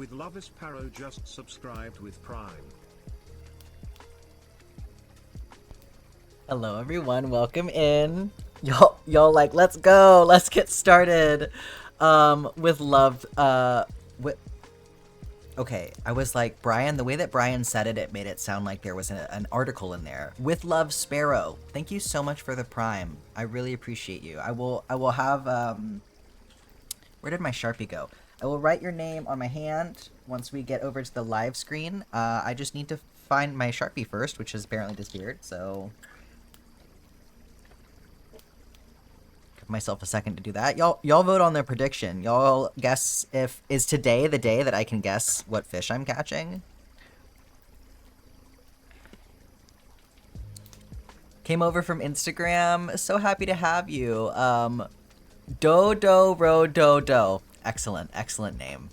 with Lofi Sparrow just subscribed with Prime. Hello everyone, welcome in. Y'all like, let's go, let's get started. With love, okay, I was like, Brian, the way that Brian said it, it made it sound like there was an article in there. With love, Sparrow. Thank you so much for the Prime. I really appreciate you. I will have, where did my Sharpie go? I will write your name on my hand once we get over to the live screen. I just need to find my Sharpie first, which has apparently disappeared, so... Give myself a second to do that. Y'all vote on the prediction. Y'all guess is today the day that I can guess what fish I'm catching? Came over from Instagram. So happy to have you. Do. Excellent name.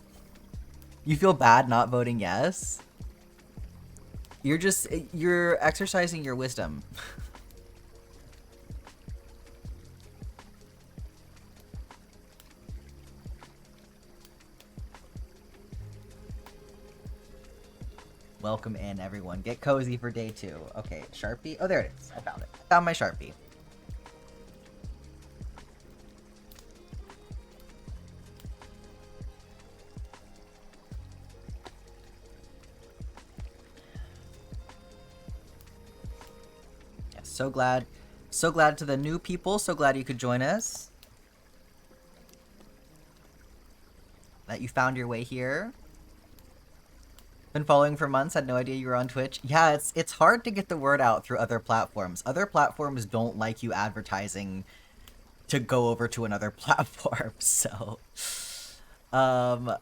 You feel bad not voting yes? You're exercising your wisdom. Welcome in, everyone. Get cozy for day 2. Okay, Sharpie. Oh, there it is. I found it. Found my Sharpie. Yeah, so glad to the new people. So glad you could join us. That you found your way here. Been following for months, had no idea you were on Twitch. Yeah, it's hard to get the word out through other platforms. Other platforms don't like you advertising to go over to another platform, so... I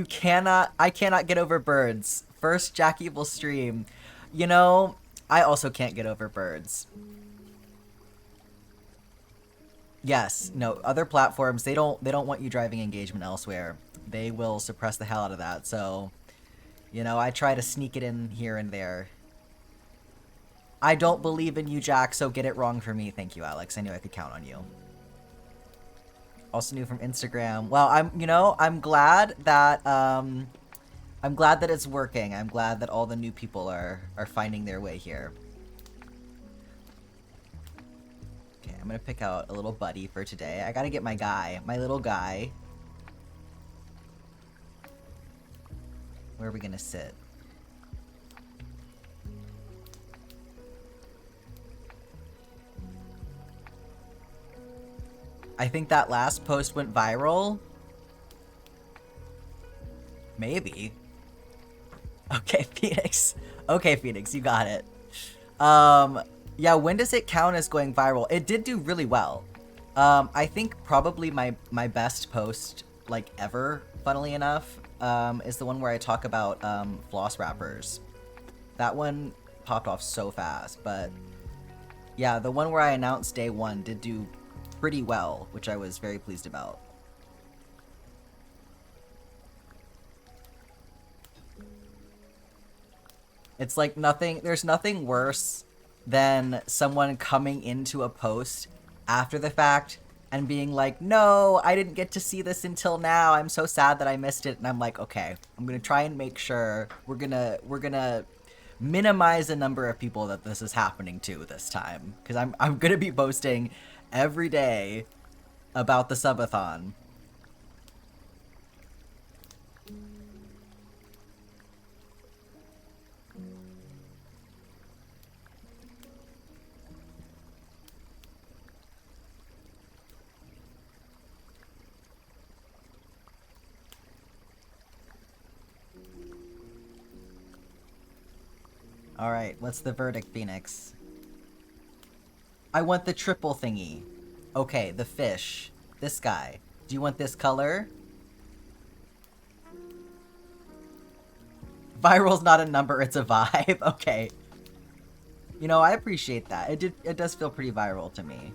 cannot get over birds. First Jack Evil stream. You know, I also can't get over birds. Yes, no, other platforms, they don't want you driving engagement elsewhere. They will suppress the hell out of that, so... You know, I try to sneak it in here and there. I don't believe in you, Jack, so get it wrong for me. Thank you, Alex. I knew I could count on you. Also new from Instagram. Well, I'm glad that it's working. I'm glad that all the new people are finding their way here. Okay, I'm gonna pick out a little buddy for today. I gotta get my guy, my little guy. Where are we gonna sit? I think that last post went viral. Maybe. Okay, Phoenix. Okay, Phoenix, you got it. Yeah, when does it count as going viral? It did do really well. I think probably my best post, like, ever, funnily enough, is the one where I talk about floss wrappers. That one popped off so fast, but yeah, the one where I announced day 1 did do pretty well, which I was very pleased about. It's like there's nothing worse than someone coming into a post after the fact and being like, no, I didn't get to see this until now. I'm so sad that I missed it. And I'm like, okay, I'm going to try and make sure we're gonna minimize the number of people that this is happening to this time. Because I'm going to be posting every day about the Subathon. Alright, what's the verdict, Phoenix? I want the triple thingy. Okay, the fish. This guy. Do you want this color? Viral's not a number, it's a vibe. Okay. You know, I appreciate that. It does feel pretty viral to me.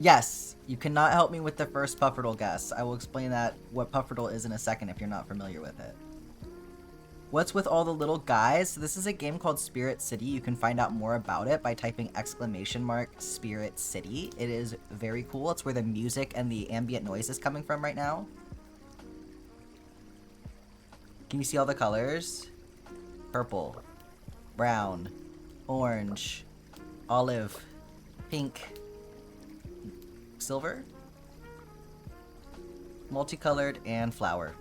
Yes, you cannot help me with the first Pufferdle guess. I will explain what Pufferdle is in a second if you're not familiar with it. What's with all the little guys? This is a game called Spirit City. You can find out more about it by typing !Spirit City. It is very cool. It's where the music and the ambient noise is coming from right now. Can you see all the colors? Purple, brown, orange, olive, pink, silver, multicolored, and flower.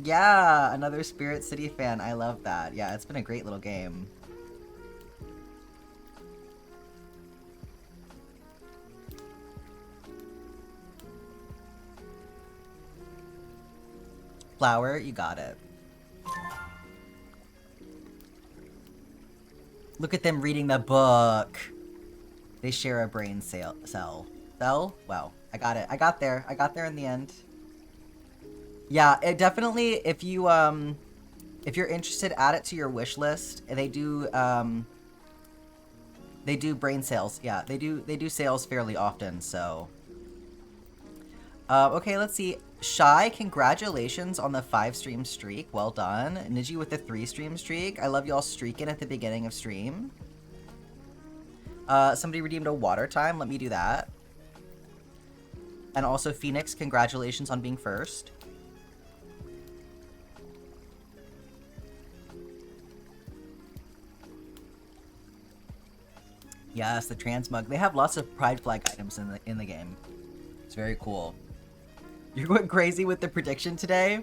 Yeah, another Spirit City fan. I love that. Yeah, it's been a great little game. Flower, you got it. Look at them reading the book. They share a brain cell. Cell? Wow. I got it. I got there. I got there in the end. Yeah, it definitely, if you're interested, add it to your wish list. They do brain sales. Yeah, they do sales fairly often, so. Okay, let's see. Shy, congratulations on the 5-stream streak. Well done. Niji with the 3-stream streak. I love y'all streaking at the beginning of stream. Somebody redeemed a water time. Let me do that. And also Phoenix, congratulations on being first. Yes, the transmug. They have lots of pride flag items in the game. It's very cool. You're going crazy with the prediction today.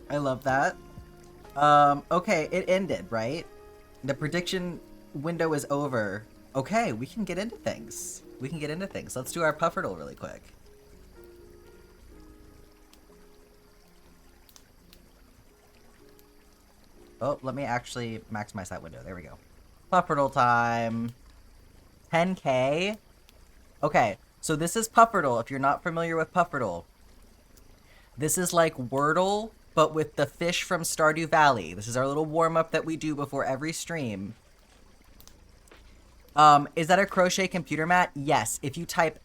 I love that. Okay, it ended, right? The prediction window is over. Okay, we can get into things. Let's do our Pufferdle really quick. Oh, let me actually maximize that window. There we go. Pufferdle time. 10K. Okay, so this is Pufferdle. If you're not familiar with Pufferdle, this is like Wordle, but with the fish from Stardew Valley. This is our little warm-up that we do before every stream. Is that a crochet computer mat? Yes. If you type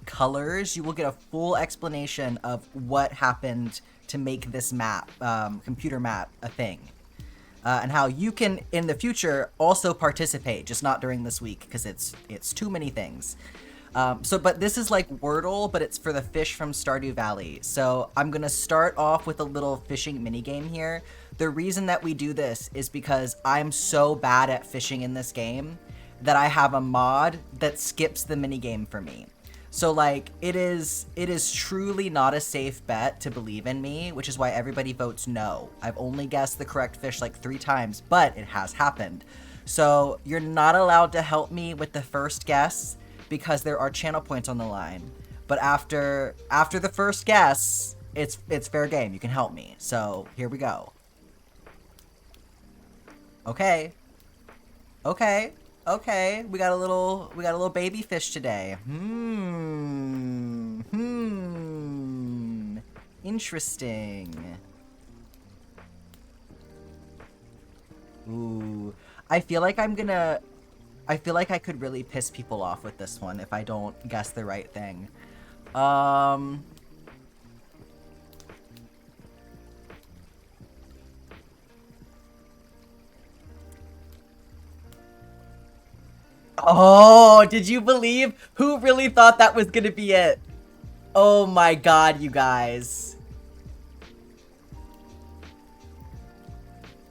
!colors, you will get a full explanation of what happened to make this map, computer map, a thing. And how you can, in the future, also participate, just not during this week, because it's too many things. But this is like Wordle, but it's for the fish from Stardew Valley. So I'm going to start off with a little fishing minigame here. The reason that we do this is because I'm so bad at fishing in this game that I have a mod that skips the minigame for me. So, like, it is truly not a safe bet to believe in me, which is why everybody votes no. I've only guessed the correct fish like 3 times, but it has happened. So, you're not allowed to help me with the first guess because there are channel points on the line. But after the first guess, it's fair game. You can help me. So, here we go. Okay. Okay, we got a little baby fish today. Interesting. Ooh, I feel like I could really piss people off with this one if I don't guess the right thing. Oh, did you believe? Who really thought that was gonna be it? Oh my god, you guys.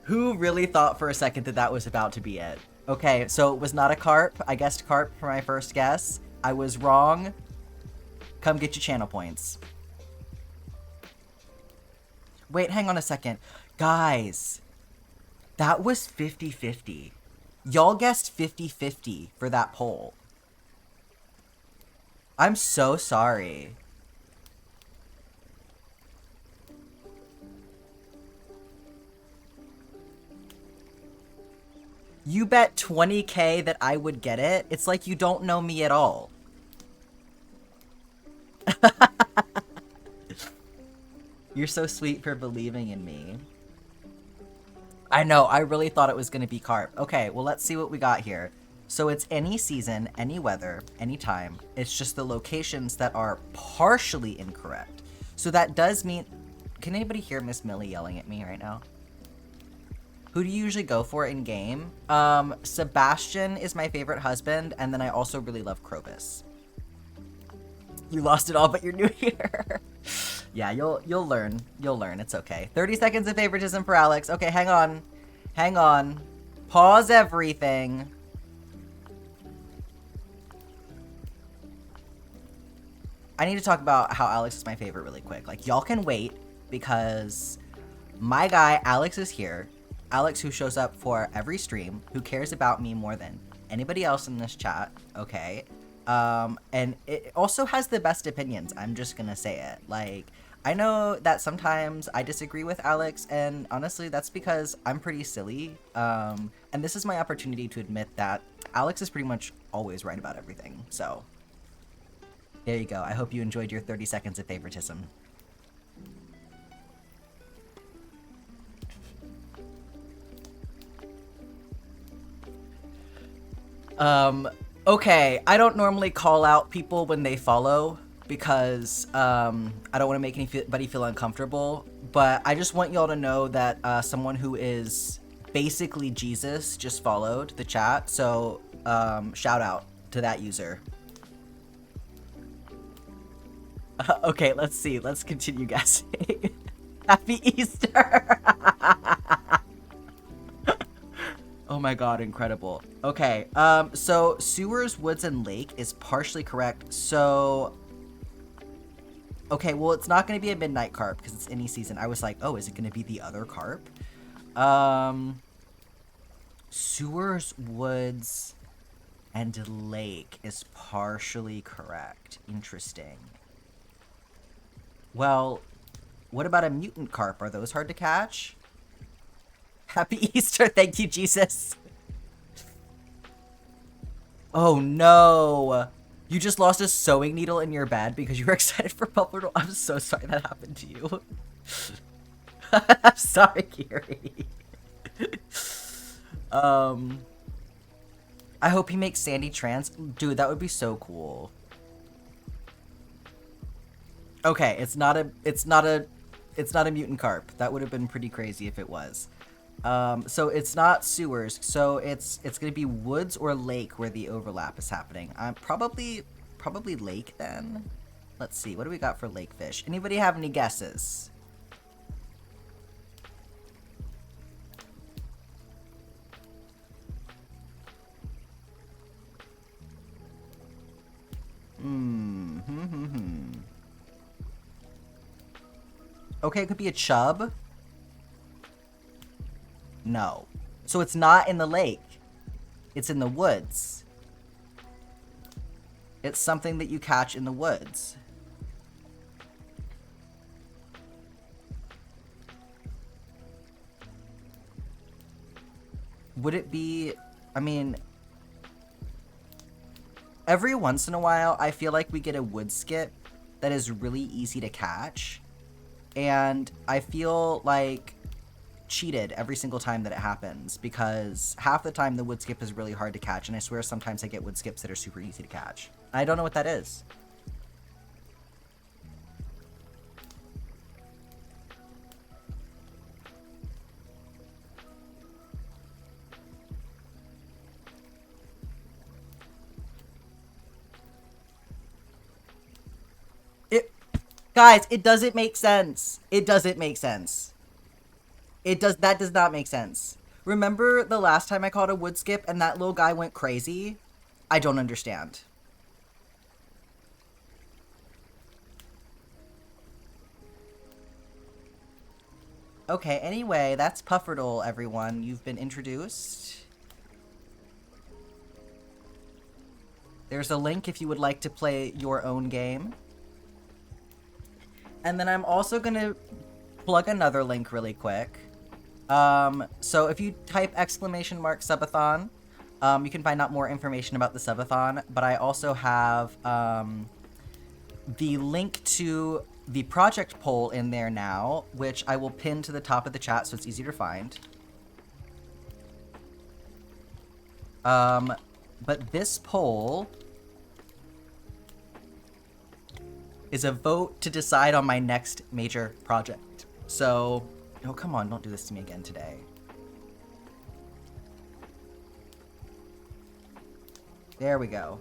Who really thought for a second that that was about to be it? Okay, so it was not a carp. I guessed carp for my first guess. I was wrong. Come get your channel points. Wait, hang on a second. Guys, that was 50-50. Y'all guessed 50-50 for that poll. I'm so sorry. You bet 20K that I would get it? It's like you don't know me at all. You're so sweet for believing in me. I know, I really thought it was going to be carp. Okay, well, let's see what we got here. So it's any season, any weather, any time. It's just the locations that are partially incorrect. So that does mean... Can anybody hear Miss Millie yelling at me right now? Who do you usually go for in game? Sebastian is my favorite husband, and then I also really love Krobus. You lost it all, but you're new here. Yeah, you'll learn. You'll learn. It's okay. 30 seconds of favoritism for Alex. Okay, hang on. Hang on. Pause everything. I need to talk about how Alex is my favorite really quick. Like, y'all can wait because my guy, Alex, is here. Alex, who shows up for every stream, who cares about me more than anybody else in this chat, okay? And it also has the best opinions. I'm just gonna say it. Like, I know that sometimes I disagree with Alex, and honestly, that's because I'm pretty silly. And this is my opportunity to admit that Alex is pretty much always right about everything. So, there you go. I hope you enjoyed your 30 seconds of favoritism. Okay, I don't normally call out people when they follow because, I don't want to make anybody feel uncomfortable, but I just want y'all to know that, someone who is basically Jesus just followed the chat, so, shout out to that user. Okay, let's see. Let's continue guessing. Happy Easter! Oh my god, incredible. Okay, so sewers, woods, and lake is partially correct. So, okay, well, it's not going to be a midnight carp because it's any season. I was like, oh, is it going to be the other carp? Sewers, woods, and lake is partially correct. Interesting. Well, what about a mutant carp? Are those hard to catch? Happy Easter. Thank you, Jesus. Oh, no. You just lost a sewing needle in your bed because you were excited for Pupperdoll. I'm so sorry that happened to you. I'm sorry, Kiri. I hope he makes Sandy trans. Dude, that would be so cool. Okay, it's not a mutant carp. That would have been pretty crazy if it was. So it's not sewers. So it's gonna be woods or lake where the overlap is happening. Probably lake then. Let's see. What do we got for lake fish? Anybody have any guesses? Okay, it could be a chub. No. So it's not in the lake. It's in the woods. It's something that you catch in the woods. Would it be... I mean... Every once in a while, I feel like we get a wood skip that is really easy to catch. And I feel like... cheated every single time that it happens because half the time the wood skip is really hard to catch, and I swear sometimes I get wood skips that are super easy to catch. I don't know what that is. Guys, it doesn't make sense. It doesn't make sense. That does not make sense. Remember the last time I caught a wood skip and that little guy went crazy? I don't understand. Okay, anyway, that's Pufferdoll, everyone. You've been introduced. There's a link if you would like to play your own game. And then I'm also gonna plug another link really quick. So if you type !Subathon, you can find out more information about the Subathon, but I also have, the link to the project poll in there now, which I will pin to the top of the chat so it's easier to find. But this poll is a vote to decide on my next major project. So, oh, come on, don't do this to me again today. There we go.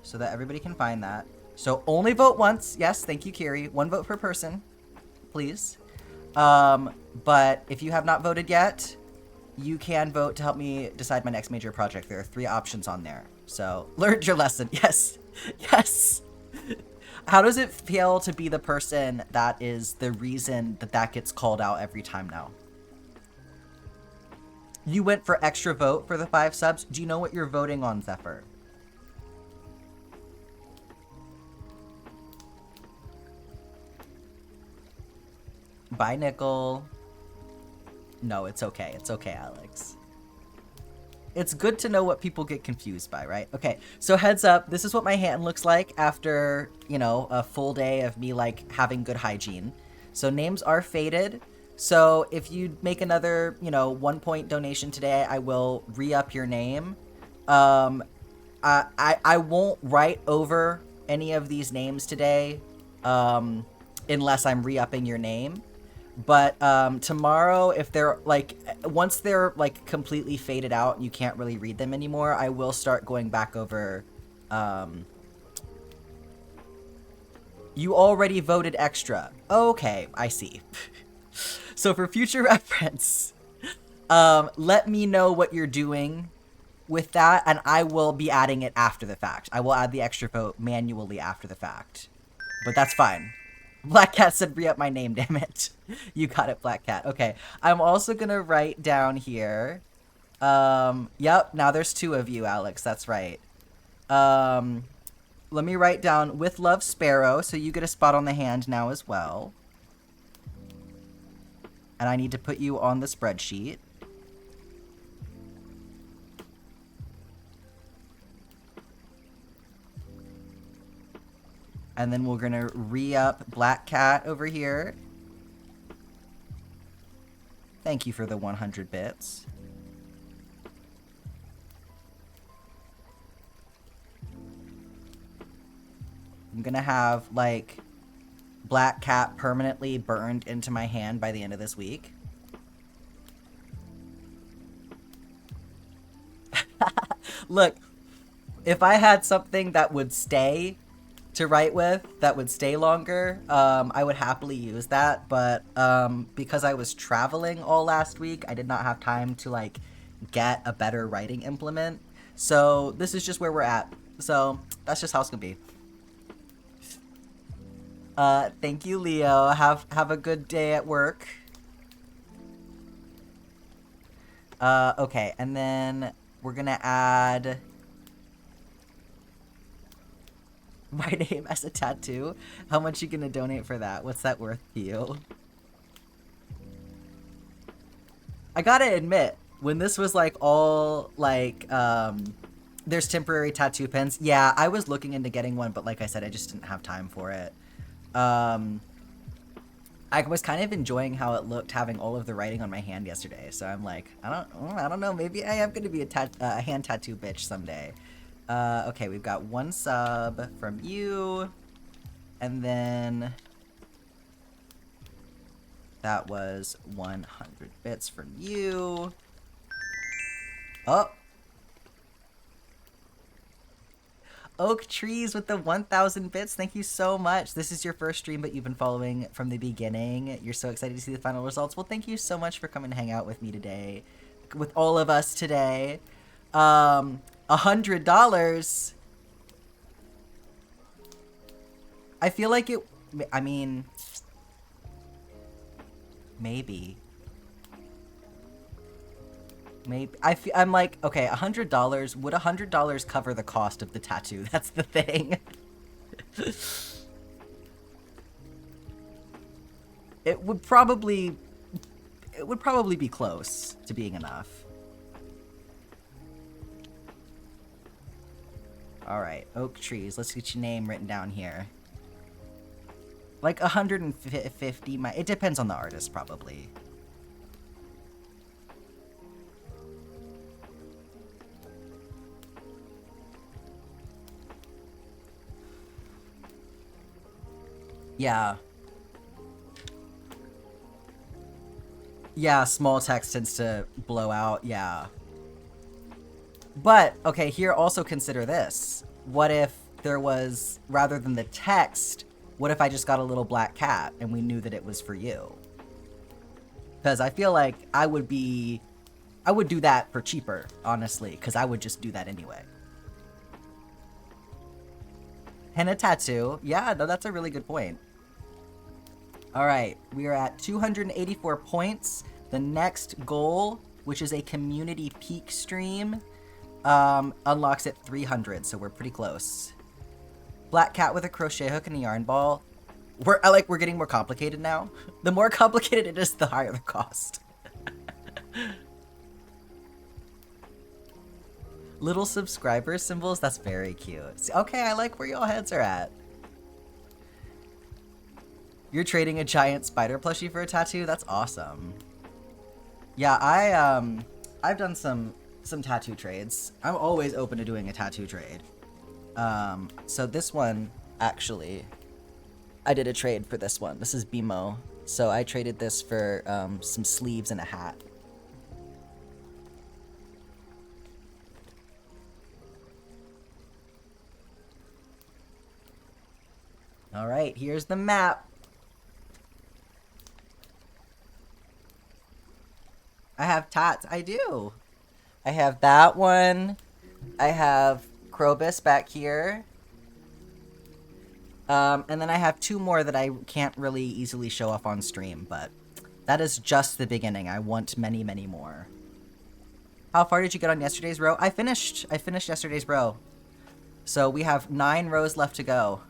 So that everybody can find that. So only vote once. Yes, thank you, Kiri. 1 vote per person, please. But if you have not voted yet, you can vote to help me decide my next major project. There are 3 options on there. So learned your lesson. Yes. Yes. How does it feel to be the person that is the reason that that gets called out every time now? You went for extra vote for the 5 subs. Do you know what you're voting on, Zephyr? Bye, Nickel. No, it's okay. It's okay, Alex. It's good to know what people get confused by, right? Okay, so heads up. This is what my hand looks like after, you know, a full day of me, like, having good hygiene. So names are faded. So if you make another, you know, 1 point donation today, I will re-up your name. I won't write over any of these names today, unless I'm re-upping your name. But tomorrow, if they're like, once they're like completely faded out and you can't really read them anymore, I will start going back over. You already voted extra. Okay, I see. So for future reference, let me know what you're doing with that, and I will be adding it after the fact. I will add the extra vote manually after the fact. But that's fine. Black Cat said re-up my name, damn it. You got it, Black Cat. Okay, I'm also gonna write down here. Yep, now there's 2 of you, Alex, that's right. Let me write down with love Sparrow, so you get a spot on the hand now as well. And I need to put you on the spreadsheet. And then we're gonna re-up Black Cat over here. Thank you for the 100 bits. I'm gonna have, like, Black Cat permanently burned into my hand by the end of this week. Look, if I had something that would stay to write with, that would stay longer, I would happily use that, but because I was traveling all last week, I did not have time to, like, get a better writing implement. So this is just where we're at. So that's just how it's gonna be. Thank you, Leo. Have a good day at work. Okay, and then we're gonna add my name as a tattoo. How much you gonna donate for that? What's that worth to you? I gotta admit, when this was like all like, there's temporary tattoo pens. Yeah, I was looking into getting one, but like I said, I just didn't have time for it. I was kind of enjoying how it looked having all of the writing on my hand yesterday. So I'm like, I don't know. Maybe I am gonna be a hand tattoo bitch someday. Okay, we've got 1 sub from you, and then that was 100 bits from you. Oh! Oak Trees with the 1,000 bits. Thank you so much. This is your first stream, but you've been following from the beginning. You're so excited to see the final results. Well, thank you so much for coming to hang out with me today, with all of us today. $100. I feel like it, I mean, maybe. I'm like, okay, $100. Would $100 cover the cost of the tattoo? That's the thing. It would probably be close to being enough. All right, Oak Trees. Let's get your name written down here. Like 150. It depends on the artist, probably. Yeah. Yeah, small text tends to blow out, yeah. But, okay, here also consider this. What if there was, rather than the text, what if I just got a little black cat and we knew that it was for you? Because I feel like I would do that for cheaper, honestly, because I would just do that anyway. Henna tattoo. Yeah, no, that's a really good point. All right, we are at 284 points. The next goal, which is a community peak stream, unlocks at 300, so we're pretty close. Black cat with a crochet hook and a yarn ball. We're getting more complicated now. The more complicated it is, the higher the cost. Little subscriber symbols, that's very cute. Okay, I like where y'all heads are at. You're trading a giant spider plushie for a tattoo? That's awesome. Yeah, I've done some tattoo trades. I'm always open to doing a tattoo trade. So this one, actually, I did a trade for this one. This is BMO. So I traded this for some sleeves and a hat. All right, here's the map. I have tats. I do. I have that one. I have Krobus back here. And then I have two more that I can't really easily show off on stream, but that is just the beginning. I want many, many more. How far did you get on yesterday's row? I finished yesterday's row. So we have 9 rows left to go.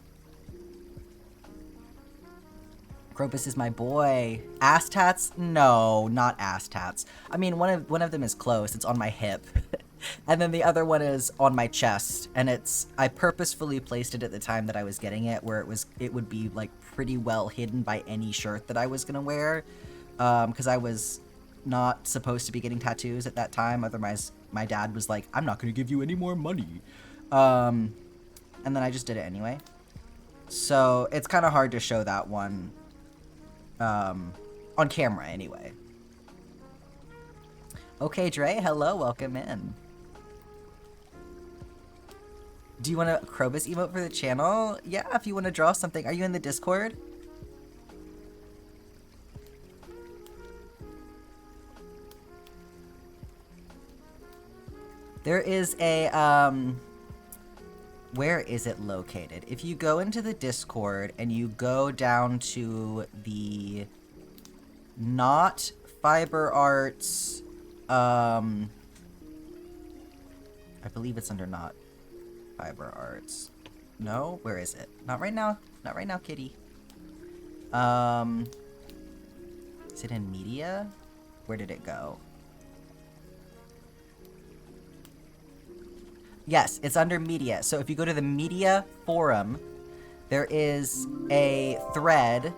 Krobus is my boy. Ass tats? No, not ass tats. I mean, one of them is close. It's on my hip. And then the other one is on my chest. And I purposefully placed it at the time that I was getting it, where it would be like pretty well hidden by any shirt that I was gonna wear. Because I was not supposed to be getting tattoos at that time. Otherwise, my dad was like, I'm not gonna give you any more money. And then I just did it anyway. So it's kind of hard to show that one on camera anyway. Okay, Dre, hello, welcome in. Do you want a Krobus emote for the channel? Yeah, if you want to draw something. Are you in the Discord? There is a, where is it located? If you go into the Discord and you go down to the not fiber arts, I believe it's under not fiber arts. No, where is it? Not right now. Not right now, kitty. Is it in media? Where did it go? Yes, it's under media. So if you go to the media forum, there is a thread.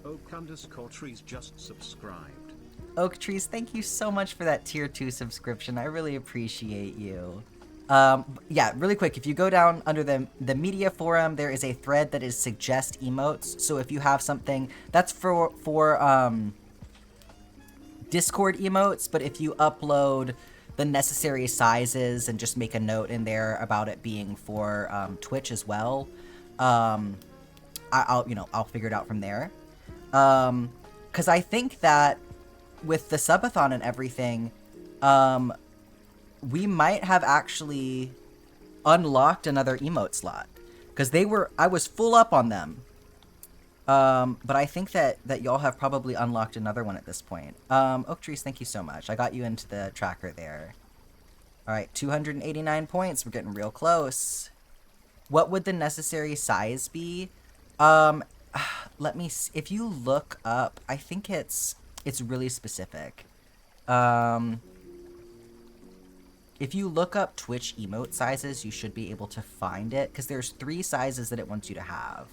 Oak_trees just subscribed. Oak Trees, thank you so much for that tier 2 subscription. I really appreciate you. Yeah, really quick, if you go down under the media forum, there is a thread that is suggest emotes. So if you have something, that's for Discord emotes, but if you upload the necessary sizes and just make a note in there about it being for Twitch as well, I'll figure it out from there. Because I think that with the subathon and everything, we might have actually unlocked another emote slot. Because I was full up on them. But I think that y'all have probably unlocked another one at this point. Oak Trees, thank you so much. I got you into the tracker there. Alright, 289 points. We're getting real close. What would the necessary size be? Let me see. If you look up, I think it's really specific. If you look up Twitch emote sizes, you should be able to find it, because there's 3 sizes that it wants you to have.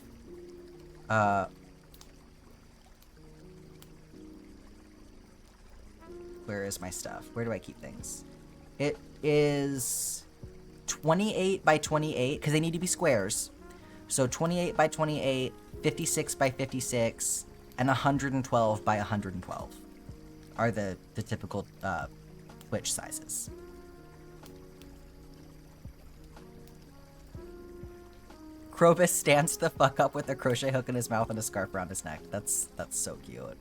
Where is my stuff? Where do I keep things? It is 28 by 28, because they need to be squares. So 28 by 28, 56 by 56, and 112 by 112 are the typical Twitch sizes. Krobus stands the fuck up with a crochet hook in his mouth and a scarf around his neck. That's so cute.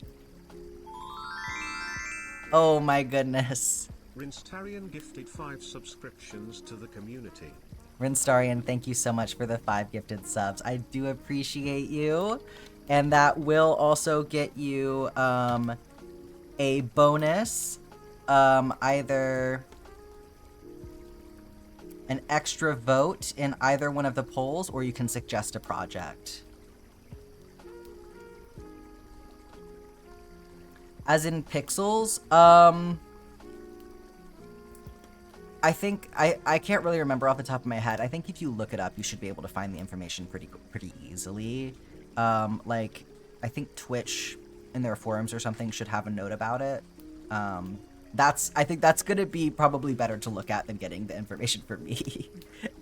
Oh my goodness. Rinstarian gifted 5 subscriptions to the community. Rinstarian, thank you so much for the 5 gifted subs. I do appreciate you. And that will also get you a bonus. Either an extra vote in either one of the polls, or you can suggest a project. As in pixels, I think I can't really remember off the top of my head. I think if you look it up, you should be able to find the information pretty easily. Like, I think Twitch in their forums or something should have a note about it. I think that's gonna be probably better to look at than getting the information from me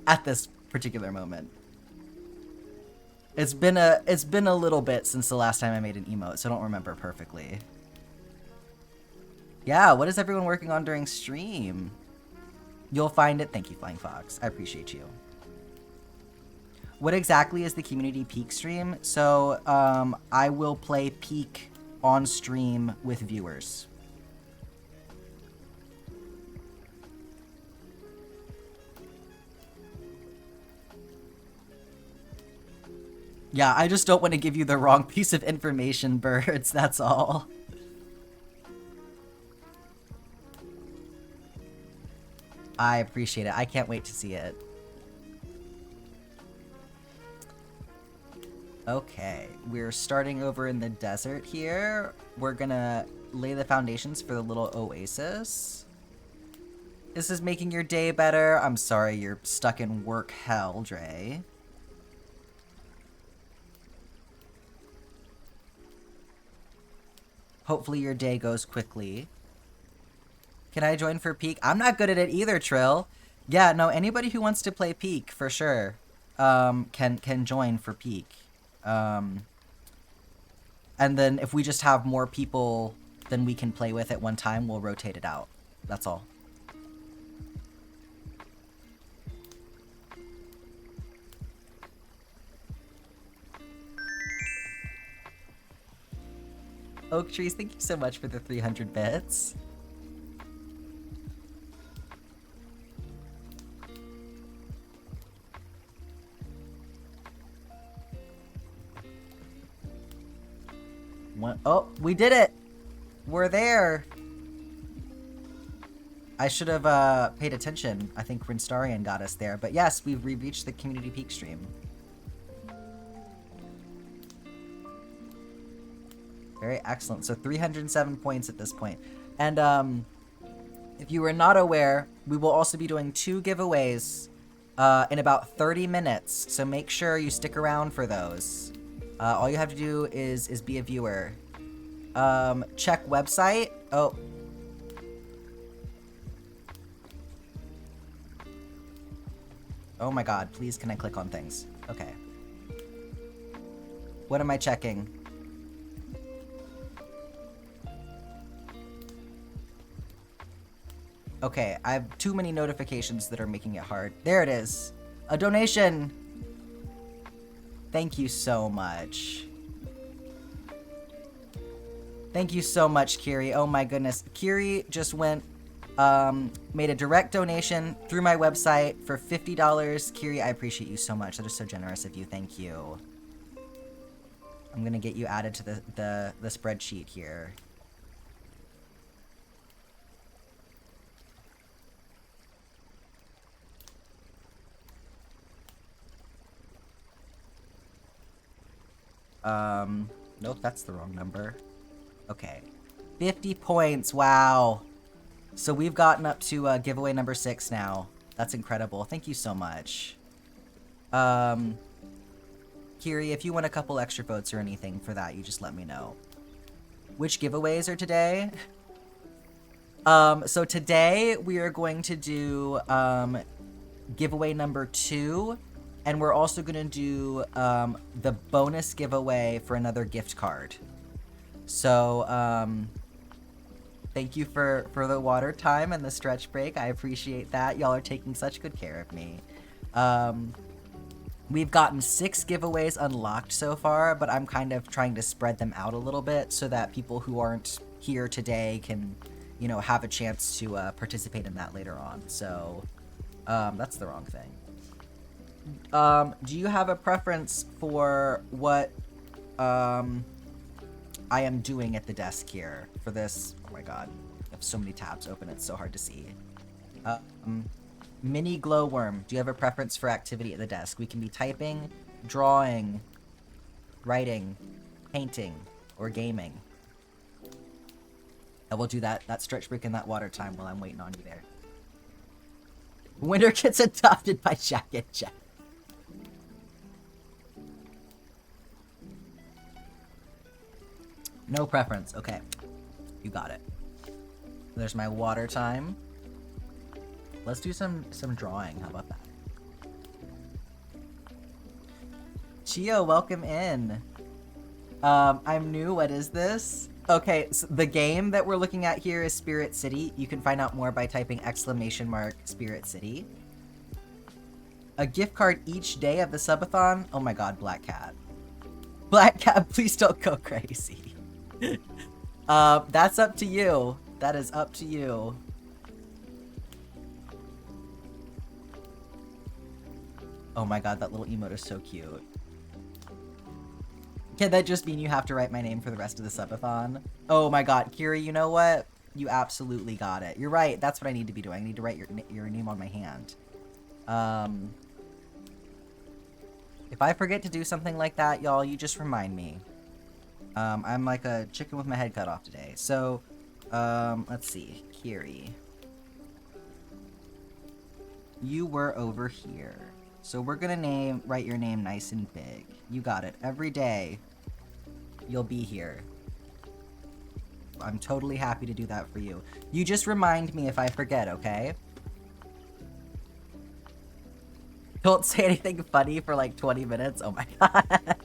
at this particular moment. It's been a little bit since the last time I made an emote, so I don't remember perfectly. Yeah, what is everyone working on during stream? You'll find it. Thank you, Flying Fox. I appreciate you. What exactly is the community Peak stream? So, I will play Peak on stream with viewers. Yeah, I just don't want to give you the wrong piece of information, birds, that's all. I appreciate it. I can't wait to see it. Okay, we're starting over in the desert here. We're gonna lay the foundations for the little oasis. This is making your day better. I'm sorry you're stuck in work hell, Dre. Hopefully your day goes quickly. Can I join for Peak? I'm not good at it either, Trill. Yeah, no, anybody who wants to play Peak, for sure, can join for Peak. And then if we just have more people than we can play with at one time, we'll rotate it out. That's all. Oak Trees, thank you so much for the 300 bits. Oh, we did it! We're there! I should have paid attention. I think Rinstarian got us there. But yes, we've reached the community peak stream. Very excellent. So 307 points at this point. And if you were not aware, we will also be doing 2 giveaways in about 30 minutes. So make sure you stick around for those. All you have to do is be a viewer. Check website. Oh. Oh my god, please can I click on things? Okay. What am I checking? Okay, I have too many notifications that are making it hard. There it is. A donation! Thank you so much. Thank you so much, Kiri. Oh my goodness. Kiri just went, made a direct donation through my website for $50. Kiri, I appreciate you so much. That is so generous of you. Thank you. I'm gonna get you added to the spreadsheet here. Nope, that's the wrong number. Okay. 50 points, wow. So we've gotten up to giveaway number 6 now. That's incredible. Thank you so much. Kiri, if you want a couple extra votes or anything for that, you just let me know. Which giveaways are today? So today we are going to do giveaway number 2. And we're also going to do the bonus giveaway for another gift card. So, thank you for the water time and the stretch break. I appreciate that. Y'all are taking such good care of me. We've gotten 6 giveaways unlocked so far, but I'm kind of trying to spread them out a little bit so that people who aren't here today can, you know, have a chance to participate in that later on. So, that's the wrong thing. Do you have a preference for what I am doing at the desk here for this? Oh my god, I have so many tabs open, it's so hard to see. Mini glowworm, do you have a preference for activity at the desk? We can be typing, drawing, writing, painting, or gaming. And we'll do that stretch break in that water time while I'm waiting on you there. Winter gets adopted by Jack and Jack. No preference. Okay. You got it. There's my water time. Let's do some drawing. How about that? Chio, welcome in. I'm new. What is this? Okay, so the game that we're looking at here is Spirit City. You can find out more by typing ! Spirit City. A gift card each day of the subathon. Oh my god, Black Cat. Black Cat, please don't go crazy. That's up to you. That is up to you. Oh my god, that little emote is so cute. Can that just mean you have to write my name for the rest of the subathon? Oh my god, Kiri, you know what? You absolutely got it. You're right, that's what I need to be doing. I need to write your name on my hand. If I forget to do something like that, y'all, you just remind me. I'm like a chicken with my head cut off today. So, let's see. Kiri. You were over here. So we're gonna write your name nice and big. You got it. Every day, you'll be here. I'm totally happy to do that for you. You just remind me if I forget, okay? Don't say anything funny for like 20 minutes. Oh my god.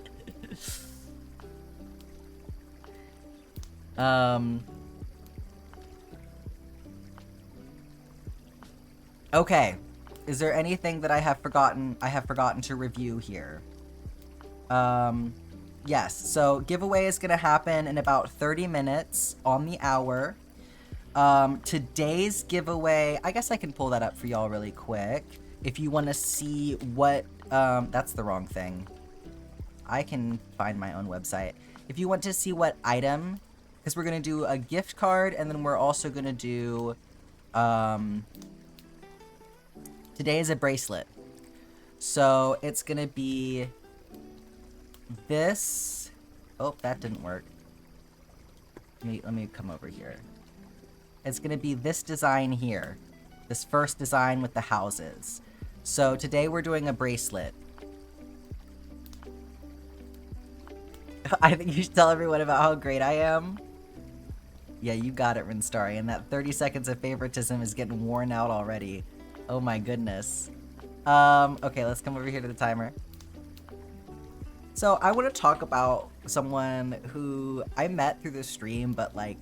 Okay. Is there anything that I have forgotten to review here? Yes. So giveaway is gonna happen in about 30 minutes on the hour. Today's giveaway, I guess I can pull that up for y'all really quick. If you want to see what, that's the wrong thing. I can find my own website. If you want to see what item, because we're gonna do a gift card, and then we're also gonna do, today is a bracelet. So it's gonna be this. Oh, that didn't work. Let me come over here. It's gonna be this design here. This first design with the houses. So today we're doing a bracelet. I think you should tell everyone about how great I am. Yeah, you got it, Rinstari. And that 30 seconds of favoritism is getting worn out already. Oh my goodness. Okay, let's come over here to the timer. So I want to talk about someone who I met through the stream, but like,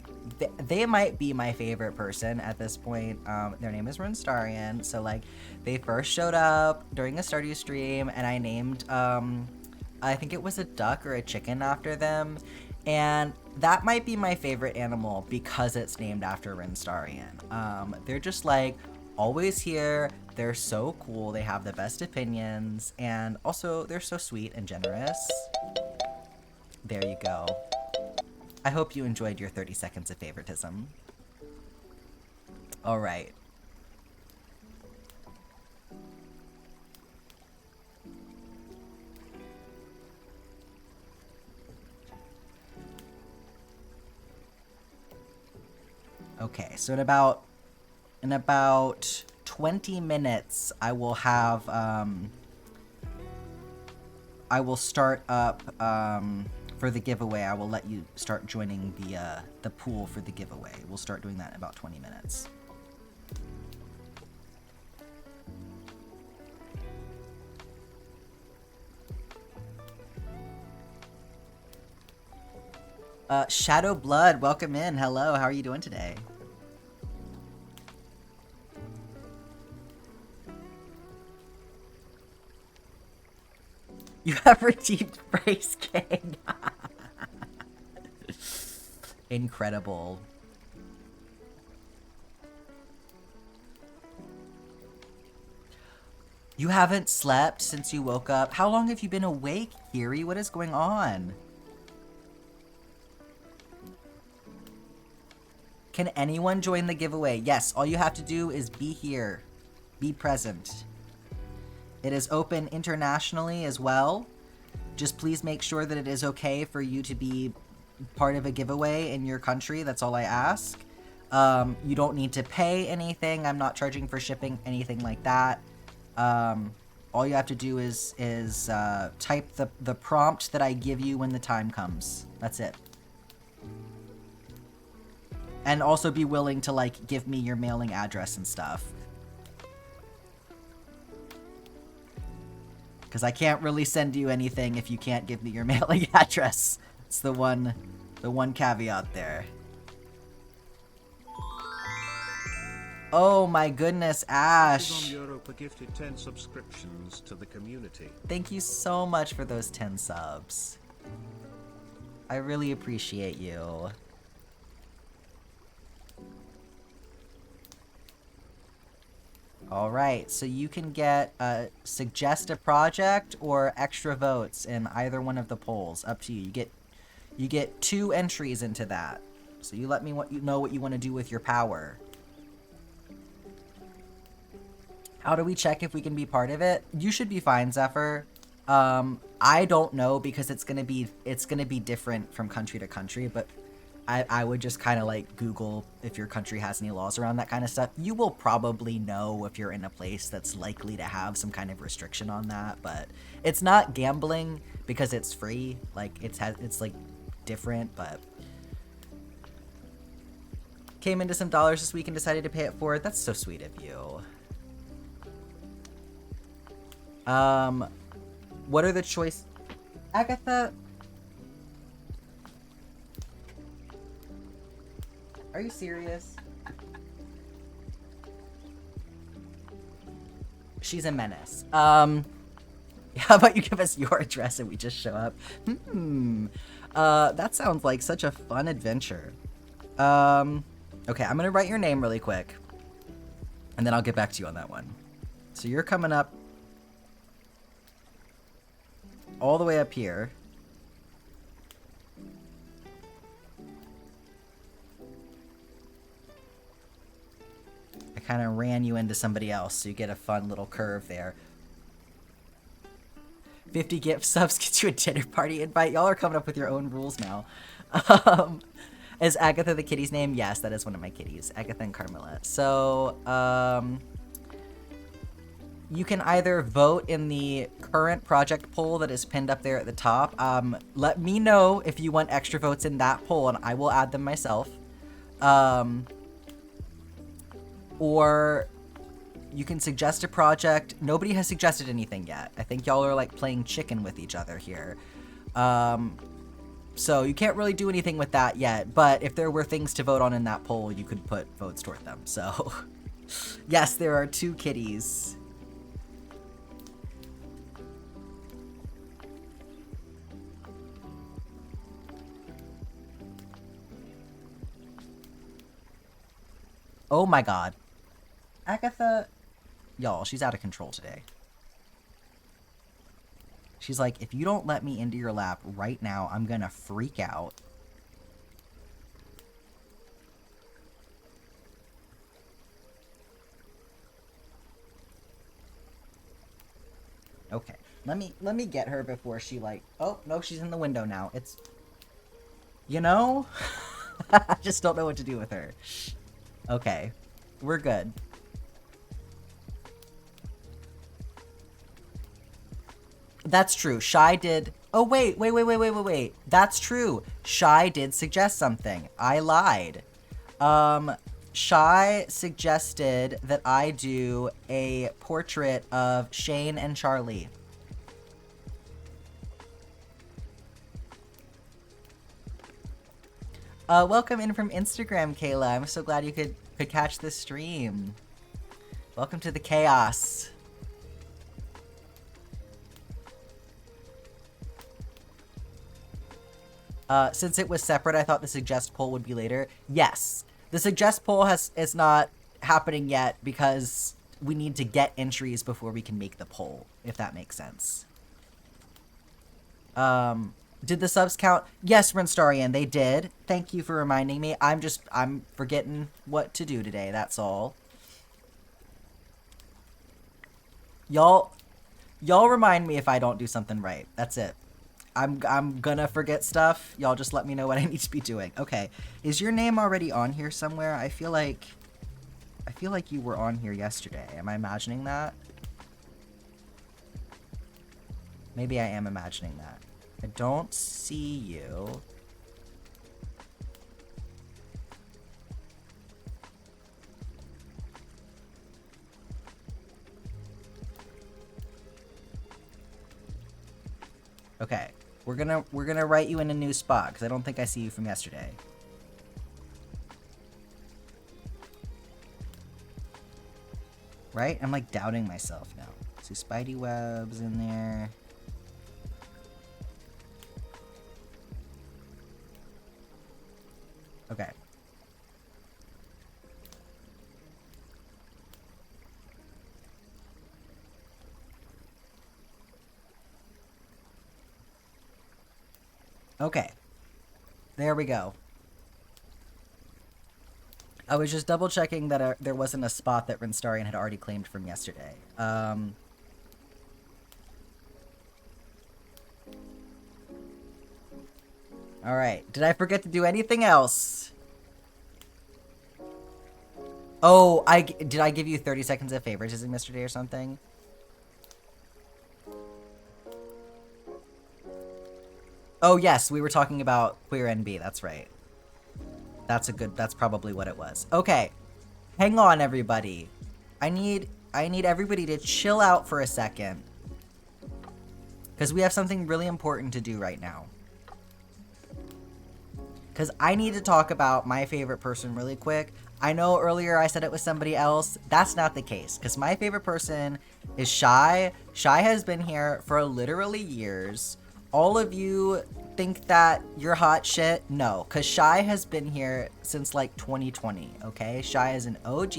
they might be my favorite person at this point. Their name is Runstarian. So like, they first showed up during a Stardew stream, and I named, I think it was a duck or a chicken after them. And that might be my favorite animal because it's named after Runstarian. They're just like, always here. They're so cool. They have the best opinions, and also they're so sweet and generous. There you go. I hope you enjoyed your 30 seconds of favoritism. All right. Okay, so in about 20 minutes, I will have, I will start up, for the giveaway. I will let you start joining the pool for the giveaway. We'll start doing that in about 20 minutes. Shadow Blood, welcome in. Hello, how are you doing today? You have redeemed Praise King. Incredible. You haven't slept since you woke up? How long have you been awake, Kiri? What is going on? Can anyone join the giveaway? Yes, all you have to do is be here. Be present. It is open internationally as well. Just please make sure that it is okay for you to be part of a giveaway in your country. That's all I ask. You don't need to pay anything. I'm not charging for shipping, anything like that. All you have to do is type the prompt that I give you when the time comes. That's it. And also be willing to, like, give me your mailing address and stuff. Because I can't really send you anything if you can't give me your mailing address. It's the one caveat there. Oh my goodness, Ash. Europa gifted 10 subscriptions to the community. Thank you so much for those 10 subs. I really appreciate you. Alright, so you can get suggest a project or extra votes in either one of the polls. Up to you. You get 2 entries into that. So you let me know what you want to do with your power. How do we check if we can be part of it? You should be fine, Zephyr. I don't know because it's gonna be different from country to country, but I would just kind of like Google if your country has any laws around that kind of stuff. You will probably know if you're in a place that's likely to have some kind of restriction on that, but it's not gambling because it's free. Like it's like different, but came into some dollars this week and decided to pay it forward. That's so sweet of you. What are the choice? Agatha, are you serious? She's a menace. How about you give us your address and we just show up? That sounds like such a fun adventure. Okay, I'm gonna write your name really quick, and then I'll get back to you on that one. So you're coming up all the way up here. I kind of ran you into somebody else, so you get a fun little curve there. 50 gift subs gets you a dinner party invite. Y'all are coming up with your own rules now. Is Agatha the kitty's name? Yes, that is one of my kitties. Agatha and Carmilla. So, you can either vote in the current project poll that is pinned up there at the top. Let me know if you want extra votes in that poll, and I will add them myself. Or you can suggest a project. Nobody has suggested anything yet. I think y'all are like playing chicken with each other here. So you can't really do anything with that yet, but if there were things to vote on in that poll, you could put votes toward them. So yes, there are 2 kitties. Oh my god. Agatha, y'all, she's out of control today. She's like, if you don't let me into your lap right now, I'm gonna freak out. Okay, let me get her before she like, oh, no, she's in the window now. It's, you know, I just don't know what to do with her. Okay, we're good. That's true. Shy did... Oh, wait. That's true. Shy did suggest something. I lied. Shy suggested that I do a portrait of Shane and Charlie. Welcome in from Instagram, Kayla. I'm so glad you could catch this stream. Welcome to the chaos. Since it was separate, I thought the suggest poll would be later. Yes, the suggest poll is not happening yet because we need to get entries before we can make the poll, if that makes sense. Did the subs count? Yes, Renstarian, they did. Thank you for reminding me. I'm forgetting what to do today, that's all. Y'all remind me if I don't do something right. That's it. I'm gonna forget stuff. Y'all just let me know what I need to be doing. Okay. Is your name already on here somewhere? I feel like you were on here yesterday. Am I imagining that? Maybe I am imagining that. I don't see you. Okay. We're gonna write you in a new spot because I don't think I see you from yesterday. Right? I'm like doubting myself now. So Spidey Web's in there. Okay. Okay. There we go. I was just double checking that there wasn't a spot that Renstarian had already claimed from yesterday. Alright. Did I forget to do anything else? Oh, did I give you 30 seconds of favoritism yesterday or something? Oh, yes, we were talking about Queer NB, that's right. That's probably what it was. Okay. Hang on, everybody. I need everybody to chill out for a second. Because we have something really important to do right now. Because I need to talk about my favorite person really quick. I know earlier I said it was somebody else. That's not the case. Because my favorite person is Shy. Shy has been here for literally years. All of you think that you're hot shit? No. Because Shy has been here since like 2020. Okay? Shy is an OG.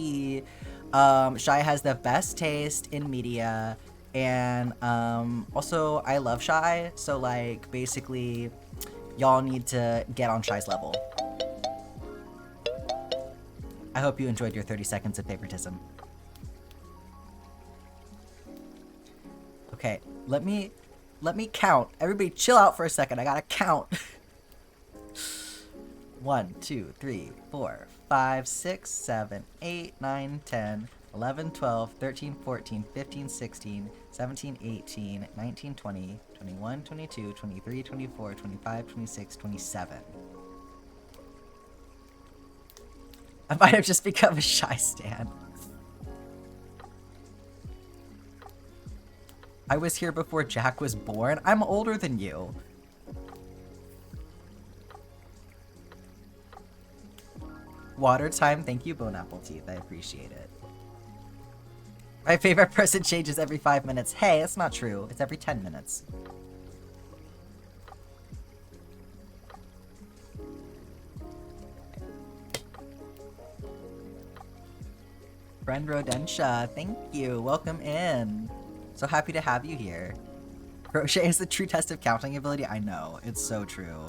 Shy has the best taste in media. And also, I love Shy. So like, basically, y'all need to get on Shy's level. I hope you enjoyed your 30 seconds of favoritism. Okay, let me count. Everybody chill out for a second. I gotta count. 1, 2, 3, 4, 5, 6, 7, 8, 9, 10, 11, 12, 13, 14, 15, 16, 17, 18, 19, 20, 21, 22, 23, 24, 25, 26, 27. I might have just become a Shy stan. I was here before Jack was born. I'm older than you. Water time. Thank you, Bone Apple Teeth. I appreciate it. My favorite person changes every 5 minutes. Hey, that's not true. It's every 10 minutes. Friend Rodentia, thank you. Welcome in. So happy to have you here. Crochet is the true test of counting ability. I know. It's so true.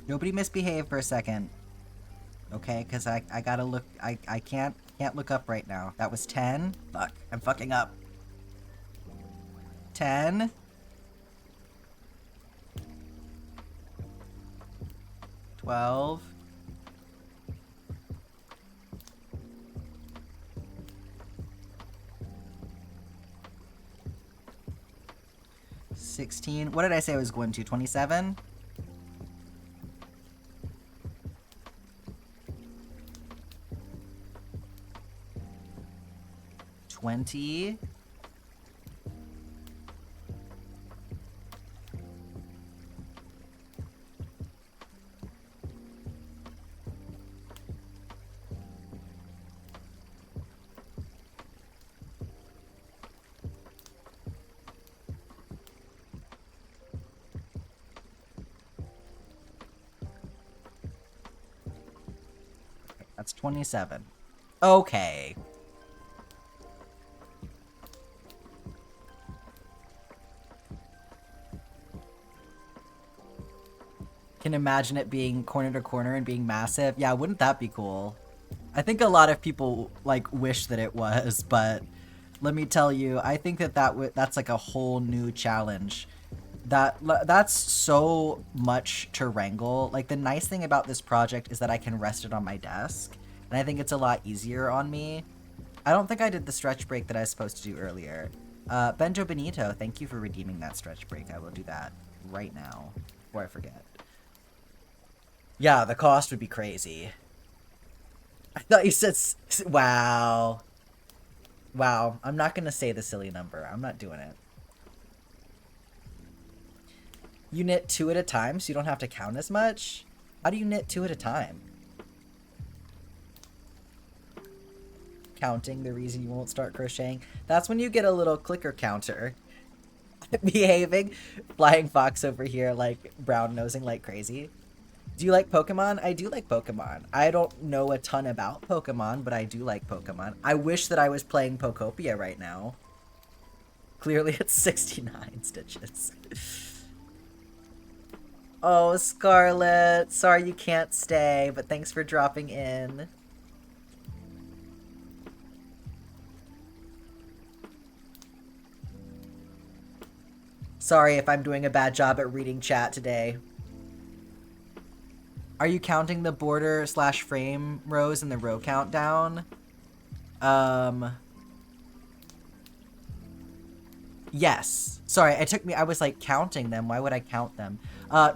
Nobody misbehave for a second. Okay, because I gotta look. I can't look up right now. That was 10. Fuck. I'm fucking up. 10. 12. 16. What did I say I was going to? 27? 20. That's 27. Okay. Can imagine it being corner to corner and being massive. Yeah, wouldn't that be cool? I think a lot of people like wish that it was, but let me tell you, I think that's like a whole new challenge. That's so much to wrangle. Like, the nice thing about this project is that I can rest it on my desk, and I think it's a lot easier on me. I don't think I did the stretch break that I was supposed to do earlier. Benjo Benito, thank you for redeeming that stretch break. I will do that right now before I forget. Yeah, the cost would be crazy. I thought you said... Wow. Wow, I'm not gonna say the silly number. I'm not doing it. You knit 2 at a time, so you don't have to count as much? How do you knit 2 at a time? Counting the reason you won't start crocheting. That's when you get a little clicker counter. Behaving. Flying fox over here, like, brown nosing like crazy. Do you like Pokemon? I do like Pokemon. I don't know a ton about Pokemon, but I do like Pokemon. I wish that I was playing Pokopia right now. Clearly it's 69 stitches. Oh, Scarlet. Sorry you can't stay, but thanks for dropping in. Sorry if I'm doing a bad job at reading chat today. Are you counting the border / frame rows in the row countdown? Yes. Sorry, I was like counting them. Why would I count them?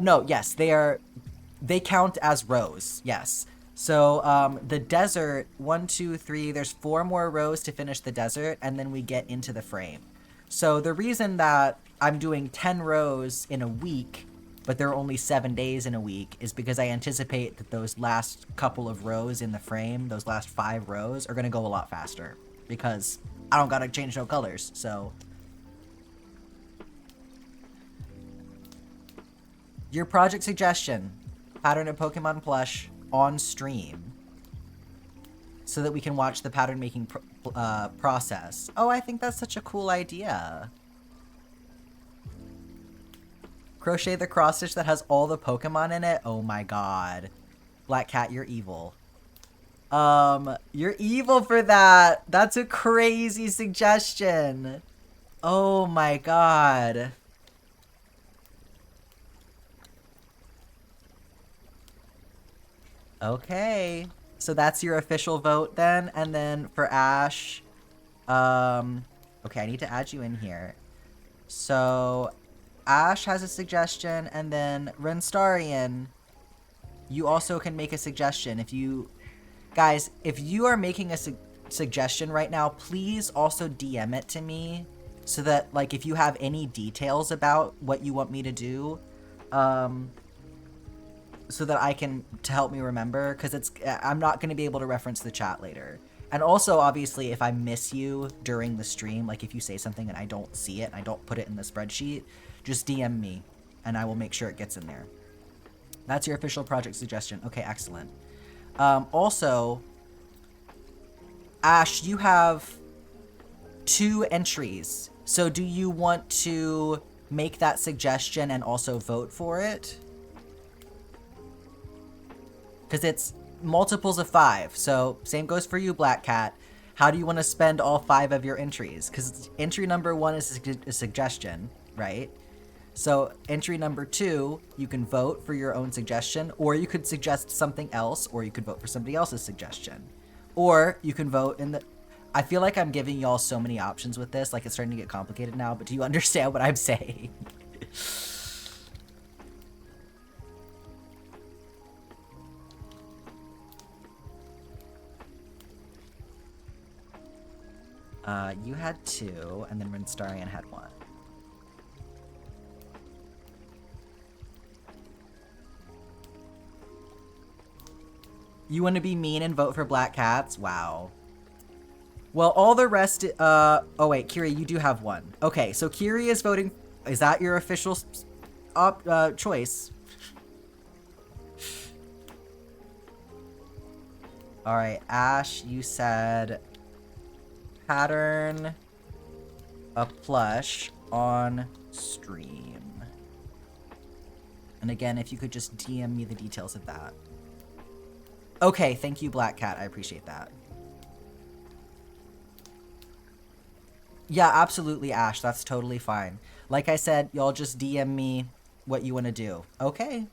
No, yes, they count as rows. Yes. So, the desert, 1, 2, 3, there's 4 more rows to finish the desert, and then we get into the frame. So the reason that I'm doing 10 rows in a week, but there are only 7 days in a week, is because I anticipate that those last couple of rows in the frame, those last 5 rows, are gonna go a lot faster. Because I don't gotta change no colors, so... Your project suggestion, pattern of Pokemon plush on stream, so that we can watch the pattern making process. Oh, I think that's such a cool idea. Crochet the cross stitch that has all the Pokemon in it? Oh my god. Black Cat, you're evil. You're evil for that. That's a crazy suggestion. Oh my god. Okay. So that's your official vote then. And then for Ash, okay, I need to add you in here. So Ash has a suggestion, and then Renstarian, you also can make a suggestion. If you guys, if you are making a suggestion right now, please also DM it to me, so that, like, if you have any details about what you want me to do, so that I can, to help me remember, because I'm not going to be able to reference the chat later. And also, obviously, if I miss you during the stream, like if you say something and I don't see it and I don't put it in the spreadsheet, just DM me and I will make sure it gets in there. That's your official project suggestion. Okay, excellent. Also, Ash, you have 2 entries. So do you want to make that suggestion and also vote for it? Because it's multiples of 5. So same goes for you, Black Cat. How do you want to spend all 5 of your entries? Because entry number 1 is a suggestion, right? So entry number 2, you can vote for your own suggestion, or you could suggest something else, or you could vote for somebody else's suggestion. Or you can vote in the... I feel like I'm giving y'all so many options with this, like it's starting to get complicated now, but do you understand what I'm saying? You had 2, and then Rinstarian had 1. You want to be mean and vote for black cats? Wow. Well, all the rest... oh, wait. Kiri, you do have 1. Okay, so Kiri is voting... Is that your official choice? Alright, Ash, you said... Pattern... a plush on stream. And again, if you could just DM me the details of that. Okay, thank you, Black Cat. I appreciate that. Yeah, absolutely, Ash. That's totally fine. Like I said, y'all just DM me what you want to do. Okay.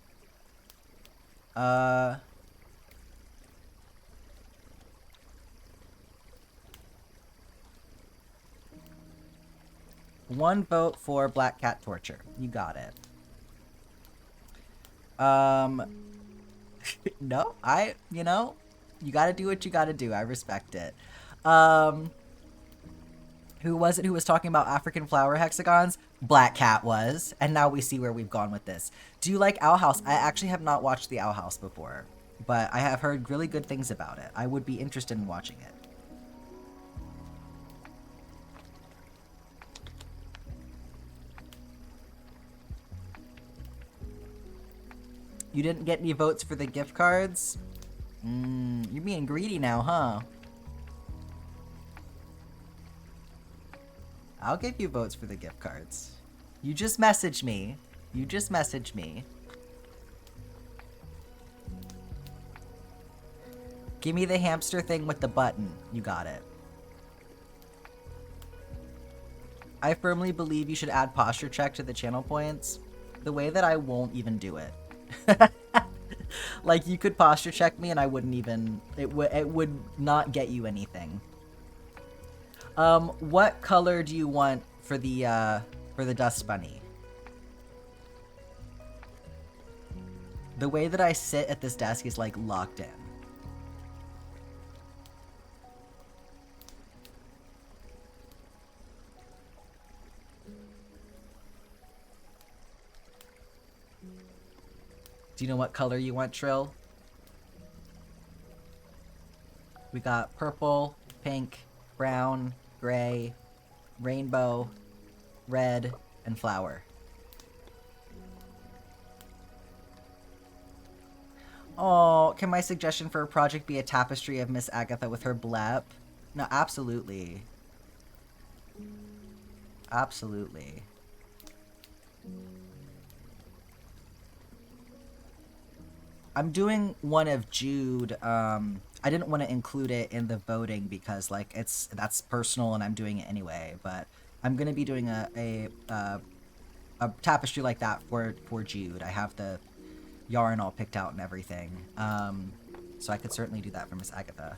One vote for Black Cat Torture. You got it. No, you know, you gotta do what you gotta do. I respect it. Who was it who was talking about African flower hexagons? Black Cat was. And now we see where we've gone with this. Do you like Owl House? I actually have not watched the Owl House before, but I have heard really good things about it. I would be interested in watching it. You didn't get any votes for the gift cards? You're being greedy now, huh? I'll give you votes for the gift cards. You just message me. You just message me. Give me the hamster thing with the button. You got it. I firmly believe you should add posture check to the channel points. The way that I won't even do it. Like, you could posture check me and I wouldn't even... It would not get you anything. What color do you want for the dust bunny? The way that I sit at this desk is, like, locked in. Do you know what color you want, Trill? We got purple, pink, brown, gray, rainbow, red, and flower. Oh, can my suggestion for a project be a tapestry of Miss Agatha with her blep? No, absolutely. Absolutely. I'm doing one of Jude. I didn't want to include it in the voting because, like, that's personal and I'm doing it anyway. But I'm gonna be doing a tapestry like that for Jude. I have the yarn all picked out and everything. So I could certainly do that for Miss Agatha.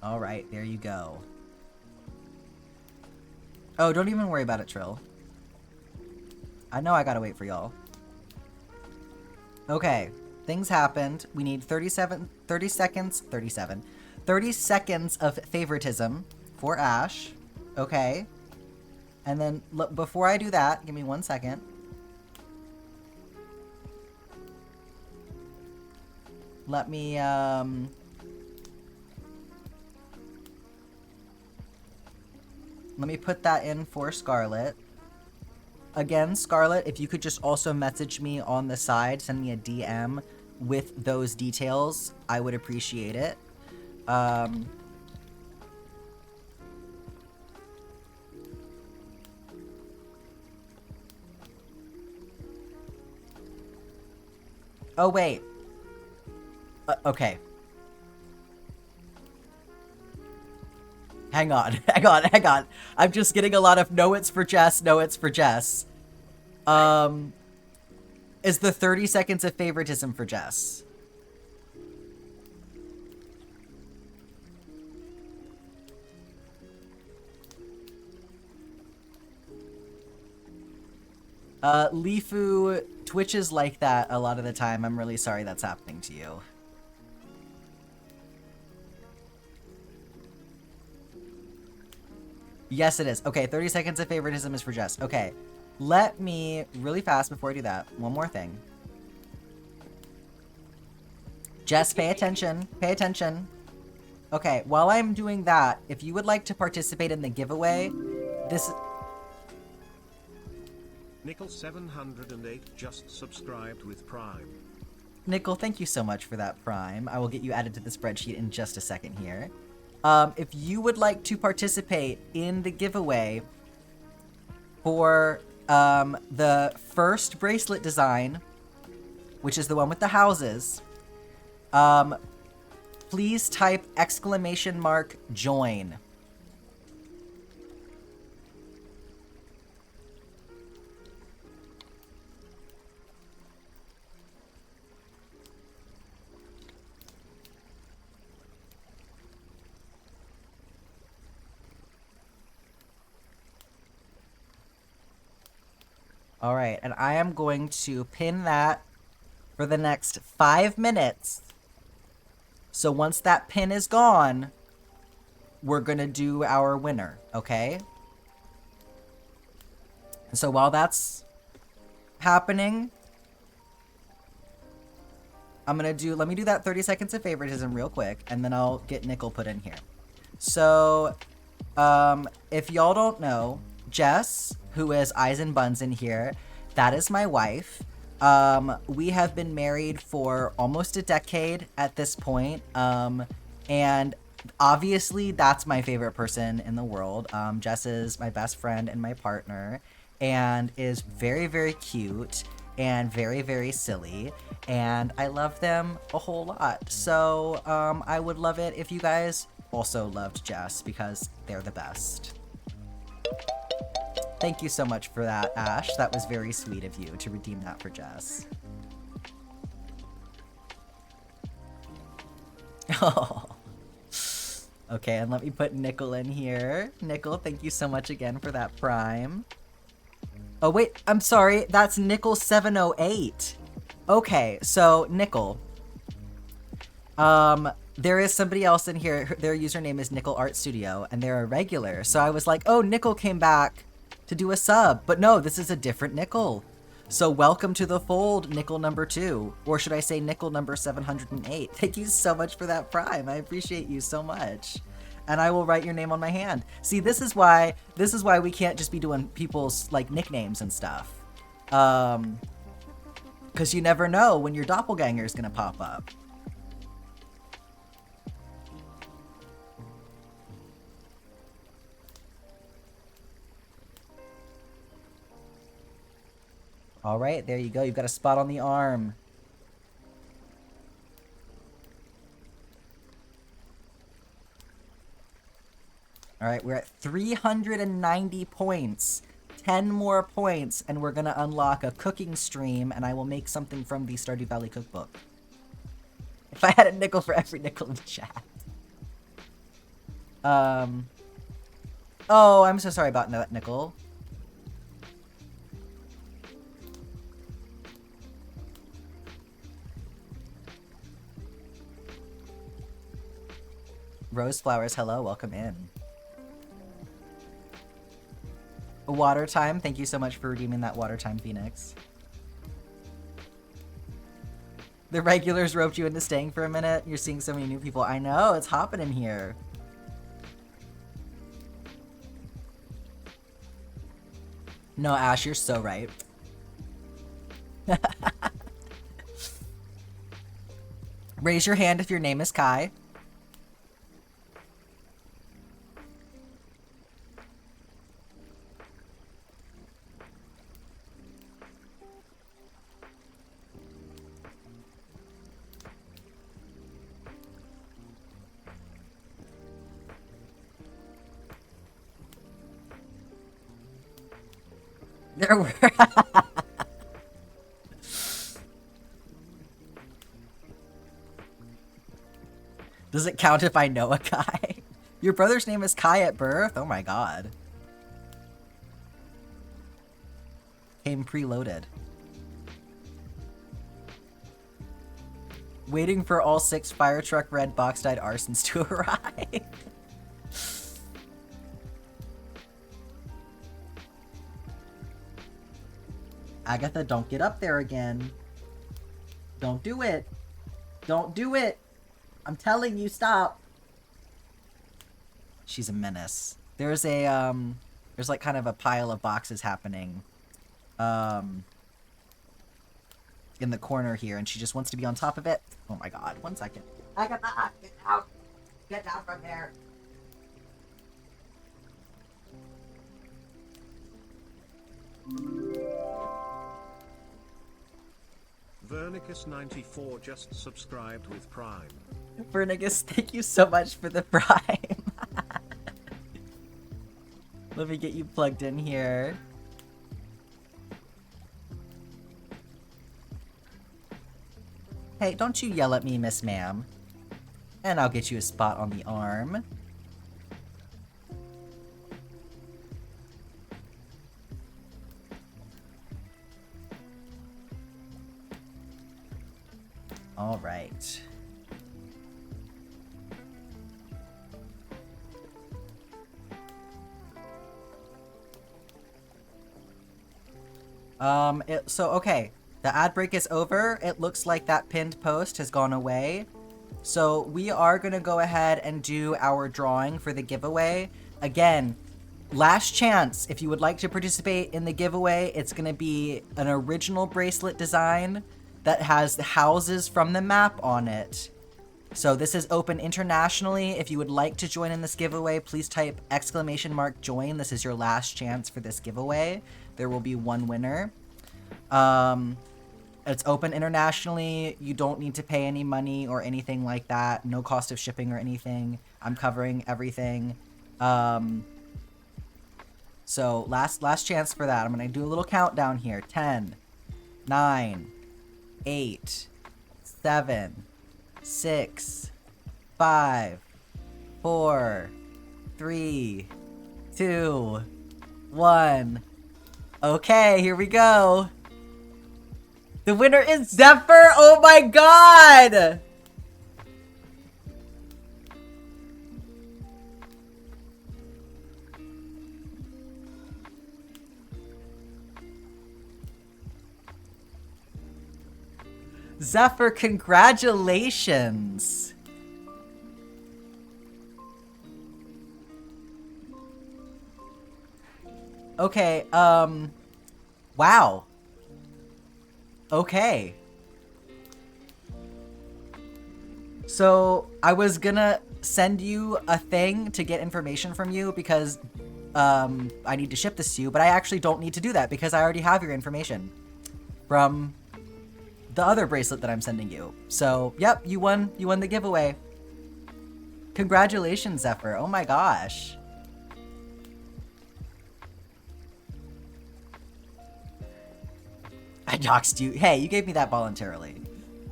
All right, there you go. Oh, don't even worry about it, Trill. I know I gotta wait for y'all. Okay, things happened. We need 30 seconds of favoritism for Ash. Okay. And then, look, before I do that, give me 1 second. Let me, let me put that in for Scarlet. Again, Scarlet, if you could just also message me on the side, send me a DM with those details, I would appreciate it. Oh, wait. Okay. Hang on, hang on. I'm just getting a lot of no, it's for Jess, no, it's for Jess. Is the 30 seconds of favoritism for Jess? Lifu, Twitch is like that a lot of the time. I'm really sorry that's happening to you. Yes, it is. Okay, 30 seconds of favoritism is for Jess. Okay, let me, really fast before I do that, one more thing. Jess, pay attention. Pay attention. Okay, while I'm doing that, if you would like to participate in the giveaway, this... Nickel 708 just subscribed with Prime. Nickel, thank you so much for that Prime. I will get you added to the spreadsheet in just a second here. If you would like to participate in the giveaway for the first bracelet design, which is the one with the houses, please type !join. All right, and I am going to pin that for the next 5 minutes. So once that pin is gone, we're going to do our winner, okay? So while that's happening, let me do that 30 seconds of favoritism real quick, and then I'll get Nickel put in here. So, if y'all don't know, Jess, who is Eyes and Buns in here, that is my wife. We have been married for almost a decade at this point, and obviously that's my favorite person in the world. Jess is my best friend and my partner, and is very, very cute and very, very silly, and I love them a whole lot. So, I would love it if you guys also loved Jess, because they're the best. Thank you so much for that, Ash. That was very sweet of you to redeem that for Jess. Oh. Okay, and let me put Nickel in here. Nickel, thank you so much again for that Prime. Oh, wait, I'm sorry. That's Nickel 708. Okay, so, Nickel. There is somebody else in here. Their username is Nickel Art Studio, and they're a regular. So I was like, oh, Nickel came back to do a sub. But no, this is a different Nickel. So welcome to the fold, Nickel number 2. Or should I say Nickel number 708. Thank you so much for that Prime. I appreciate you so much. And I will write your name on my hand. See, this is why we can't just be doing people's, like, nicknames and stuff. Because you never know when your doppelganger is going to pop up. All right, there you go. You've got a spot on the arm. All right, we're at 390 points. 10 more points, and we're going to unlock a cooking stream, and I will make something from the Stardew Valley cookbook. If I had a nickel for every nickel in the chat. Oh, I'm so sorry about that, Nickel. Rose Flowers, hello, welcome in. Water Time, thank you so much for redeeming that Water Time, Phoenix. The regulars roped you into staying for a minute. You're seeing so many new people. I know, it's hopping in here. No, Ash, you're so right. Raise your hand if your name is Kai. There were. Does it count if I know a Kai? Your brother's name is Kai at birth? Oh my god. Came preloaded. Waiting for all 6 fire truck red box-dyed arsons to arrive. Agatha, don't get up there again. Don't do it. Don't do it. I'm telling you, stop. She's a menace. There's like kind of a pile of boxes happening, in the corner here, and she just wants to be on top of it. Oh my god, 1 second. Agatha, get out. Get down from there. Vernicus94 just subscribed with Prime. Vernicus, thank you so much for the Prime. Let me get you plugged in here. Hey, don't you yell at me, Miss Ma'am. And I'll get you a spot on the arm. All right. Okay. The ad break is over. It looks like that pinned post has gone away. So we are going to go ahead and do our drawing for the giveaway. Again, last chance. If you would like to participate in the giveaway, it's going to be an original bracelet design that has the houses from the map on it. So this is open internationally. If you would like to join in this giveaway, please type !join. This is your last chance for this giveaway. There will be one winner. It's open internationally. You don't need to pay any money or anything like that. No cost of shipping or anything. I'm covering everything. So last chance for that. I'm going to do a little countdown here. 10, 9, 8, 7, 6, 5, 4, 3, 2, 1. Okay, here we go. The winner is Zephyr! Oh my god! Zephyr, congratulations! Okay, wow. Okay. So, I was gonna send you a thing to get information from you because, I need to ship this to you, but I actually don't need to do that because I already have your information from the other bracelet that I'm sending you. So, yep, you won the giveaway. Congratulations, Zephyr. Oh my gosh. I doxed you. Hey, you gave me that voluntarily.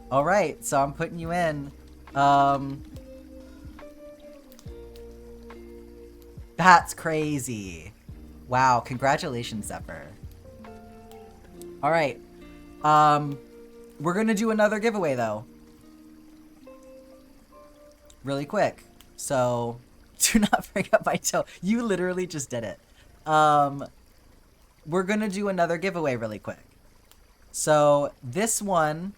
Alright, so I'm putting you in. That's crazy. Wow, congratulations, Zephyr. Alright. We're gonna do another giveaway, though. Really quick. So, do not bring up my toe. You literally just did it. We're gonna do another giveaway really quick. So, this one,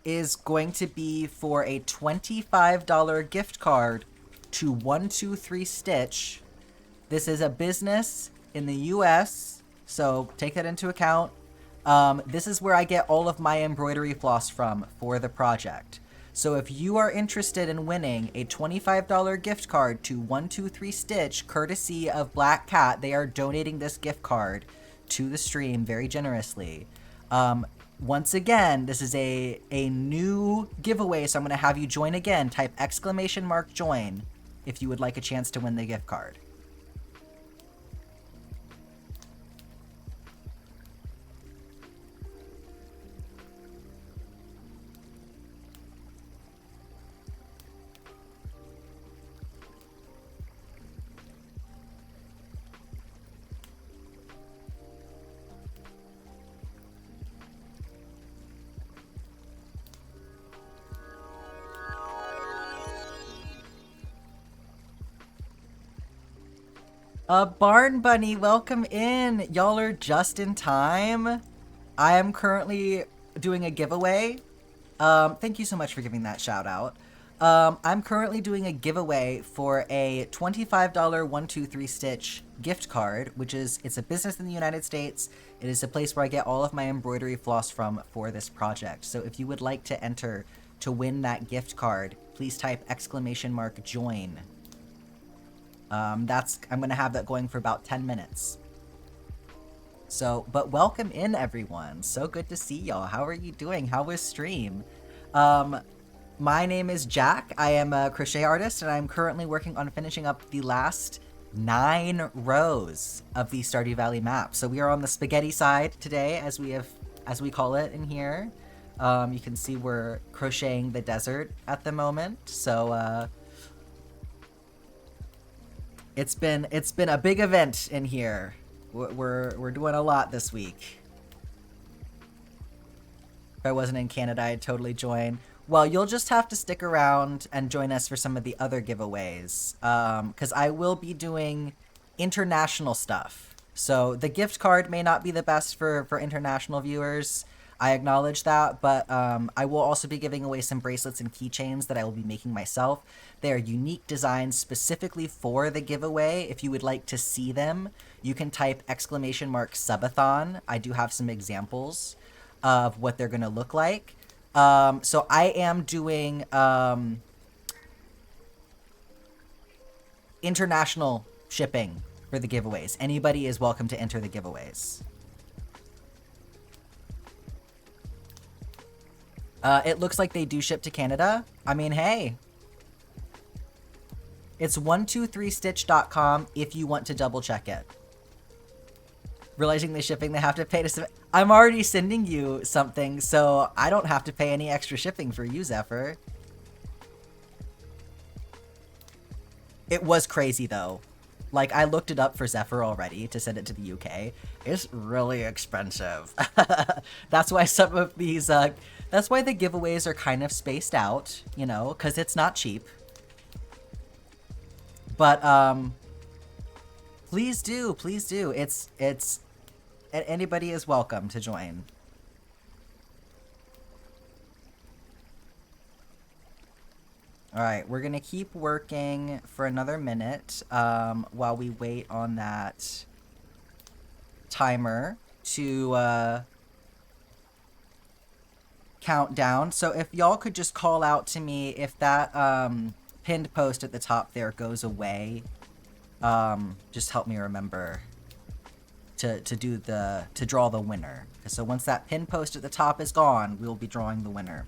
is going to be for a $25 gift card to 123 Stitch. This is a business in the US, so take that into account. This is where I get all of my embroidery floss from for the project. So if you are interested in winning a $25 gift card to 123 Stitch, courtesy of Black Cat, they are donating this gift card to the stream very generously. Once again, this is a new giveaway, so I'm going to have you join again. Type !join if you would like a chance to win the gift card. Barn Bunny, welcome in. Y'all are just in time. I am currently doing a giveaway. Thank you so much for giving that shout out. I'm currently doing a giveaway for a $25 123 Stitch gift card, it's a business in the United States. It is a place where I get all of my embroidery floss from for this project. So if you would like to enter to win that gift card, please type !join. I'm gonna have that going for about 10 minutes. So, but welcome in everyone. So good to see y'all. How are you doing? How was stream? My name is Jack. I am a crochet artist, and I'm currently working on finishing up the last 9 rows of the Stardew Valley map. So we are on the spaghetti side today, as we call it in here. You can see we're crocheting the desert at the moment. So it's been a big event in here. We're doing a lot this week. If I wasn't in Canada, I'd totally join. Well, you'll just have to stick around and join us for some of the other giveaways, because I will be doing international stuff. So the gift card may not be the best for international viewers. I acknowledge that, but I will also be giving away some bracelets and keychains that I will be making myself. They are unique designs specifically for the giveaway. If you would like to see them, you can type !Subathon. I do have some examples of what they're going to look like. So I am doing international shipping for the giveaways. Anybody is welcome to enter the giveaways. It looks like they do ship to Canada. I mean, hey. It's 123stitch.com if you want to double check it. Realizing the shipping they have to pay to... I'm already sending you something, so I don't have to pay any extra shipping for you, Zephyr. It was crazy, though. Like, I looked it up for Zephyr already to send it to the UK. It's really expensive. That's why some of these... that's why the giveaways are kind of spaced out, you know, because it's not cheap. But, please do. Anybody is welcome to join. Alright, we're gonna keep working for another minute, while we wait on that timer to, count down. So if y'all could just call out to me if that, pinned post at the top there goes away, just help me remember to draw the winner. So once that pin post at the top is gone, we'll be drawing the winner.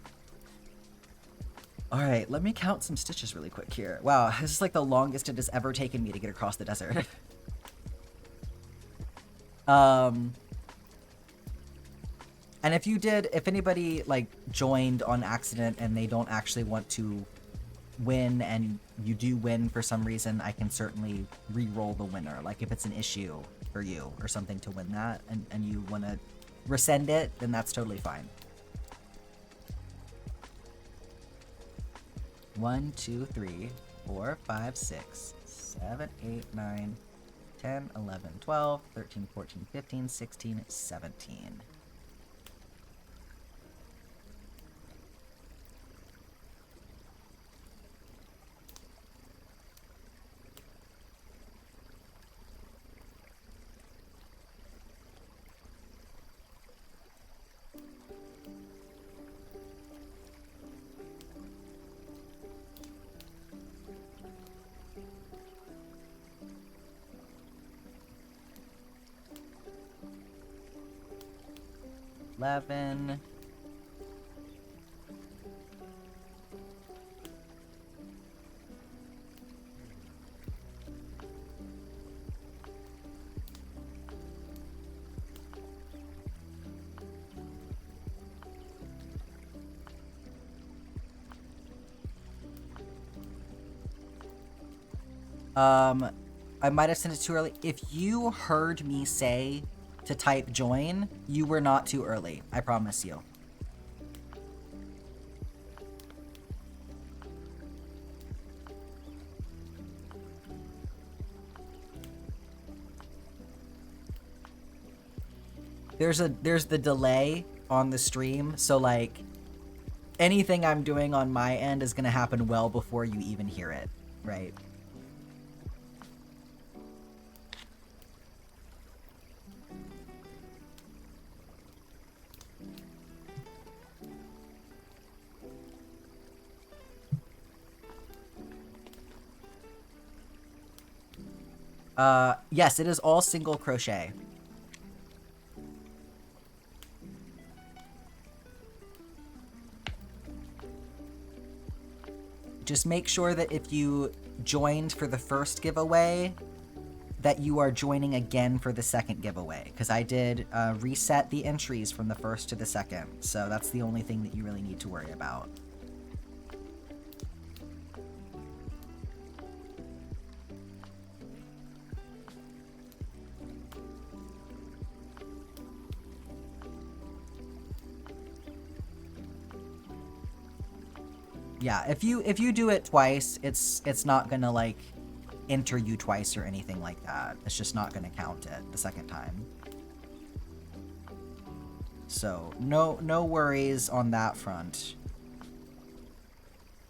All right, let me count some stitches really quick here. Wow, this is like the longest it has ever taken me to get across the desert. And if anybody like joined on accident and they don't actually want to win and you do win for some reason, I can certainly re-roll the winner. Like if it's an issue for you or something to win that and you want to resend it, then that's totally fine. 1, 2, 3, 4, 5, 6, 7, 8, 9, 10, 11, 12, 13, 14, 15, 16, 17. $11. I might have sent it too early. If you heard me say to type join, you were not too early. I promise you. there's the delay on the stream, so like anything I'm doing on my end is gonna happen well before you even hear it, right? Yes, it is all single crochet. Just make sure that if you joined for the first giveaway, that you are joining again for the second giveaway. Because I did reset the entries from the first to the second. So that's the only thing that you really need to worry about. Yeah, if you do it twice, it's not gonna like enter you twice or anything like that. It's just not gonna count it the second time. So no worries on that front.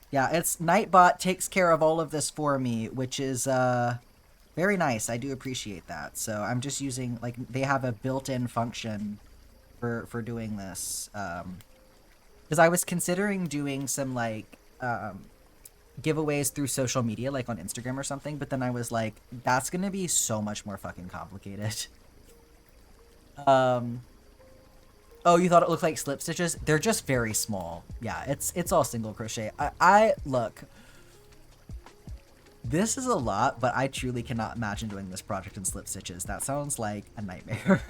Yeah, it's Nightbot takes care of all of this for me, which is very nice. I do appreciate that. So I'm just using, like, they have a built-in function for doing this. Because I was considering doing some like giveaways through social media, like on Instagram or something, but then I was like, that's gonna be so much more fucking complicated. Oh, you thought it looked like slip stitches? They're just very small. Yeah, it's all single crochet. I look. This is a lot, but I truly cannot imagine doing this project in slip stitches. That sounds like a nightmare.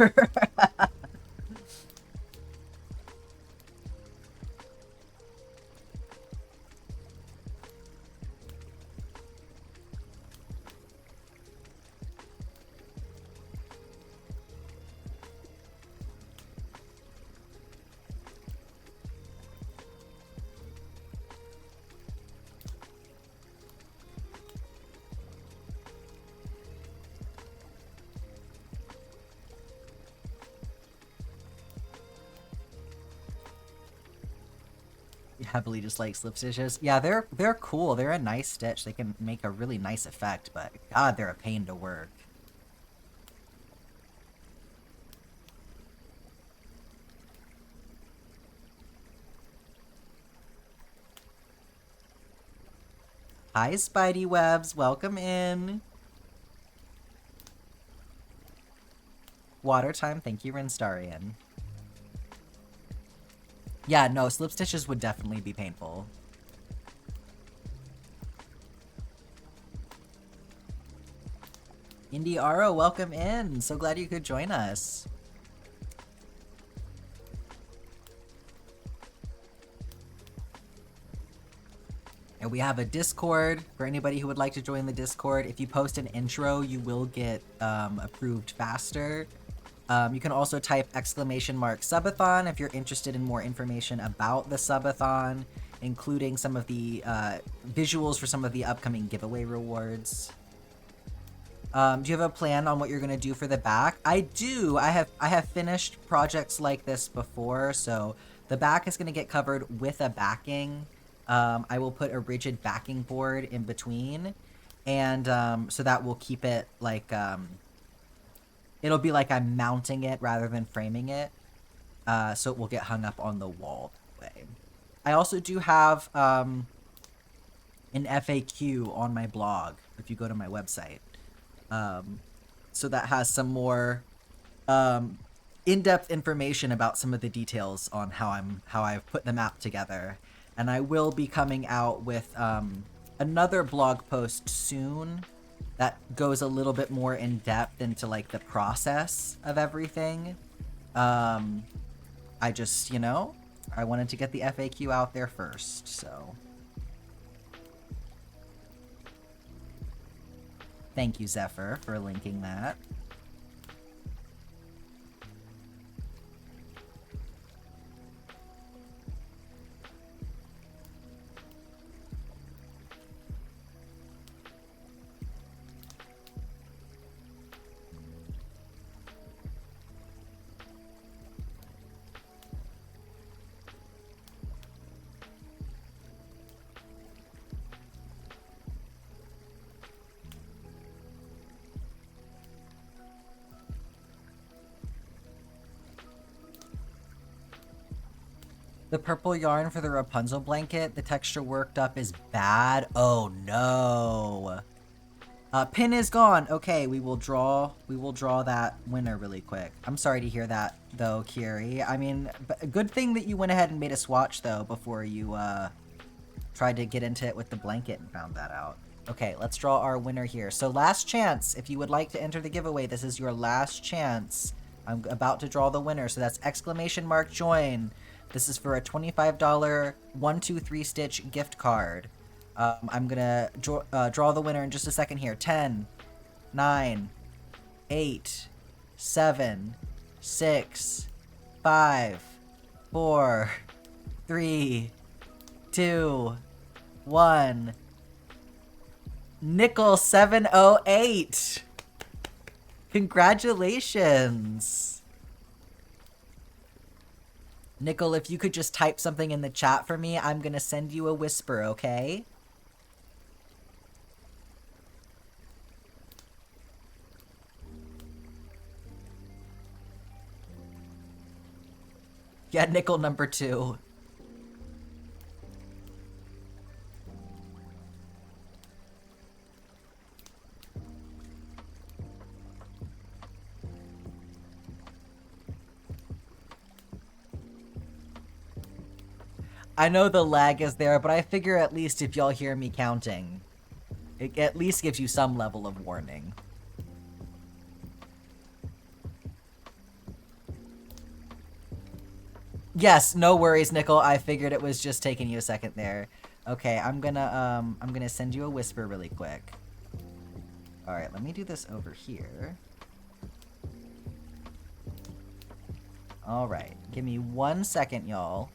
Heavily dislike slip stitches. Yeah, they're cool. They're a nice stitch. They can make a really nice effect, but God, they're a pain to work. Hi, Spidey Webs. Welcome in. Water time. Thank you, Rinstarian. Yeah, no, slip stitches would definitely be painful. Indie Aro, welcome in. So glad you could join us. And we have a Discord for anybody who would like to join the Discord. If you post an intro, you will get approved faster. You can also type !Subathon if you're interested in more information about the Subathon, including some of the visuals for some of the upcoming giveaway rewards. Do you have a plan on what you're gonna do for the back? I do. I have finished projects like this before, so the back is gonna get covered with a backing. I will put a rigid backing board in between, and so that will keep it like it'll be like I'm mounting it rather than framing it, so it will get hung up on the wall that way. I also do have an FAQ on my blog if you go to my website. So that has some more in-depth information about some of the details on how I've put the map together. And I will be coming out with another blog post soon that goes a little bit more in depth into like the process of everything. I just, I wanted to get the FAQ out there first, so. Thank you, Zephyr, for linking that. The purple yarn for the Rapunzel blanket, the texture worked up is bad. Oh no. Pin is gone. Okay, we will draw that winner really quick. I'm sorry to hear that though, Kiri. I mean, good thing that you went ahead and made a swatch though before you tried to get into it with the blanket and found that out. Okay, let's draw our winner here. So last chance, if you would like to enter the giveaway, this is your last chance. I'm about to draw the winner, so that's ! join. This is for a $25 1-2-3 stitch gift card. I'm gonna draw the winner in just a second here. 10, 9, 8, 7, 6, 5, 4, 3, 2, 1. Nickel 708. Congratulations. Nickel, if you could just type something in the chat for me, I'm gonna send you a whisper, okay? Yeah, Nickel number 2. I know the lag is there, but I figure at least if y'all hear me counting, it at least gives you some level of warning. Yes, no worries, Nickel. I figured it was just taking you a second there. Okay, I'm gonna send you a whisper really quick. All right, let me do this over here. All right, give me 1 second, y'all.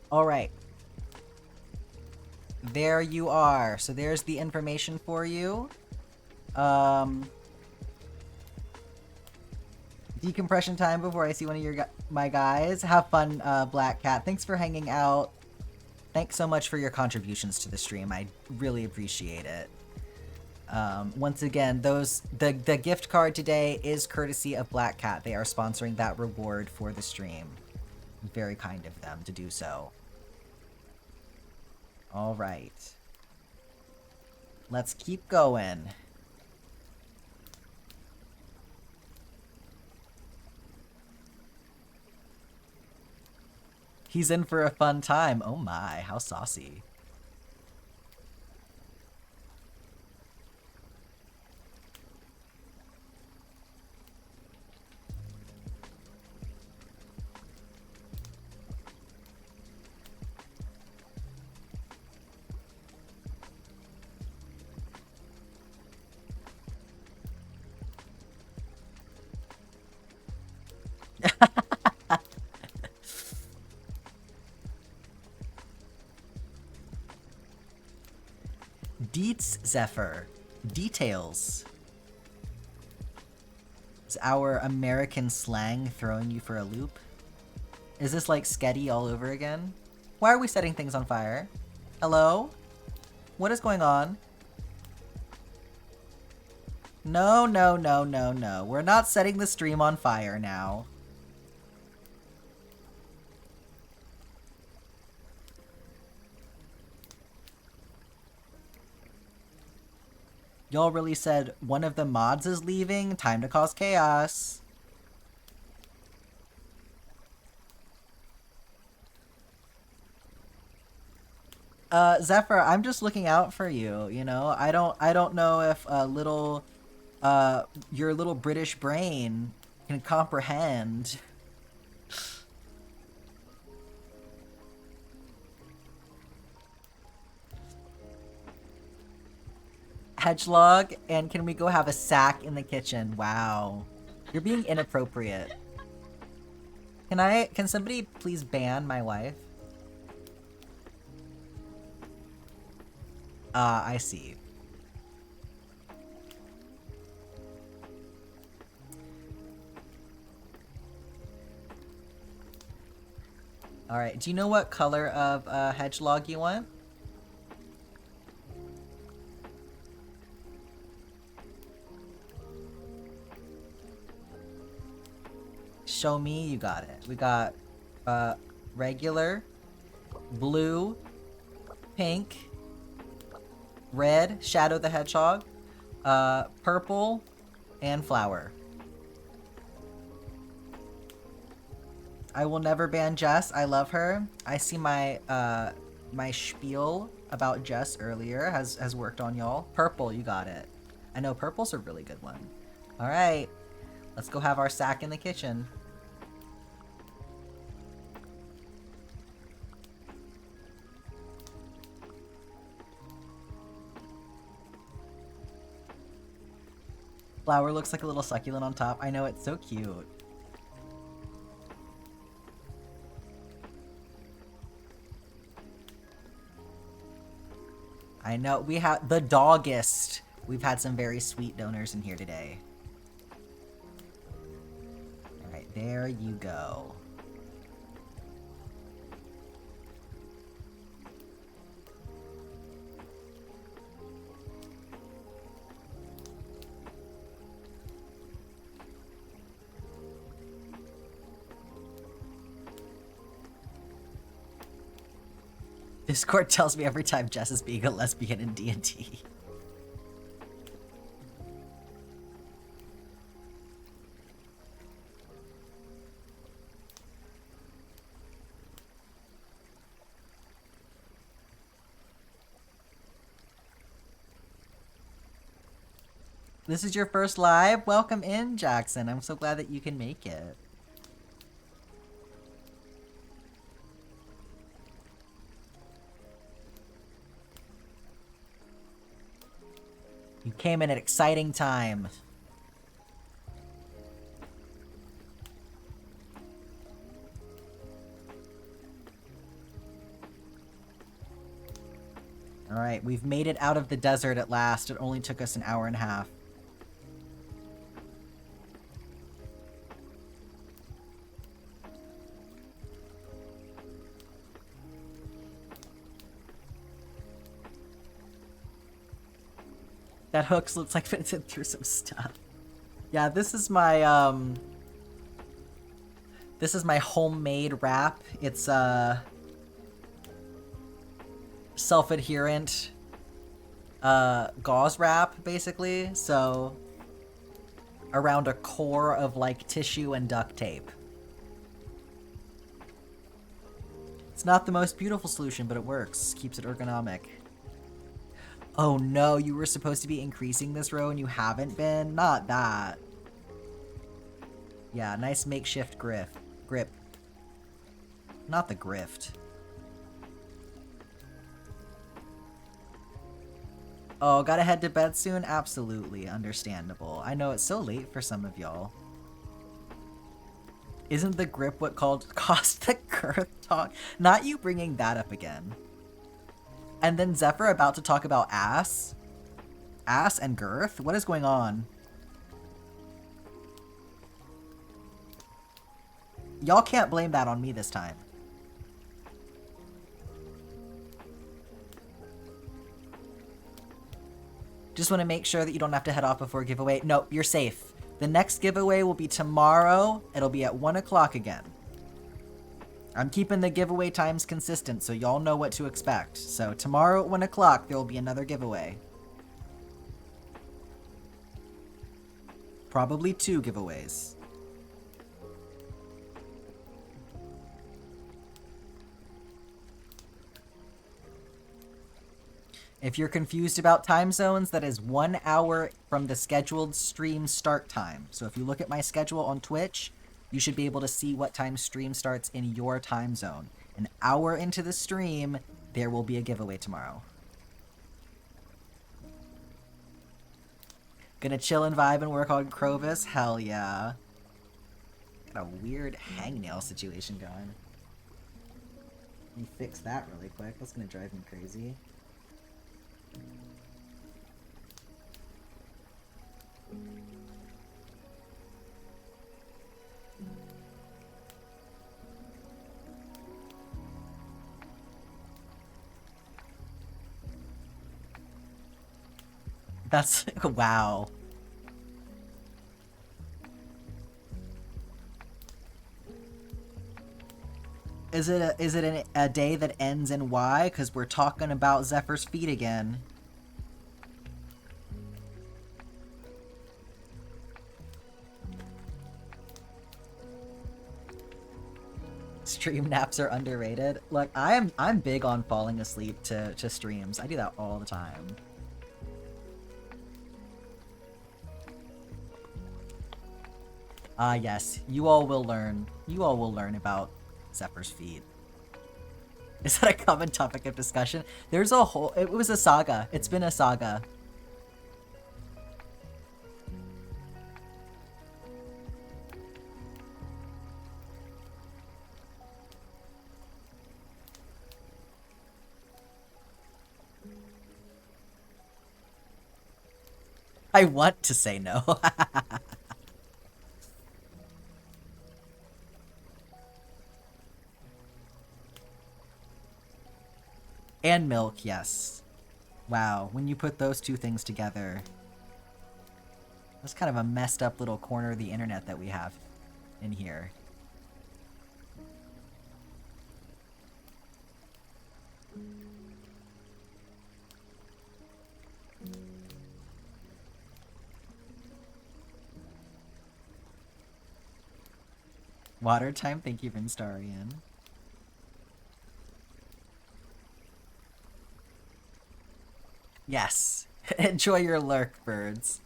All right. There you are. So there's the information for you. Decompression time before I see one of my guys. Have fun, Black Cat. Thanks for hanging out. Thanks so much for your contributions to the stream. I really appreciate it. Once again, the gift card today is courtesy of Black Cat. They are sponsoring that reward for the stream. Very kind of them to do so. All right. Let's keep going. He's in for a fun time. Oh my, how saucy. Deets Zephyr. Details. Is our American slang throwing you for a loop? Is this like sketty all over again? Why are we setting things on fire? Hello? What is going on? No, no, no, no, no. We're not setting the stream on fire now. Y'all really said one of the mods is leaving? Time to cause chaos. Zephyr, I'm just looking out for you, you know? I don't know if your little British brain can comprehend. Hedgelog, and can we go have a sack in the kitchen? Wow. You're being inappropriate. Can somebody please ban my wife? I see. Alright, do you know what color of hedgelog you want? Show me, you got it. We got regular, blue, pink, red, Shadow the Hedgehog, purple, and flower. I will never ban Jess. I love her. I see my my spiel about Jess earlier has worked on y'all. Purple, you got it. I know purple's a really good one. All right, let's go have our sack in the kitchen. Flower looks like a little succulent on top. I know, it's so cute. I know, we have the doggest. We've had some very sweet donors in here today. Alright, there you go. Discord tells me every time Jess is being a lesbian in D&D. This is your first live? Welcome in, Jackson. I'm so glad that you can make it. You came in at an exciting time. Alright, we've made it out of the desert at last. It only took us an hour and a half. That Hooks looks like Vincent through some stuff. Yeah, this is my homemade wrap. It's self-adherent gauze wrap, basically. So around a core of like tissue and duct tape. It's not the most beautiful solution, but it works. Keeps it ergonomic. Oh no, you were supposed to be increasing this row and you haven't been? Not that. Yeah, nice makeshift grip. Not the grift. Oh, gotta head to bed soon? Absolutely, understandable. I know it's so late for some of y'all. Isn't the grip what caused the girth talk? Not you bringing that up again. And then Zephyr about to talk about ass? Ass and girth? What is going on? Y'all can't blame that on me this time. Just want to make sure that you don't have to head off before giveaway. Nope, you're safe. The next giveaway will be tomorrow. It'll be at 1 o'clock again. I'm keeping the giveaway times consistent, so y'all know what to expect. So tomorrow at 1 o'clock, there will be another giveaway. Probably 2 giveaways. If you're confused about time zones, that is 1 hour from the scheduled stream start time. So if you look at my schedule on Twitch, you should be able to see what time stream starts in your time zone. An hour into the stream, there will be a giveaway tomorrow. Gonna chill and vibe and work on Crovis? Hell yeah. Got a weird hangnail situation going. Let me fix that really quick. That's gonna drive me crazy. That's wow. Is it a day that ends in Y? Because we're talking about Zephyr's feet again. Stream naps are underrated. Look, I'm big on falling asleep to streams. I do that all the time. Ah, yes. You all will learn. You all will learn about Zephyr's feet. Is that a common topic of discussion? There's a whole... It was a saga. It's been a saga. I want to say no. And milk, yes. Wow, when you put those two things together, that's kind of a messed up little corner of the internet that we have in here. Water time, thank you, Vinstarian. Yes. Enjoy your lurk, birds.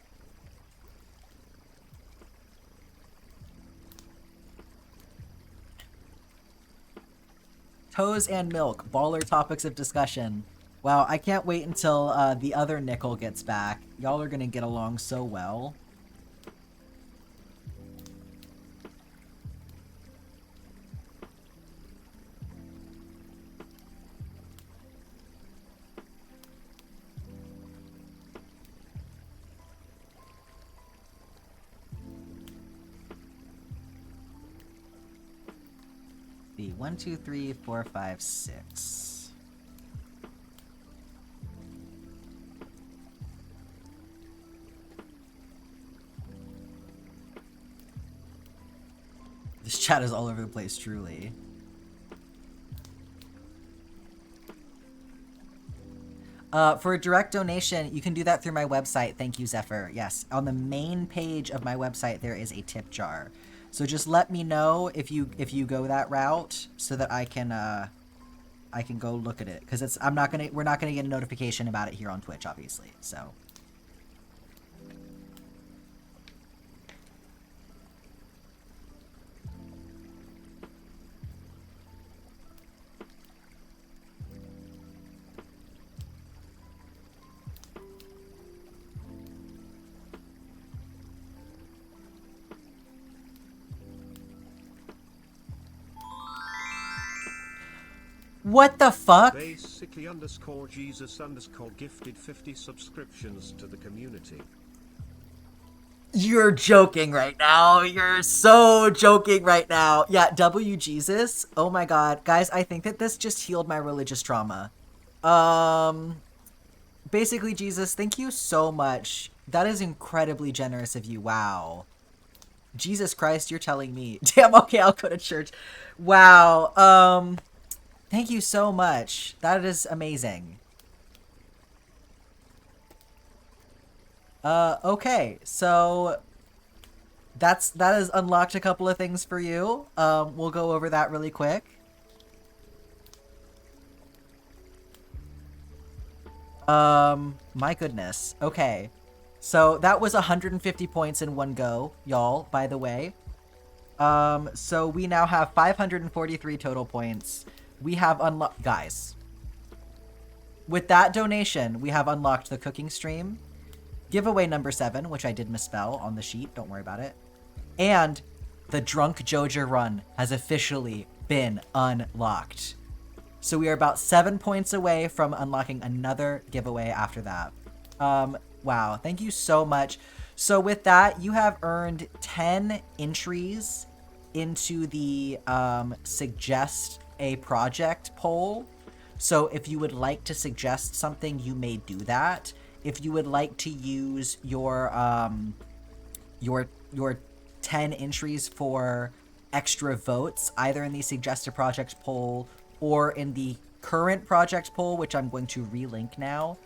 Toes and milk, baller topics of discussion. Wow, I can't wait until the other nickel gets back. Y'all are gonna get along so well. The 1, 2, 3, 4, 5, 6. This chat is all over the place, truly. For a direct donation, you can do that through my website. Thank you, Zephyr. Yes, on the main page of my website, there is a tip jar. So just let me know if you go that route, so that I can go look at it. Because we're not gonna get a notification about it here on Twitch, obviously. So. What the fuck? Basically _Jesus_ gifted 50 subscriptions to the community. You're joking right now. You're so joking right now. Yeah, W Jesus. Oh my god. Guys, I think that this just healed my religious trauma. Basically, Jesus, thank you so much. That is incredibly generous of you. Wow. Jesus Christ, you're telling me. Damn, okay, I'll go to church. Wow. Thank you so much. That is amazing. Okay, so that has unlocked a couple of things for you. We'll go over that really quick. My goodness. Okay. So that was 150 points in one go, y'all, by the way. So we now have 543 total points. We have unlocked, guys. With that donation, we have unlocked the cooking stream, giveaway number 7, which I did misspell on the sheet. Don't worry about it. And the Drunk Jojer run has officially been unlocked. So we are about 7 points away from unlocking another giveaway after that. Wow, thank you so much. So with that, you have earned 10 entries into the suggest a project poll. So if you would like to suggest something, you may do that. If you would like to use your 10 entries for extra votes, either in the suggest a project poll or in the current project poll, which I'm going to relink now.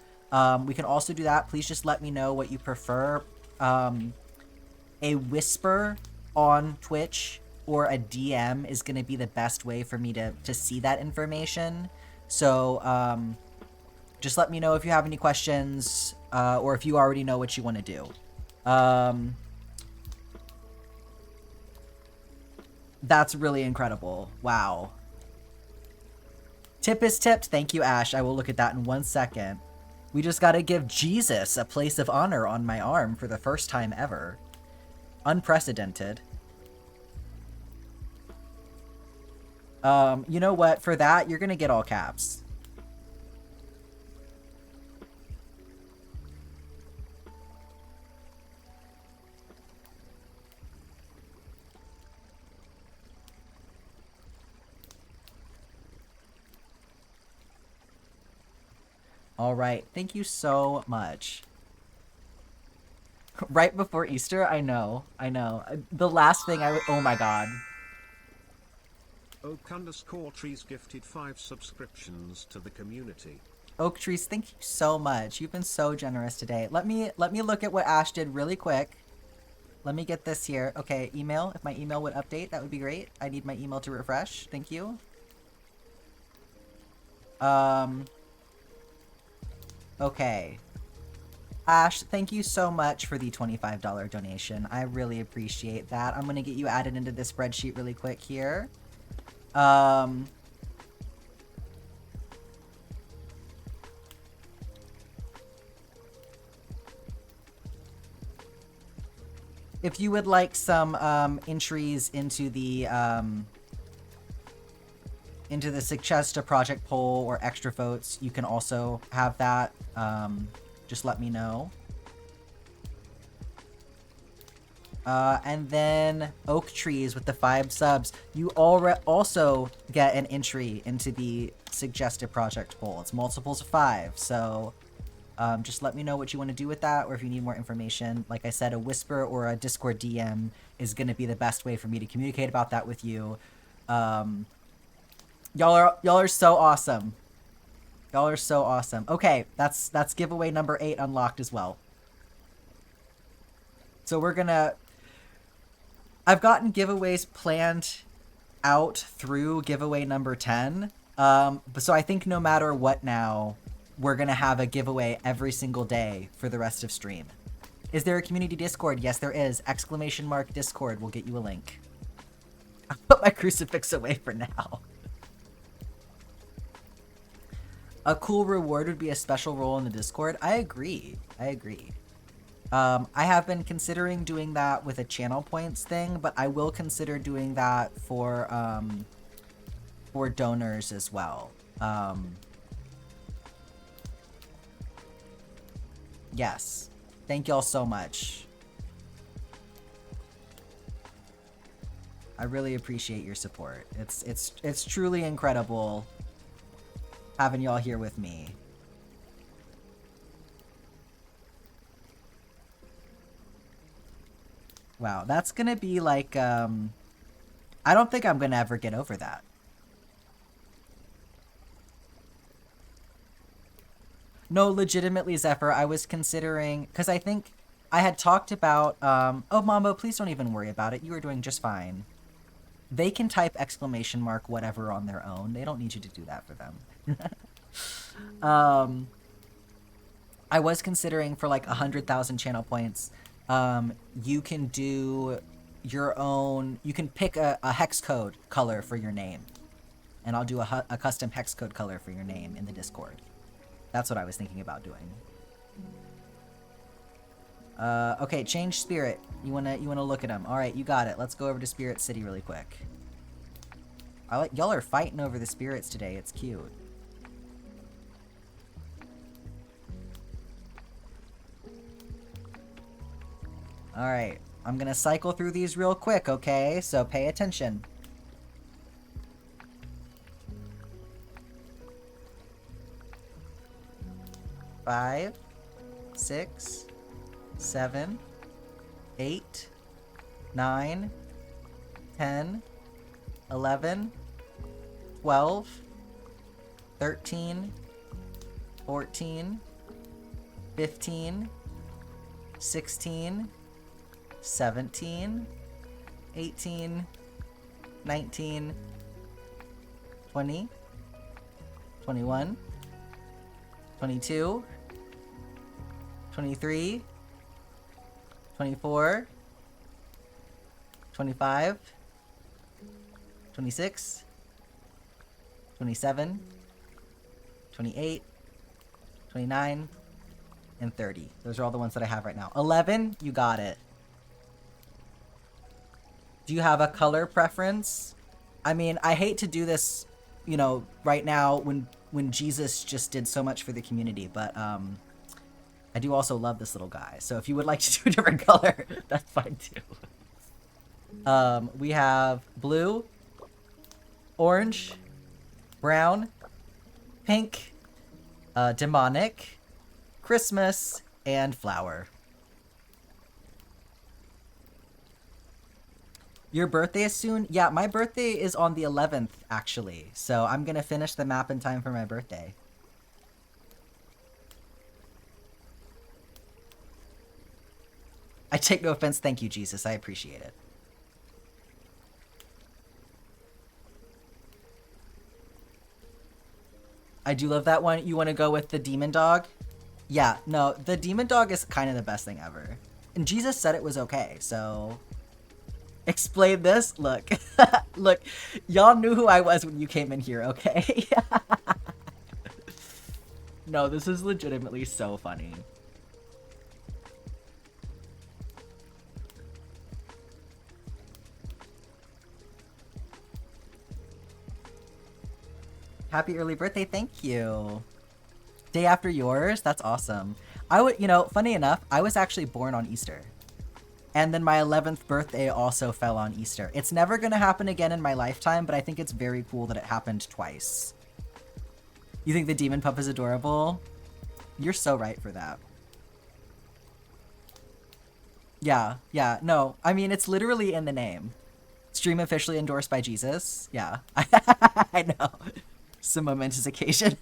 We can also do that. Please just let me know what you prefer. A whisper on Twitch or a DM is going to be the best way for me to see that information. So just let me know if you have any questions or if you already know what you want to do. That's really incredible. Wow. Tip is tipped. Thank you, Ash. I will look at that in 1 second. We just gotta give Jesus a place of honor on my arm for the first time ever. Unprecedented. You know what? For that, you're gonna get all caps. All right. Thank you so much. Right before Easter? I know. The last thing oh my god. Oak_trees gifted 5 subscriptions to the community. Oak Trees, thank you so much. You've been so generous today. Let me look at what Ash did really quick. Let me get this here. Okay, email. If my email would update, that would be great. I need my email to refresh. Thank you. Okay. Ash, thank you so much for the $25 donation. I really appreciate that. I'm going to get you added into this spreadsheet really quick here. If you would like some entries into the suggest a project poll or extra votes, you can also have that. Just let me know. And then Oak Trees with the 5 subs, you also get an entry into the suggested project poll. It's multiples of 5, so just let me know what you want to do with that, or if you need more information. Like I said, a whisper or a Discord DM is going to be the best way for me to communicate about that with you. Y'all are so awesome. Y'all are so awesome. Okay, that's giveaway number 8 unlocked as well. So we're gonna... I've gotten giveaways planned out through giveaway number 10. So I think no matter what now, we're gonna have a giveaway every single day for the rest of stream. Is there a community Discord? Yes, there is. !Discord will get you a link. I'll put my crucifix away for now. A cool reward would be a special role in the Discord. I agree. I have been considering doing that with a channel points thing, but I will consider doing that for donors as well. Yes. Thank y'all so much. I really appreciate your support. It's truly incredible having y'all here with me. Wow, that's gonna be like, I don't think I'm gonna ever get over that. No, legitimately, Zephyr, I was considering, because I think I had talked about, oh, Mambo, please don't even worry about it. You are doing just fine. They can type exclamation mark whatever on their own. They don't need you to do that for them. I was considering for like 100,000 channel points, you can do your own, you can pick a hex code color for your name. And I'll do a custom hex code color for your name in the Discord. That's what I was thinking about doing. Okay, change spirit. You wanna look at them. All right, you got it. Let's go over to Spirit City really quick. Y'all are fighting over the spirits today. It's cute. All right, I'm gonna cycle through these real quick. Okay, so pay attention. Five, 6, 7, 8, 9, 10, 11, 12, 13, 14, 15, 16, 17, 18, 19, 20, 21, 22, 23, 24, 25, 26, 27, 28, 29, and 30. Those are all the ones that I have right now. 11, you got it. Do you have a color preference? I mean, I hate to do this, you know, right now when Jesus just did so much for the community, but I do also love this little guy. So if you would like to do a different color, that's fine too. We have blue, orange, brown, pink, demonic, Christmas, and flower. Your birthday is soon? Yeah, my birthday is on the 11th, actually. So I'm gonna finish the map in time for my birthday. I take no offense. Thank you, Jesus. I appreciate it. I do love that one. You want to go with the demon dog? Yeah, no, the demon dog is kind of the best thing ever. And Jesus said it was okay, so... Explain this? Look. Look, y'all knew who I was when you came in here, okay? No, this is legitimately so funny. Happy early birthday, thank you. Day after yours? That's awesome. I would, you know, funny enough, I was actually born on Easter. And then my 11th birthday also fell on Easter. It's never gonna happen again in my lifetime, but I think it's very cool that it happened twice. You think the demon pup is adorable? You're so right for that. Yeah, no. I mean, it's literally in the name. Stream officially endorsed by Jesus. Yeah. I know. Some momentous occasion.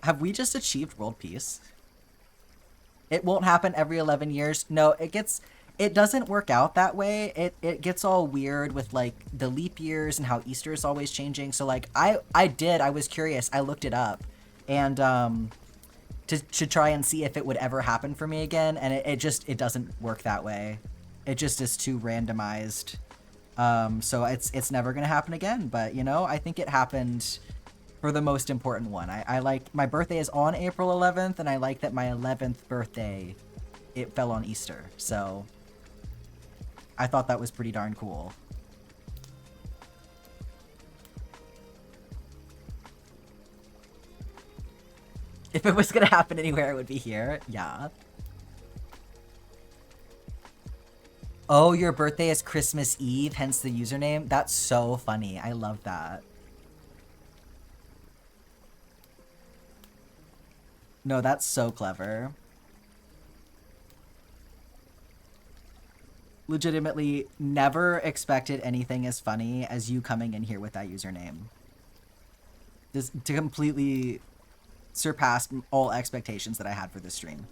Have we just achieved world peace? It won't happen every 11 years. No, it doesn't work out that way. It gets all weird with like the leap years and how Easter is always changing. So like I was curious. I looked it up and to try and see if it would ever happen for me again, and it doesn't work that way. It just is too randomized. So it's never gonna happen again. But you know, I think it happened for the most important one. I like, my birthday is on April 11th, and I like that my 11th birthday, it fell on Easter. So I thought that was pretty darn cool. If it was gonna happen anywhere, it would be here. Yeah. Oh, your birthday is Christmas Eve, hence the username? That's so funny. I love that. No, that's so clever. Legitimately never expected anything as funny as you coming in here with that username. Just to completely surpass all expectations that I had for this stream.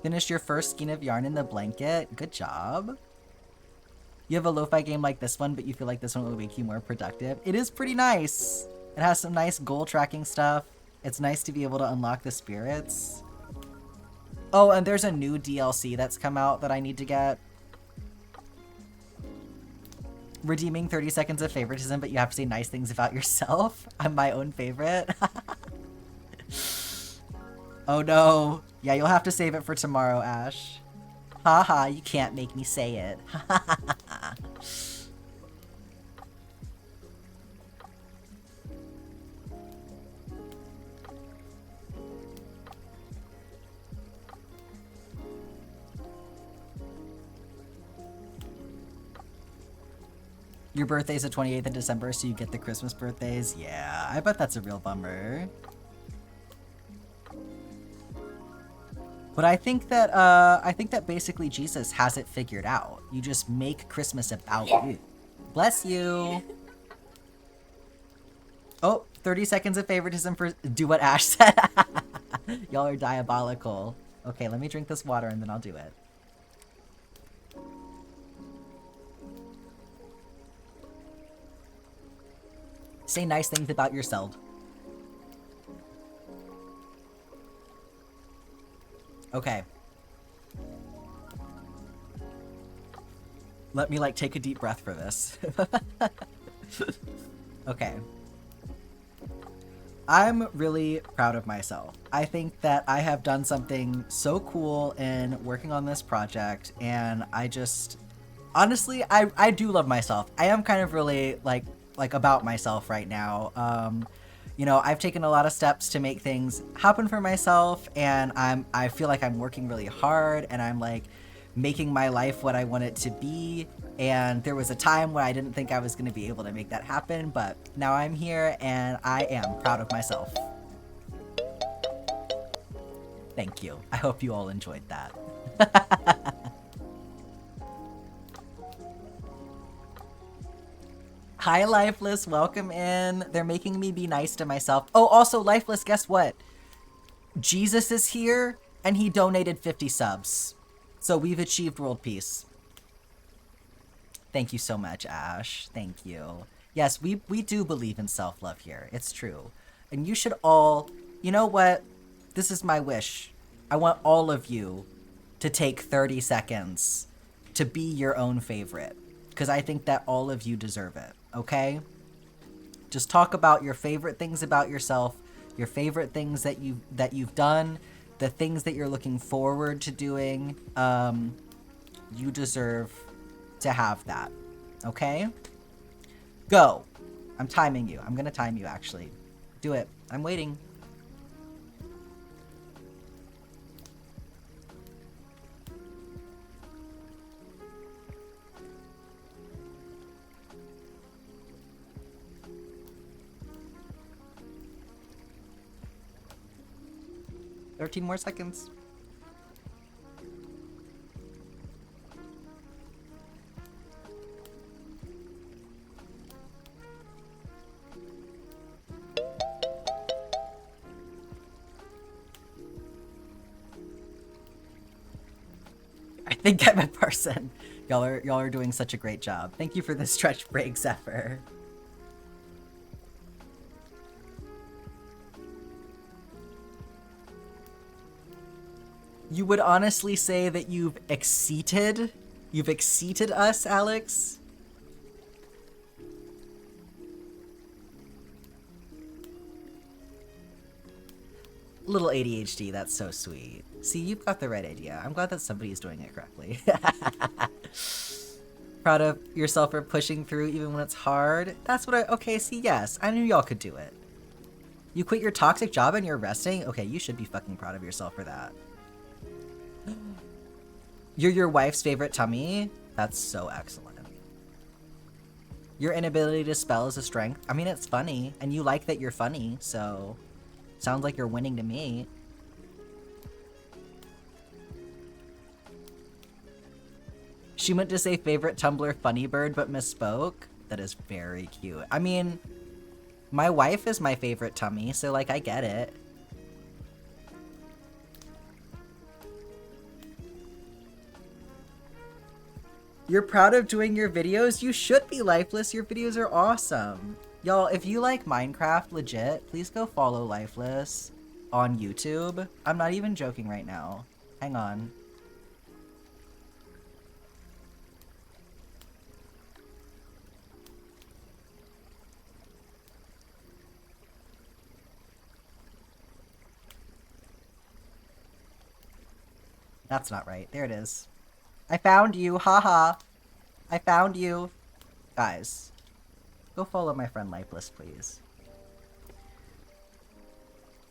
Finished your first skein of yarn in the blanket. Good job. You have a lo-fi game like this one, but you feel like this one will make you more productive. It is pretty nice. It has some nice goal tracking stuff. It's nice to be able to unlock the spirits. Oh, and there's a new DLC that's come out that I need to get. Redeeming 30 seconds of favoritism, but you have to say nice things about yourself. I'm my own favorite. Oh no. Yeah, you'll have to save it for tomorrow, Ash. Haha, you can't make me say it. Your birthday's the 28th of December, so you get the Christmas birthdays? Yeah, I bet that's a real bummer. But I think that basically Jesus has it figured out. You just make Christmas about you. Bless you. Oh, 30 seconds of favoritism for do what Ash said. Y'all are diabolical. Okay, let me drink this water and then I'll do it. Say nice things about yourself. Okay. Let me, like, take a deep breath for this. Okay. I'm really proud of myself. I think that I have done something so cool in working on this project, and I just... Honestly, I do love myself. I am kind of really, like about myself right now. You know, I've taken a lot of steps to make things happen for myself, and I feel like I'm working really hard, and I'm like making my life what I want it to be. And there was a time when I didn't think I was going to be able to make that happen, but now I'm here and I am proud of myself. Thank you. I hope you all enjoyed that. Hi, Lifeless. Welcome in. They're making me be nice to myself. Oh, also, Lifeless, guess what? Jesus is here, and he donated 50 subs. So we've achieved world peace. Thank you so much, Ash. Thank you. Yes, we do believe in self-love here. It's true. And you should all... You know what? This is my wish. I want all of you to take 30 seconds to be your own favorite. Because I think that all of you deserve it. Okay? Just talk about your favorite things about yourself, your favorite things that you've done, the things that you're looking forward to doing. You deserve to have that. Okay? Go. I'm timing you. I'm gonna time you, actually. Do it. I'm waiting. $13 more seconds. I think I'm a person. Y'all are doing such a great job. Thank you for the stretch break, Zephyr. You would honestly say that you've exceeded us, Alex? Little ADHD, that's so sweet. See, you've got the right idea. I'm glad that somebody's doing it correctly. Proud of yourself for pushing through even when it's hard. That's what okay, see, yes. I knew y'all could do it. You quit your toxic job and you're resting? Okay, you should be fucking proud of yourself for that. You're your wife's favorite tummy? That's so excellent. Your inability to spell is a strength. I mean, it's funny, and you like that you're funny, so sounds like you're winning to me. She meant to say favorite Tumblr funny bird, but misspoke. That is very cute. I mean, my wife is my favorite tummy, so like I get it. You're proud of doing your videos? You should be, Lifeless. Your videos are awesome. Y'all, if you like Minecraft legit, please go follow Lifeless on YouTube. I'm not even joking right now. Hang on. That's not right. There it is. I found you. Haha. I found you. Guys, go follow my friend Lifeless, please.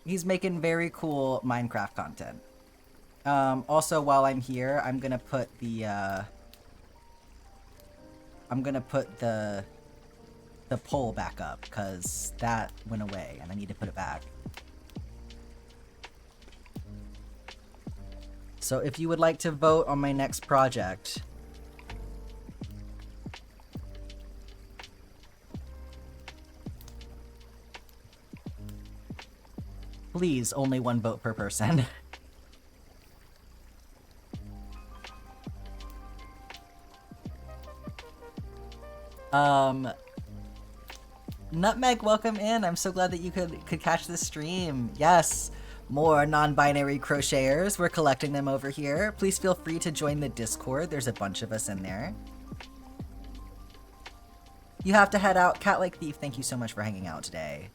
He's making very cool Minecraft content. Also, while I'm here, I'm gonna put the, the poll back up, because that went away, and I need to put it back. So if you would like to vote on my next project, please, only one vote per person. Nutmeg, welcome in. I'm so glad that you could catch the stream. Yes, more non-binary crocheters. We're collecting them over here. Please feel free to join the Discord. There's a bunch of us in there. You have to head out. Cat Like Thief, thank you so much for hanging out today.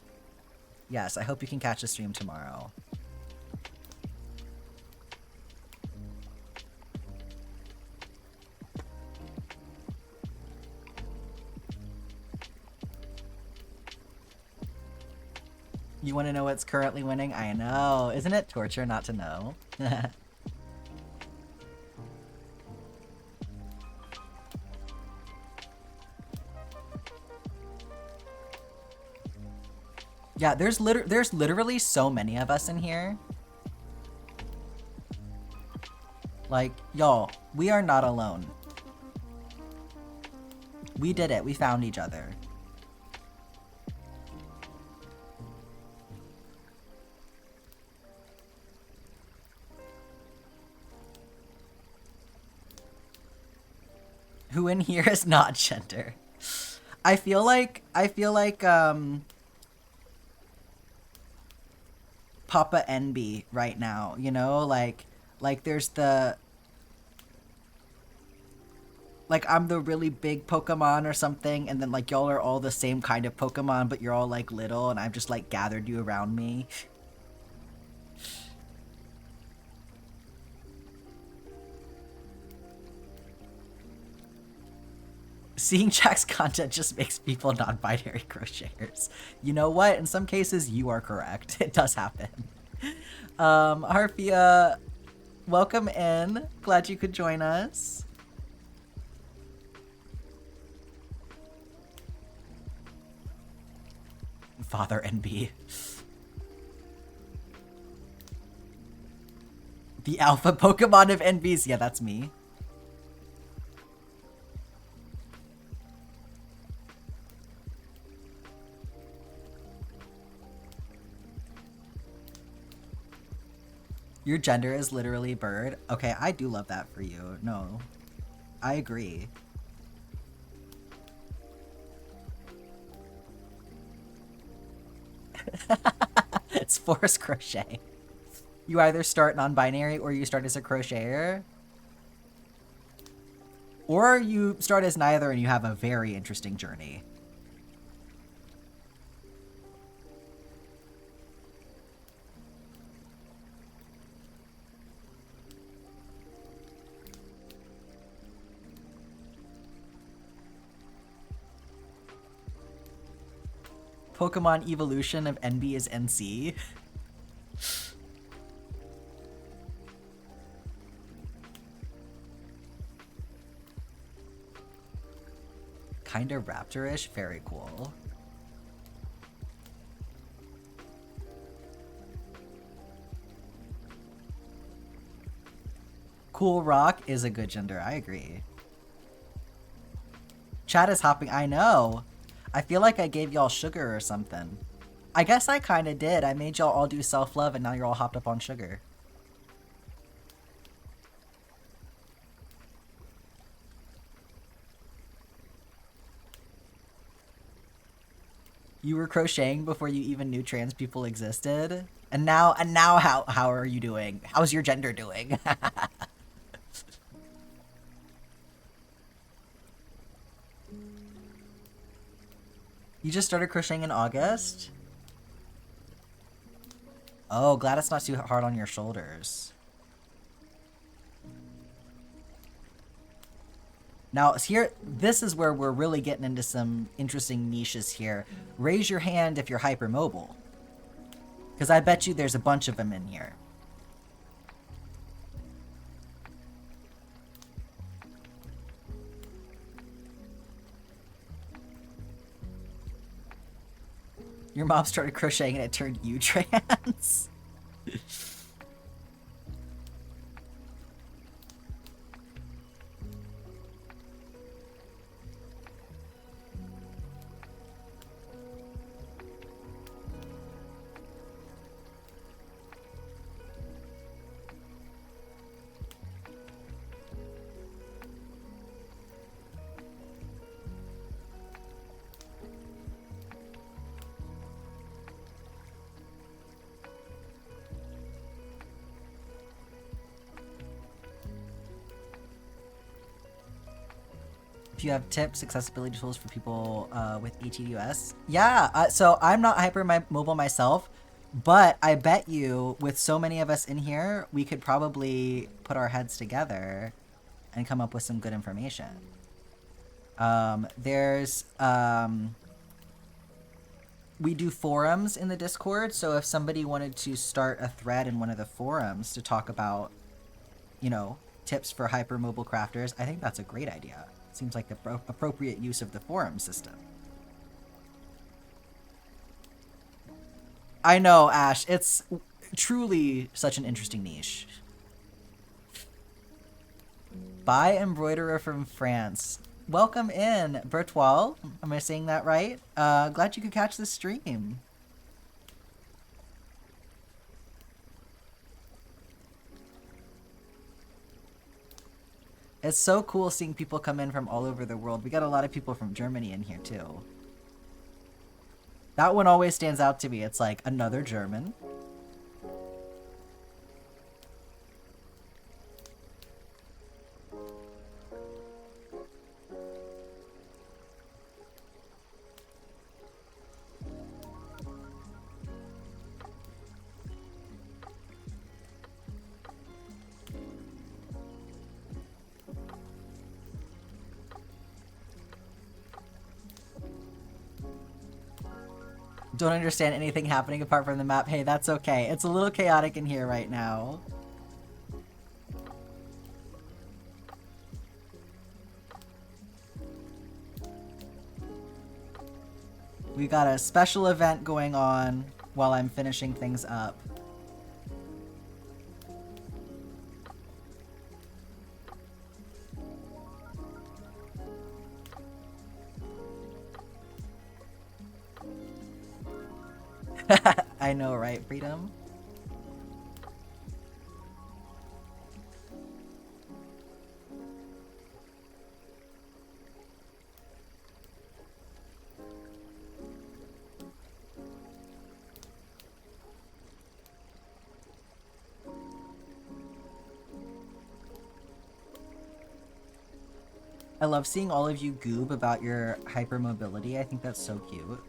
Yes, I hope you can catch the stream tomorrow. You want to know what's currently winning? I know. Isn't it torture not to know? Yeah, there's literally so many of us in here. Like, y'all, we are not alone. We did it. We found each other. Who in here is not gender? I feel like Papa Enby right now, you know, like there's the, like I'm the really big Pokemon or something, and then like y'all are all the same kind of Pokemon, but you're all like little, and I've just like gathered you around me. Seeing Jack's content just makes people non-binary crocheters. You know what? In some cases, you are correct. It does happen. Harpia, welcome in. Glad you could join us. Father NB. The alpha Pokemon of NBs. Yeah, that's me. Your gender is literally bird. Okay, I do love that for you. No, I agree. It's forced crochet. You either start non-binary or you start as a crocheter. Or you start as neither and you have a very interesting journey. Pokemon evolution of NB is NC. Kinda raptorish, very cool. Cool Rock is a good gender, I agree. Chat is hopping, I know. I feel like I gave y'all sugar or something. I guess I kinda did. I made y'all all do self-love and now you're all hopped up on sugar. You were crocheting before you even knew trans people existed? And now how are you doing? How's your gender doing? You just started crocheting in August? Oh, glad it's not too hard on your shoulders. Now, here, this is where we're really getting into some interesting niches here. Raise your hand if you're hypermobile. Because I bet you there's a bunch of them in here. Your mom started crocheting and it turned you trans. If you have tips, accessibility tools for people with ATDUS. Yeah, so I'm not hypermobile myself, but I bet you with so many of us in here, we could probably put our heads together and come up with some good information. We do forums in the Discord, so if somebody wanted to start a thread in one of the forums to talk about, you know, tips for hypermobile crafters, I think that's a great idea. Seems like the appropriate use of the forum system. I know, Ash. It's truly such an interesting niche. Bye, embroiderer from France. Welcome in, Bertoil. Am I saying that right? Glad you could catch the stream. It's so cool seeing people come in from all over the world. We got a lot of people from Germany in here, too. That one always stands out to me. It's like, another German. Don't understand anything happening apart from the map. Hey, that's okay. It's a little chaotic in here right now. We got a special event going on while I'm finishing things up. I know, right, Freedom? I love seeing all of you goob about your hypermobility. I think that's so cute.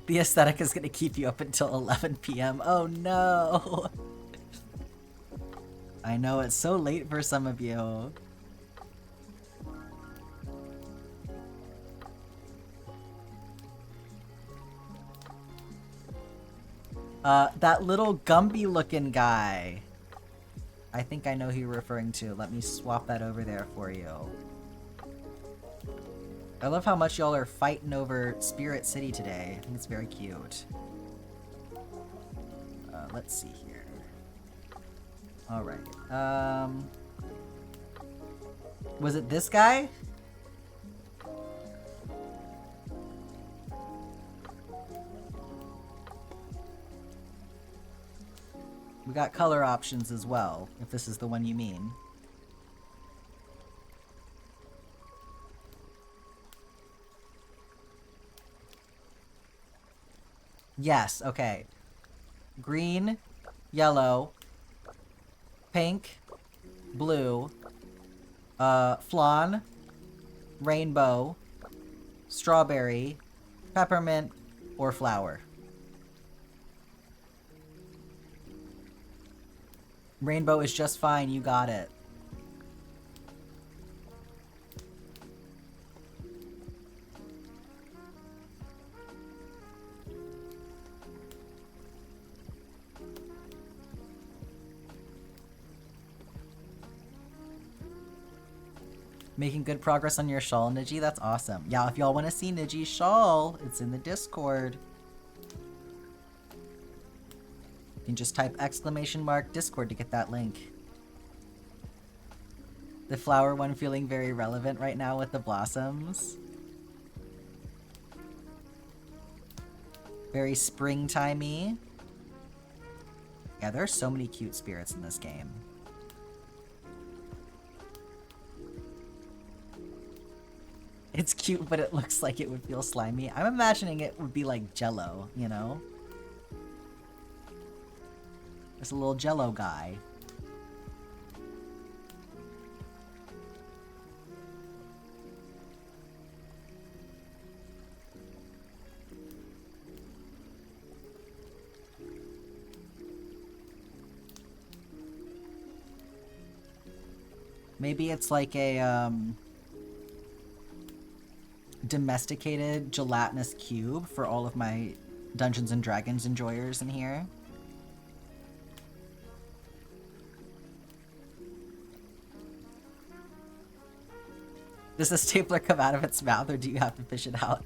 The aesthetic is gonna keep you up until 11 p.m. Oh no! I know, it's so late for some of you. That little Gumby looking guy. I think I know who you're referring to. Let me swap that over there for you. I love how much y'all are fighting over Spirit City today. I think it's very cute. Let's see here. Alright. Was it this guy? We got color options as well, if this is the one you mean. Yes, okay. Green, yellow, pink, blue, flan, rainbow, strawberry, peppermint, or flower. Rainbow is just fine, you got it. Making good progress on your shawl, Niji? That's awesome. Yeah, if y'all want to see Niji's shawl, it's in the Discord. You can just type !Discord to get that link. The flower one feeling very relevant right now with the blossoms. Very springtimey. Yeah, there are so many cute spirits in this game. It's cute, but it looks like it would feel slimy. I'm imagining it would be like Jell-O, you know? There's a little Jell-O guy. Maybe it's like a, domesticated gelatinous cube for all of my Dungeons and Dragons enjoyers in here. Does the stapler come out of its mouth, or do you have to fish it out?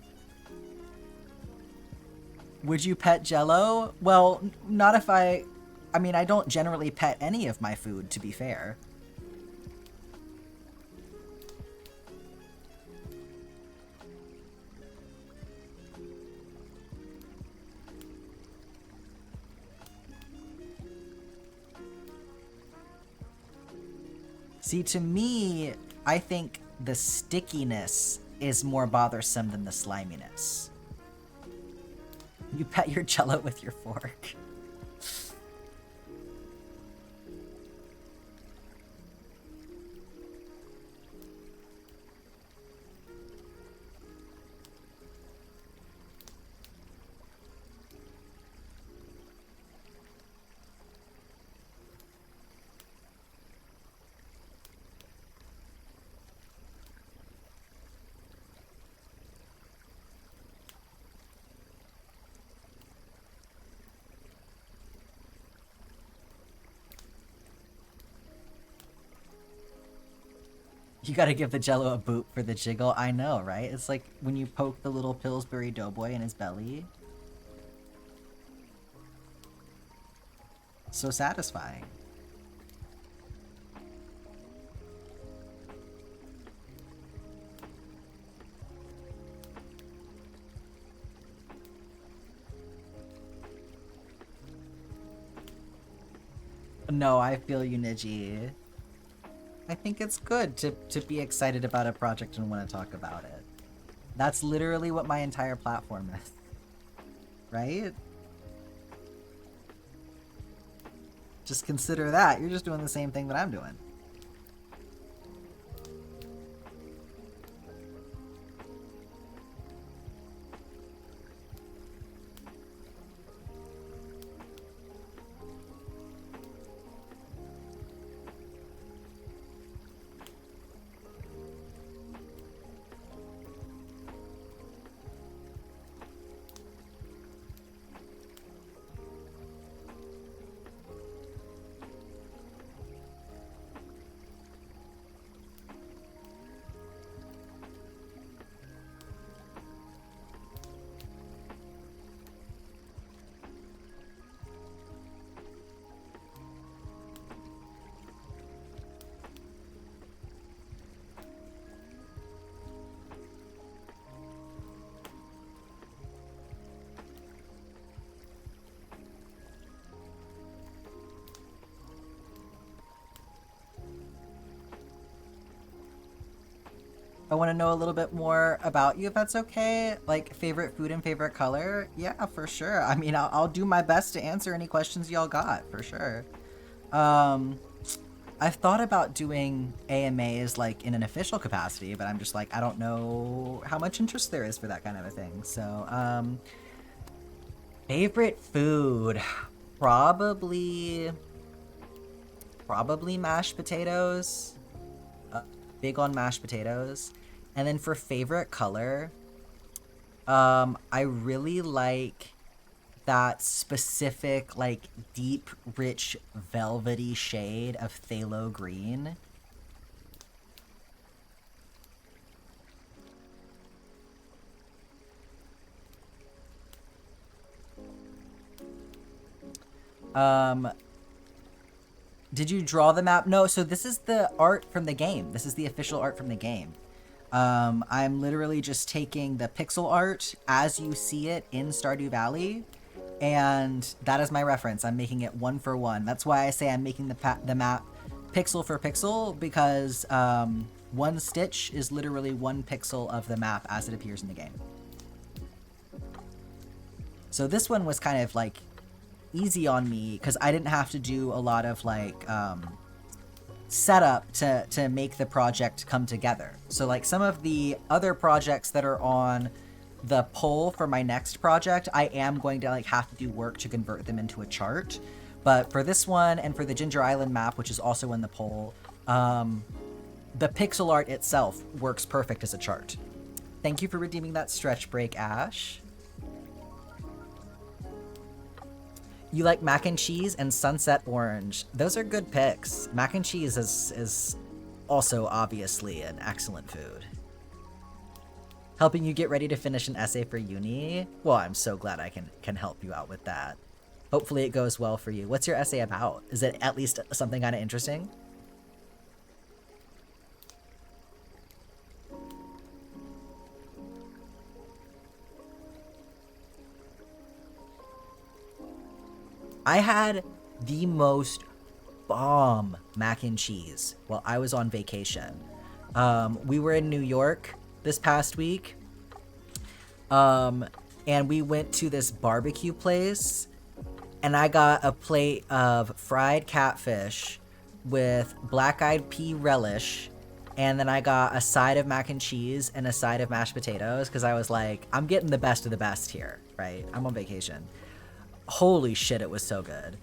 Would you pet Jell-O? Well, not if I mean, I don't generally pet any of my food, to be fair. See, to me, I think the stickiness is more bothersome than the sliminess. You pet your Jell-O with your fork. You gotta give the Jell-O a boot for the jiggle. I know, right? It's like when you poke the little Pillsbury Doughboy in his belly. So satisfying. No, I feel you, Niji. I think it's good to be excited about a project and want to talk about it. That's literally what my entire platform is. Right? Just consider that. You're just doing the same thing that I'm doing. I want to know a little bit more about you, if that's okay. Like, favorite food and favorite color? Yeah, for sure. I mean, I'll do my best to answer any questions y'all got, for sure. I've thought about doing AMAs, like, in an official capacity, but I'm just like, I don't know how much interest there is for that kind of a thing. So, favorite food? Probably mashed potatoes. Big on mashed potatoes. And then for favorite color, I really like that specific, like, deep, rich, velvety shade of phthalo green. Did you draw the map? No, so this is the art from the game. This is the official art from the game. I'm literally just taking the pixel art as you see it in Stardew Valley, and that is my reference. I'm making it one for one. That's why I say I'm making the map pixel for pixel, because one stitch is literally one pixel of the map as it appears in the game. So this one was kind of like easy on me because I didn't have to do a lot of like setup to make the project come together. So like some of the other projects that are on the poll for my next project, I am going to like have to do work to convert them into a chart. But for this one and for the Ginger Island map, which is also in the poll, the pixel art itself works perfect as a chart. Thank you for redeeming that stretch break, Ash. You like mac and cheese and sunset orange. Those are good picks. Mac and cheese is also obviously an excellent food. Helping you get ready to finish an essay for uni? Well, I'm so glad I can help you out with that. Hopefully it goes well for you. What's your essay about? Is it at least something kind of interesting? I had the most bomb mac and cheese while I was on vacation. We were in New York this past week, and we went to this barbecue place, and I got a plate of fried catfish with black-eyed pea relish, and then I got a side of mac and cheese and a side of mashed potatoes, because I was like, I'm getting the best of the best here, right? I'm on vacation. Holy shit, it was so good.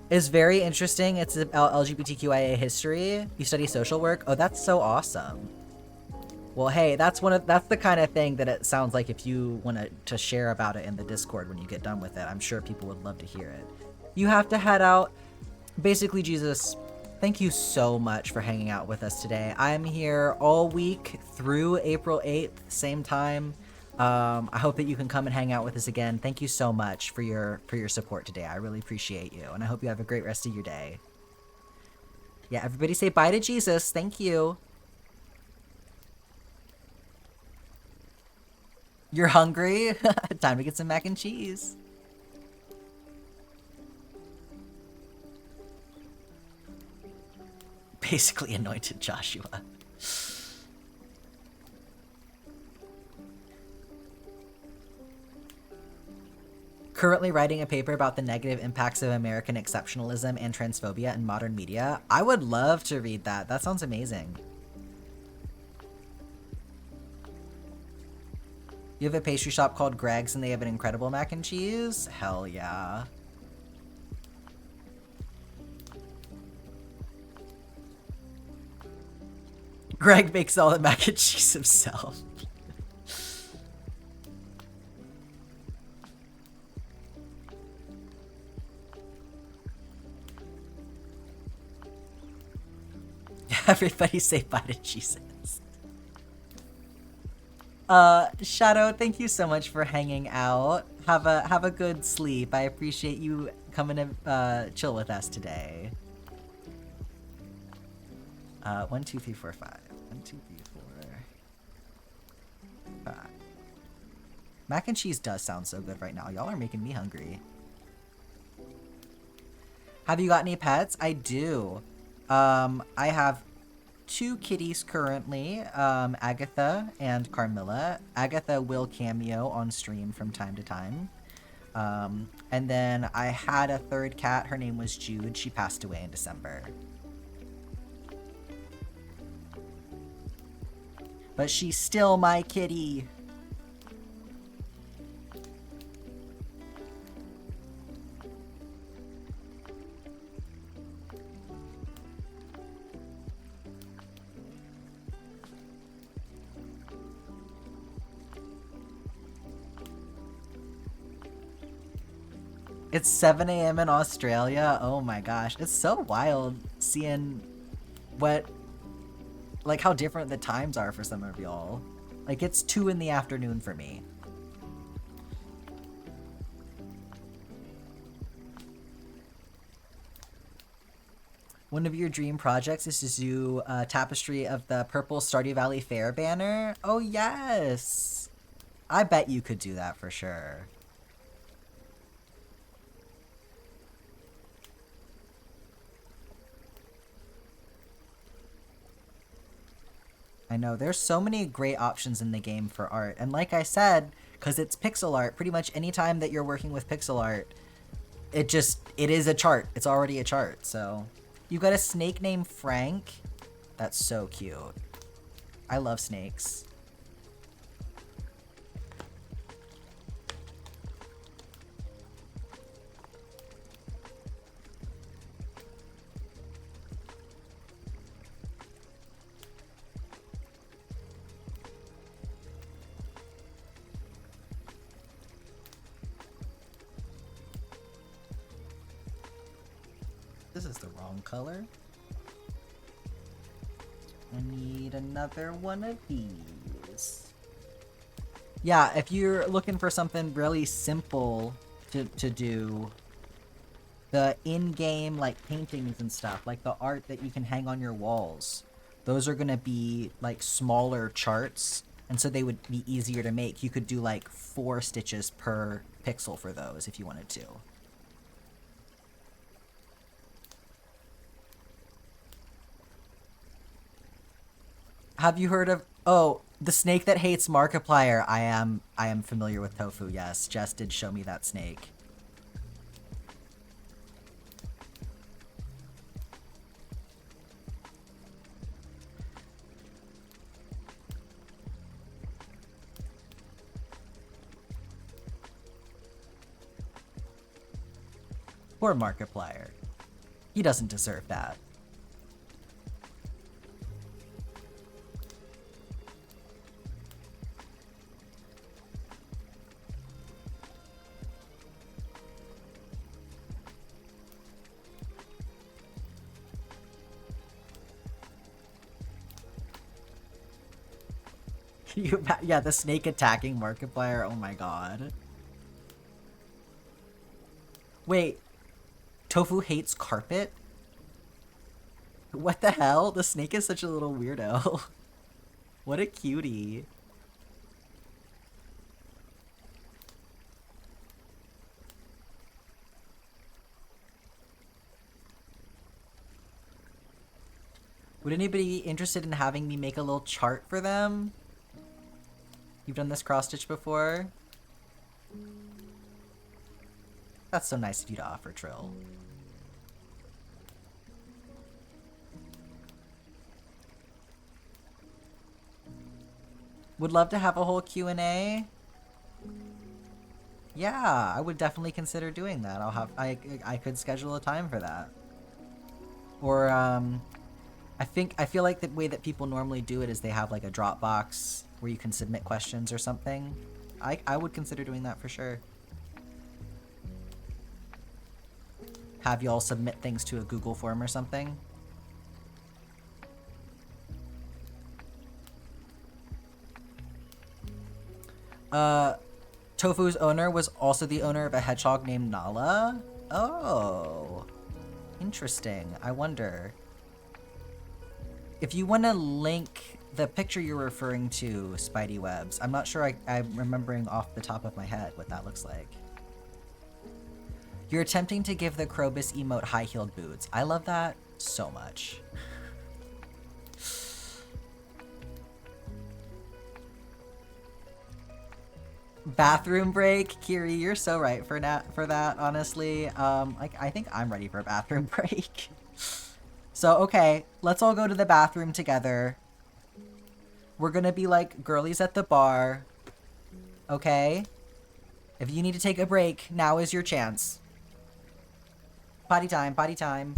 It's very interesting. It's about LGBTQIA history. You study social work? Oh, that's so awesome. Well, hey, that's the kind of thing that it sounds like if you want to share about it in the Discord when you get done with it. I'm sure people would love to hear it. You have to head out. Basically, Jesus, thank you so much for hanging out with us today. I'm here all week through April 8th, same time. I hope that you can come and hang out with us again. Thank you so much for your support today. I really appreciate you, and I hope you have a great rest of your day. Yeah, everybody say bye to Jesus. Thank you. You're hungry? Time to get some mac and cheese. Basically anointed Joshua. Currently writing a paper about the negative impacts of American exceptionalism and transphobia in modern media. I would love to read that. That sounds amazing. You have a pastry shop called Greg's and they have an incredible mac and cheese? Hell yeah. Greg makes all the mac and cheese himself. Everybody say bye to Jesus. Shadow, thank you so much for hanging out. Have a good sleep. I appreciate you coming to chill with us today. 1, 2, 3, 4, 5. 1, 2, 3, 4, 5. Mac and cheese does sound so good right now. Y'all are making me hungry. Have you got any pets? I do. I have 2 kitties currently, Agatha and Carmilla. Agatha will cameo on stream from time to time. And then I had a 3rd cat. Her name was Jude. She passed away in December. But she's still my kitty. It's 7 a.m. in Australia. Oh my gosh. It's so wild seeing like how different the times are for some of y'all. Like it's 2 in the afternoon for me. One of your dream projects is to do a tapestry of the purple Stardew Valley Fair banner. Oh yes! I bet you could do that for sure. I know, there's so many great options in the game for art. And like I said, because it's pixel art, pretty much any time that you're working with pixel art, it is a chart. It's already a chart, so. You got a snake named Frank? That's so cute. I love snakes. This is the wrong color. I need another one of these. Yeah, if you're looking for something really simple to do, the in-game like paintings and stuff, like the art that you can hang on your walls, those are gonna be like smaller charts, and so they would be easier to make. You could do like 4 stitches per pixel for those if you wanted to. Have you heard of the snake that hates Markiplier? I am familiar with Tofu, yes. Jess did show me that snake. Poor Markiplier. He doesn't deserve that. Yeah, the snake attacking Markiplier. Oh my god. Wait, Tofu hates carpet? What the hell? The snake is such a little weirdo. What a cutie. Would anybody be interested in having me make a little chart for them? You've done this cross stitch before? That's so nice of you to offer, Trill. Would love to have a whole Q&A. Yeah, I would definitely consider doing that. I could schedule a time for that. Or I feel like the way that people normally do it is they have like a Dropbox where you can submit questions or something. I would consider doing that for sure. Have y'all submit things to a Google form or something. Tofu's owner was also the owner of a hedgehog named Nala. Oh, interesting. I wonder if you want to link the picture you're referring to, Spidey Webs. I'm not sure I'm remembering off the top of my head what that looks like. You're attempting to give the Krobus emote high-heeled boots. I love that so much. Bathroom break, Kiri, you're so right for that, honestly. Like, I think I'm ready for a bathroom break. So, okay, let's all go to the bathroom together. We're gonna be like girlies at the bar. Okay? If you need to take a break, now is your chance. Potty time, potty time.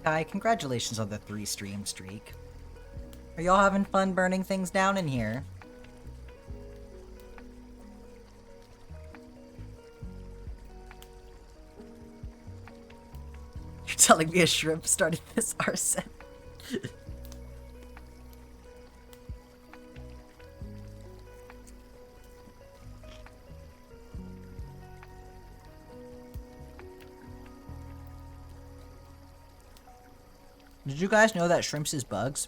Kai, congratulations on the 3-stream streak. Are y'all having fun burning things down in here? You're telling me a shrimp started this arson? Did you guys know that shrimps is bugs?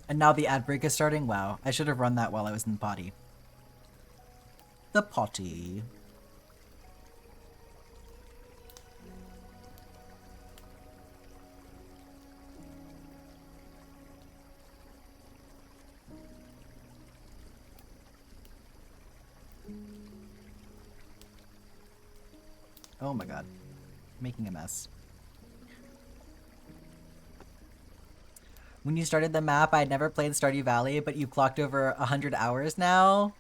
And now the ad break is starting? Wow, I should have run that while I was in the potty. The potty. Oh my god. Making a mess. When you started the map, I'd never played Stardew Valley, but you clocked over 100 hours now?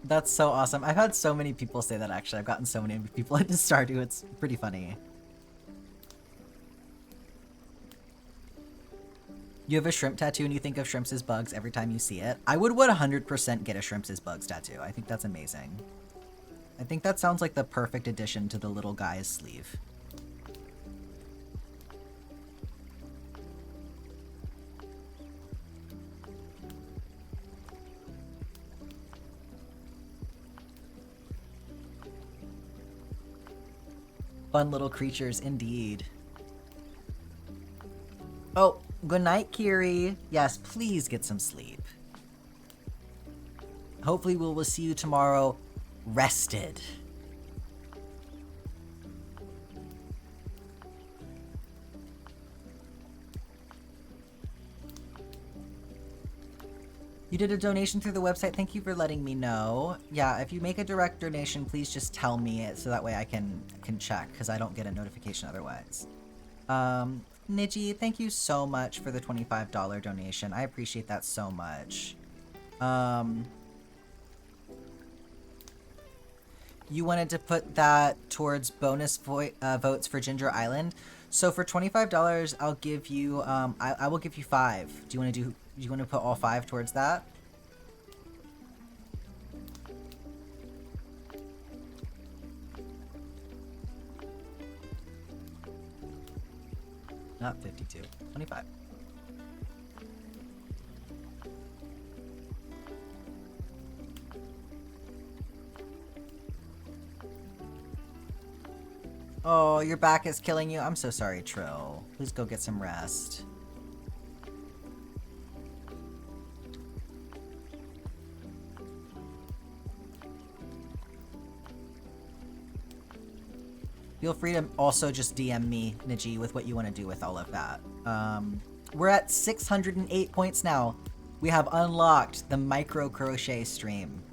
That's so awesome. I've had so many people say that, actually. I've gotten so many people into Stardew. It's pretty funny. You have a shrimp tattoo and you think of shrimps as bugs every time you see it. I would 100% get a shrimps as bugs tattoo. I think that's amazing. I think that sounds like the perfect addition to the little guy's sleeve. Fun little creatures, indeed. Oh, good night, Kiri. Yes, please get some sleep. Hopefully we'll see you tomorrow rested. You did a donation through the website. Thank you for letting me know. Yeah, if you make a direct donation, please just tell me it so that way I can check, because I don't get a notification otherwise. Niji, thank you so much for the $25 donation. I appreciate that so much. You wanted to put that towards bonus votes for Ginger Island. So for $25, I'll give you, I will give you 5. Do you want to put all 5 towards that? Not 52, 25. Oh, your back is killing you? I'm so sorry, Trill. Please go get some rest. Feel free to also just DM me, Niji, with what you want to do with all of that. We're at 608 points now. We have unlocked the micro crochet stream.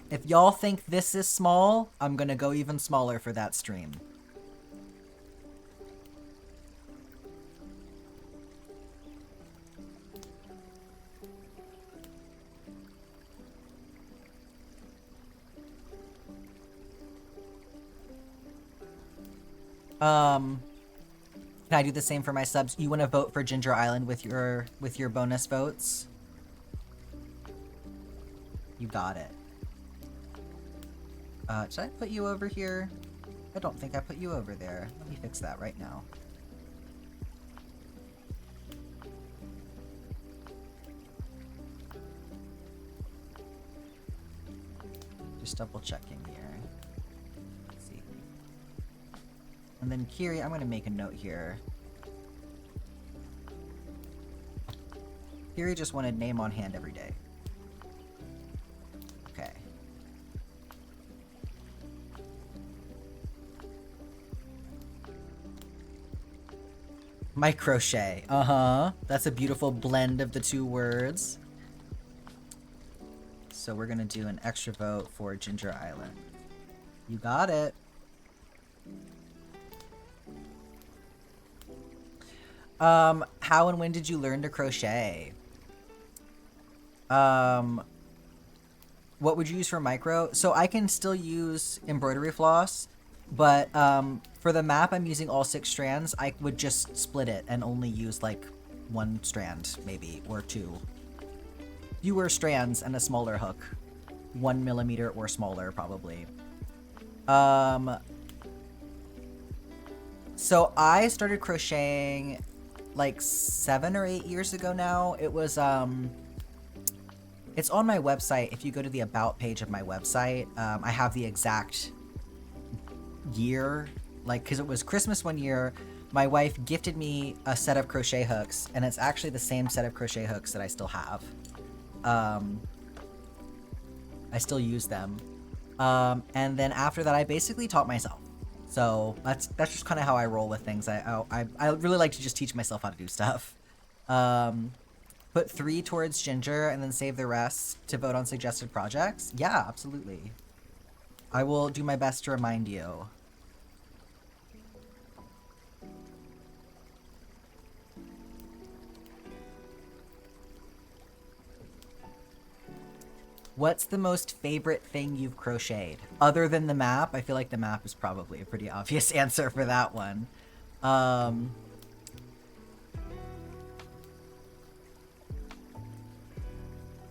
If y'all think this is small, I'm gonna go even smaller for that stream. Can I do the same for my subs? You want to vote for Ginger Island with your bonus votes? You got it. Should I put you over here? I don't think I put you over there. Let me fix that right now. Just double checking here. Let's see. And then Kiri, I'm gonna make a note here. Kiri just wanted name on hand every day. Okay. My crochet. Uh-huh. That's a beautiful blend of the two words. So we're gonna do an extra vote for Ginger Island. You got it. How and when did you learn to crochet? What would you use for micro? So I can still use embroidery floss, but for the map I'm using all 6 strands. I would just split it and only use like 1 strand, maybe, or 2. Fewer strands and a smaller hook. 1 millimeter or smaller, probably. So I started crocheting like 7 or 8 years ago now. It was it's on my website. If you go to the about page of my website, I have the exact year, like, because it was Christmas one year. My wife gifted me a set of crochet hooks, and it's actually the same set of crochet hooks that I still have. I still use them. And then after that, I basically taught myself. So that's just kind of how I roll with things. I really like to just teach myself how to do stuff. Put 3 towards Ginger and then save the rest to vote on suggested projects. Yeah, absolutely. I will do my best to remind you. What's the most favorite thing you've crocheted? Other than the map, I feel like the map is probably a pretty obvious answer for that one.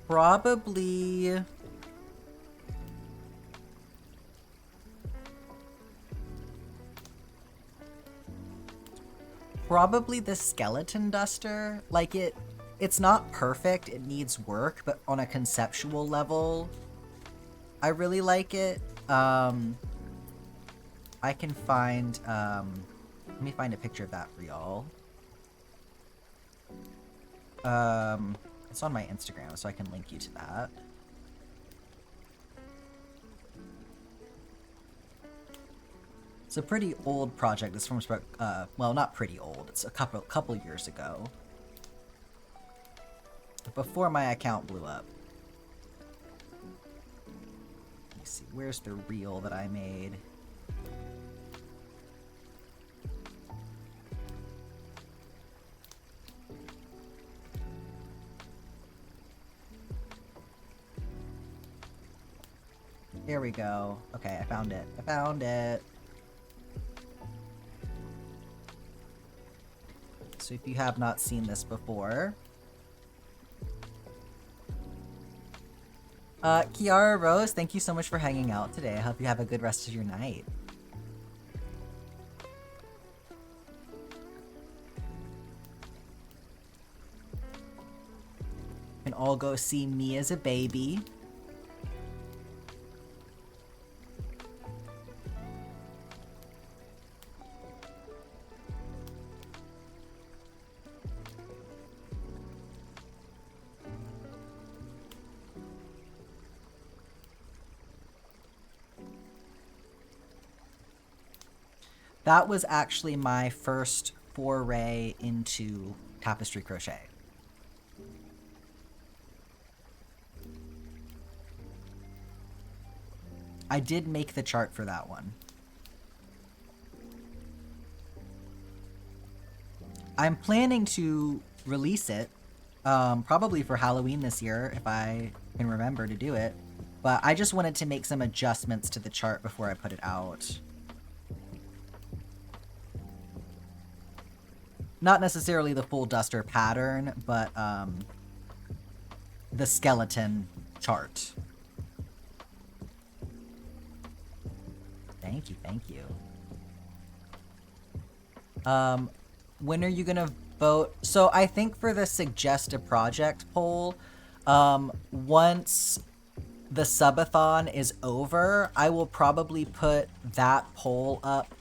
Probably... Probably the skeleton duster. Like, it's not perfect, it needs work, but on a conceptual level, I really like it. I can find, let me find a picture of that for y'all. It's on my Instagram, so I can link you to that. It's a pretty old project. This from, well, not pretty old. It's a couple years ago. Before my account blew up. Let me see. Where's the reel that I made? Here we go. Okay, I found it. I found it. So if you have not seen this before... Kiara Rose, thank you so much for hanging out today. I hope you have a good rest of your night. And all go see Me as a Baby. That was actually my first foray into tapestry crochet. I did make the chart for that one. I'm planning to release it, probably for Halloween this year, if I can remember to do it. But I just wanted to make some adjustments to the chart before I put it out. Not necessarily the full duster pattern, but the skeleton chart. Thank you, thank you. When are you gonna vote? So I think for the suggest a project poll, once the subathon is over, I will probably put that poll up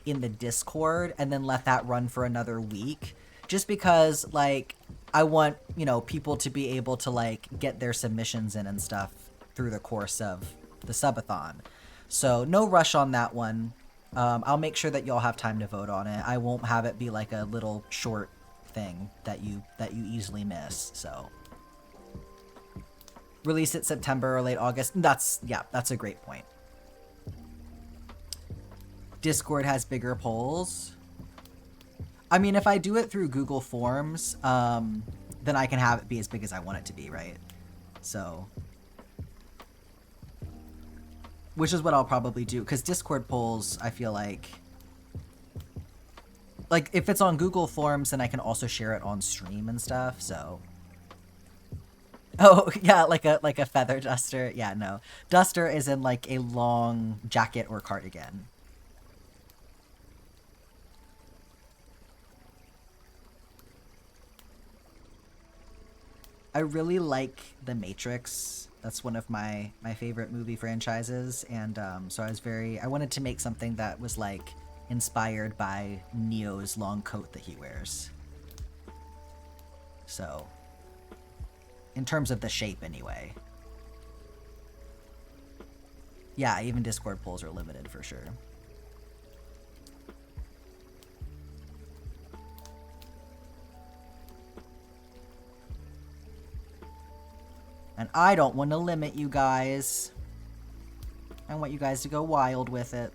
in the Discord and then let that run for another week, just because, like, I want, you know, people to be able to, like, get their submissions in and stuff through the course of the subathon. So no rush on that one. I'll make sure that y'all have time to vote on it. I won't have it be like a little short thing that you easily miss. So release it September or late August. That's a great point. Discord has bigger polls. I mean, if I do it through Google Forms, then I can have it be as big as I want it to be, right? So, which is what I'll probably do, because Discord polls, I feel like if it's on Google Forms, then I can also share it on stream and stuff. So, oh yeah, like a feather duster. Yeah, no, duster is in like a long jacket or cardigan. I really like The Matrix. That's one of my favorite movie franchises, and so I wanted to make something that was like inspired by Neo's long coat that he wears. So, in terms of the shape, anyway. Yeah, even Discord polls are limited for sure. And I don't want to limit you guys. I want you guys to go wild with it.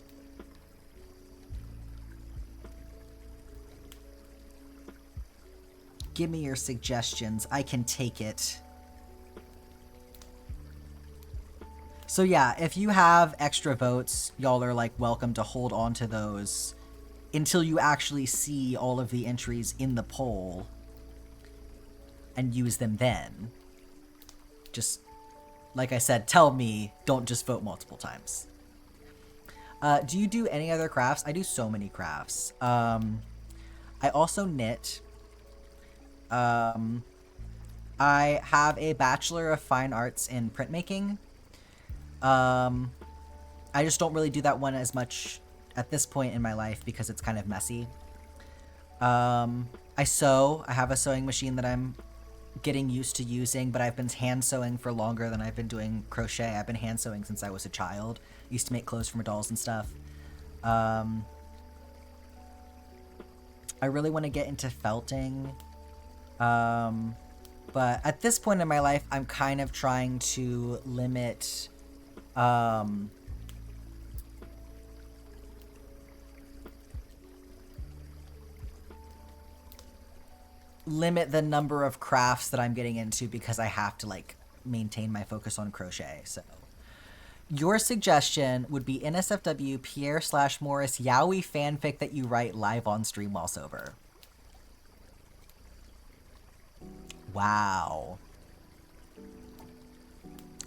Give me your suggestions. I can take it. So yeah, if you have extra votes, y'all are like welcome to hold on to those until you actually see all of the entries in the poll and use them then. Just, like I said, tell me, don't just vote multiple times. Do you do any other crafts? I do so many crafts. I also knit. I have a Bachelor of Fine Arts in printmaking. I just don't really do that one as much at this point in my life because it's kind of messy. I sew. I have a sewing machine that I'm getting used to using, but I've been hand sewing for longer than I've been doing crochet. I've been hand sewing since I was a child. I used to make clothes for my dolls and stuff. I really want to get into felting. But at this point in my life, I'm kind of trying to limit, limit the number of crafts that I'm getting into because I have to like maintain my focus on crochet. So your suggestion would be NSFW Pierre/Morris Yaoi fanfic that you write live on stream while sober. Wow.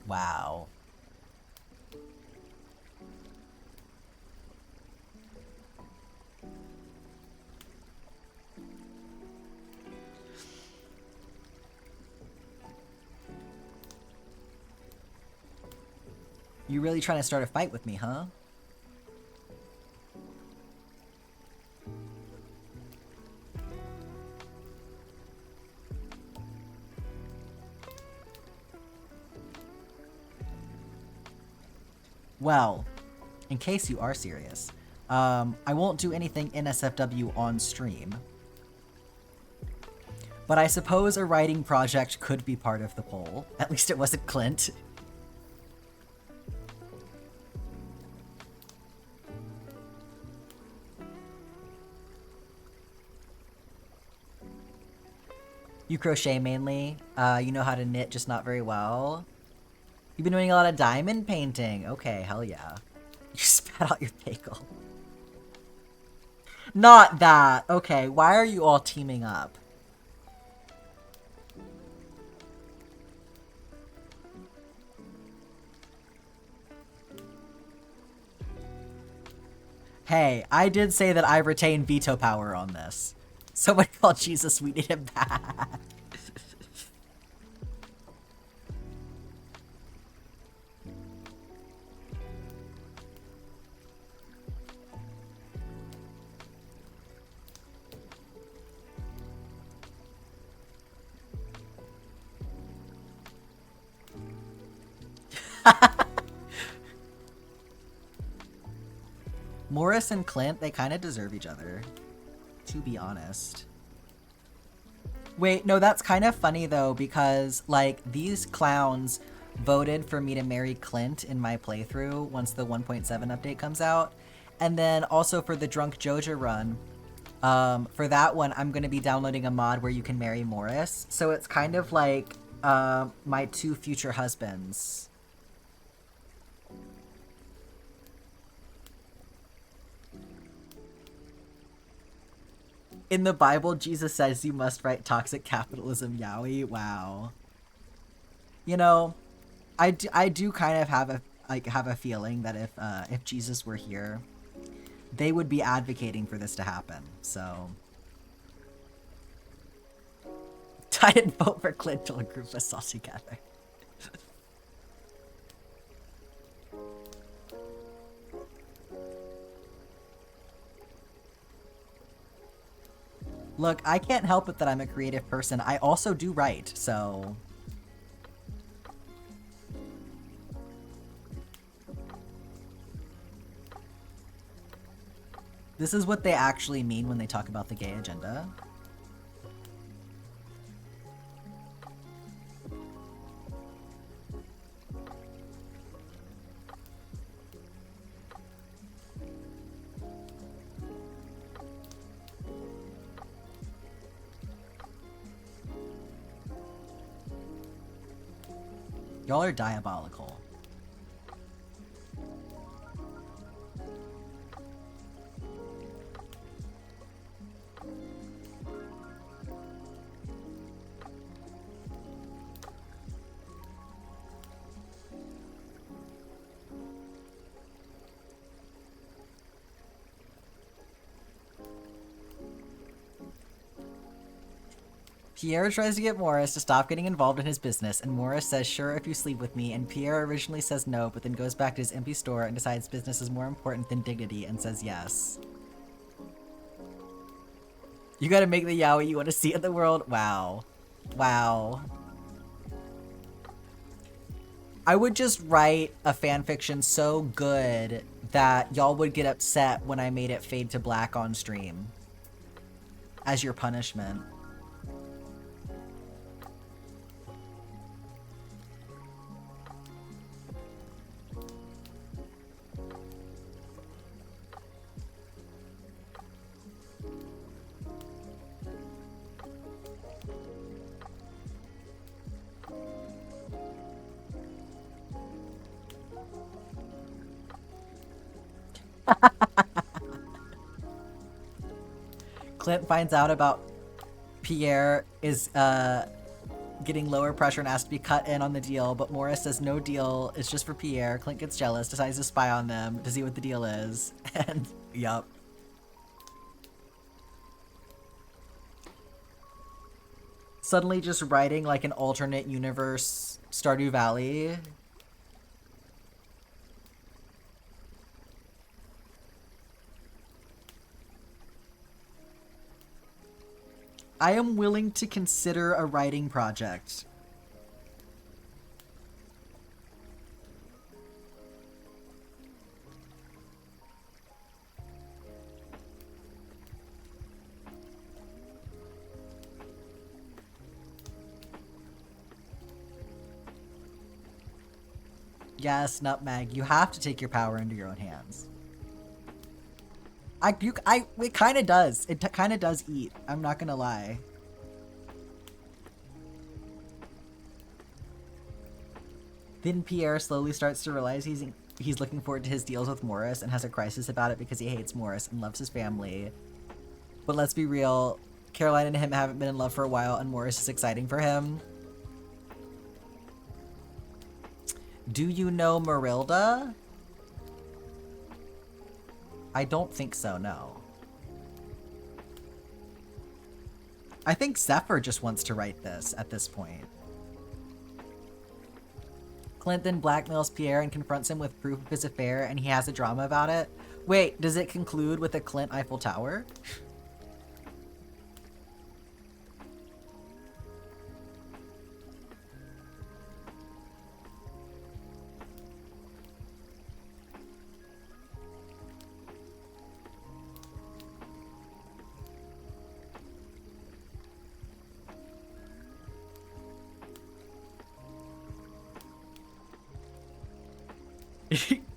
Wow. You really trying to start a fight with me, huh? Well, in case you are serious, I won't do anything NSFW on stream. But I suppose a writing project could be part of the poll. At least it wasn't Clint. You crochet mainly. You know how to knit, just not very well. You've been doing a lot of diamond painting. Okay, hell yeah. You spat out your bagel. Not that. Okay, why are you all teaming up? Hey, I did say that I retain veto power on this. Someone called Jesus, we need him back. Morris and Clint, they kind of deserve each other, to be honest. Wait, no, that's kind of funny though, because like these clowns voted for me to marry Clint in my playthrough once the 1.7 update comes out. And then also for the Drunk Joja run, for that one, I'm going to be downloading a mod where you can marry Morris. So it's kind of like my two future husbands. In the Bible, Jesus says you must write toxic capitalism yaoi. Wow. You know, I do kind of have a feeling that if Jesus were here, they would be advocating for this to happen. So I didn't vote for Clint till a group was all together. Look, I can't help it that I'm a creative person. I also do write, so... This is what they actually mean when they talk about the gay agenda. Y'all are diabolical. Pierre tries to get Morris to stop getting involved in his business, and Morris says, sure, if you sleep with me, and Pierre originally says no, but then goes back to his empty store and decides business is more important than dignity and says yes. You gotta make the yaoi you want to see in the world? Wow. Wow. I would just write a fanfiction so good that y'all would get upset when I made it fade to black on stream. As your punishment. Clint finds out about Pierre is getting lower pressure and asks to be cut in on the deal, but Morris says no deal, it's just for Pierre. Clint gets jealous, decides to spy on them to see what the deal is, and yup. Suddenly just writing like an alternate universe Stardew Valley. I am willing to consider a writing project. Yes, Nutmeg, you have to take your power into your own hands. It kind of does. It kind of does eat. I'm not gonna lie. Then Pierre slowly starts to realize he's looking forward to his deals with Morris and has a crisis about it because he hates Morris and loves his family. But let's be real, Caroline and him haven't been in love for a while and Morris is exciting for him. Do you know Marilda? I don't think so, no. I think Zephyr just wants to write this at this point. Clint then blackmails Pierre and confronts him with proof of his affair, and he has a drama about it. Wait, does it conclude with a Clint Eiffel Tower?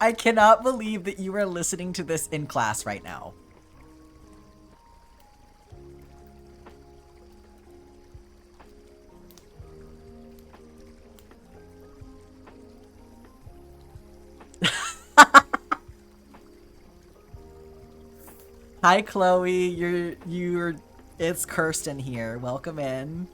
I cannot believe that you are listening to this in class right now. Hi, Chloe. It's Kirsten here. Welcome in.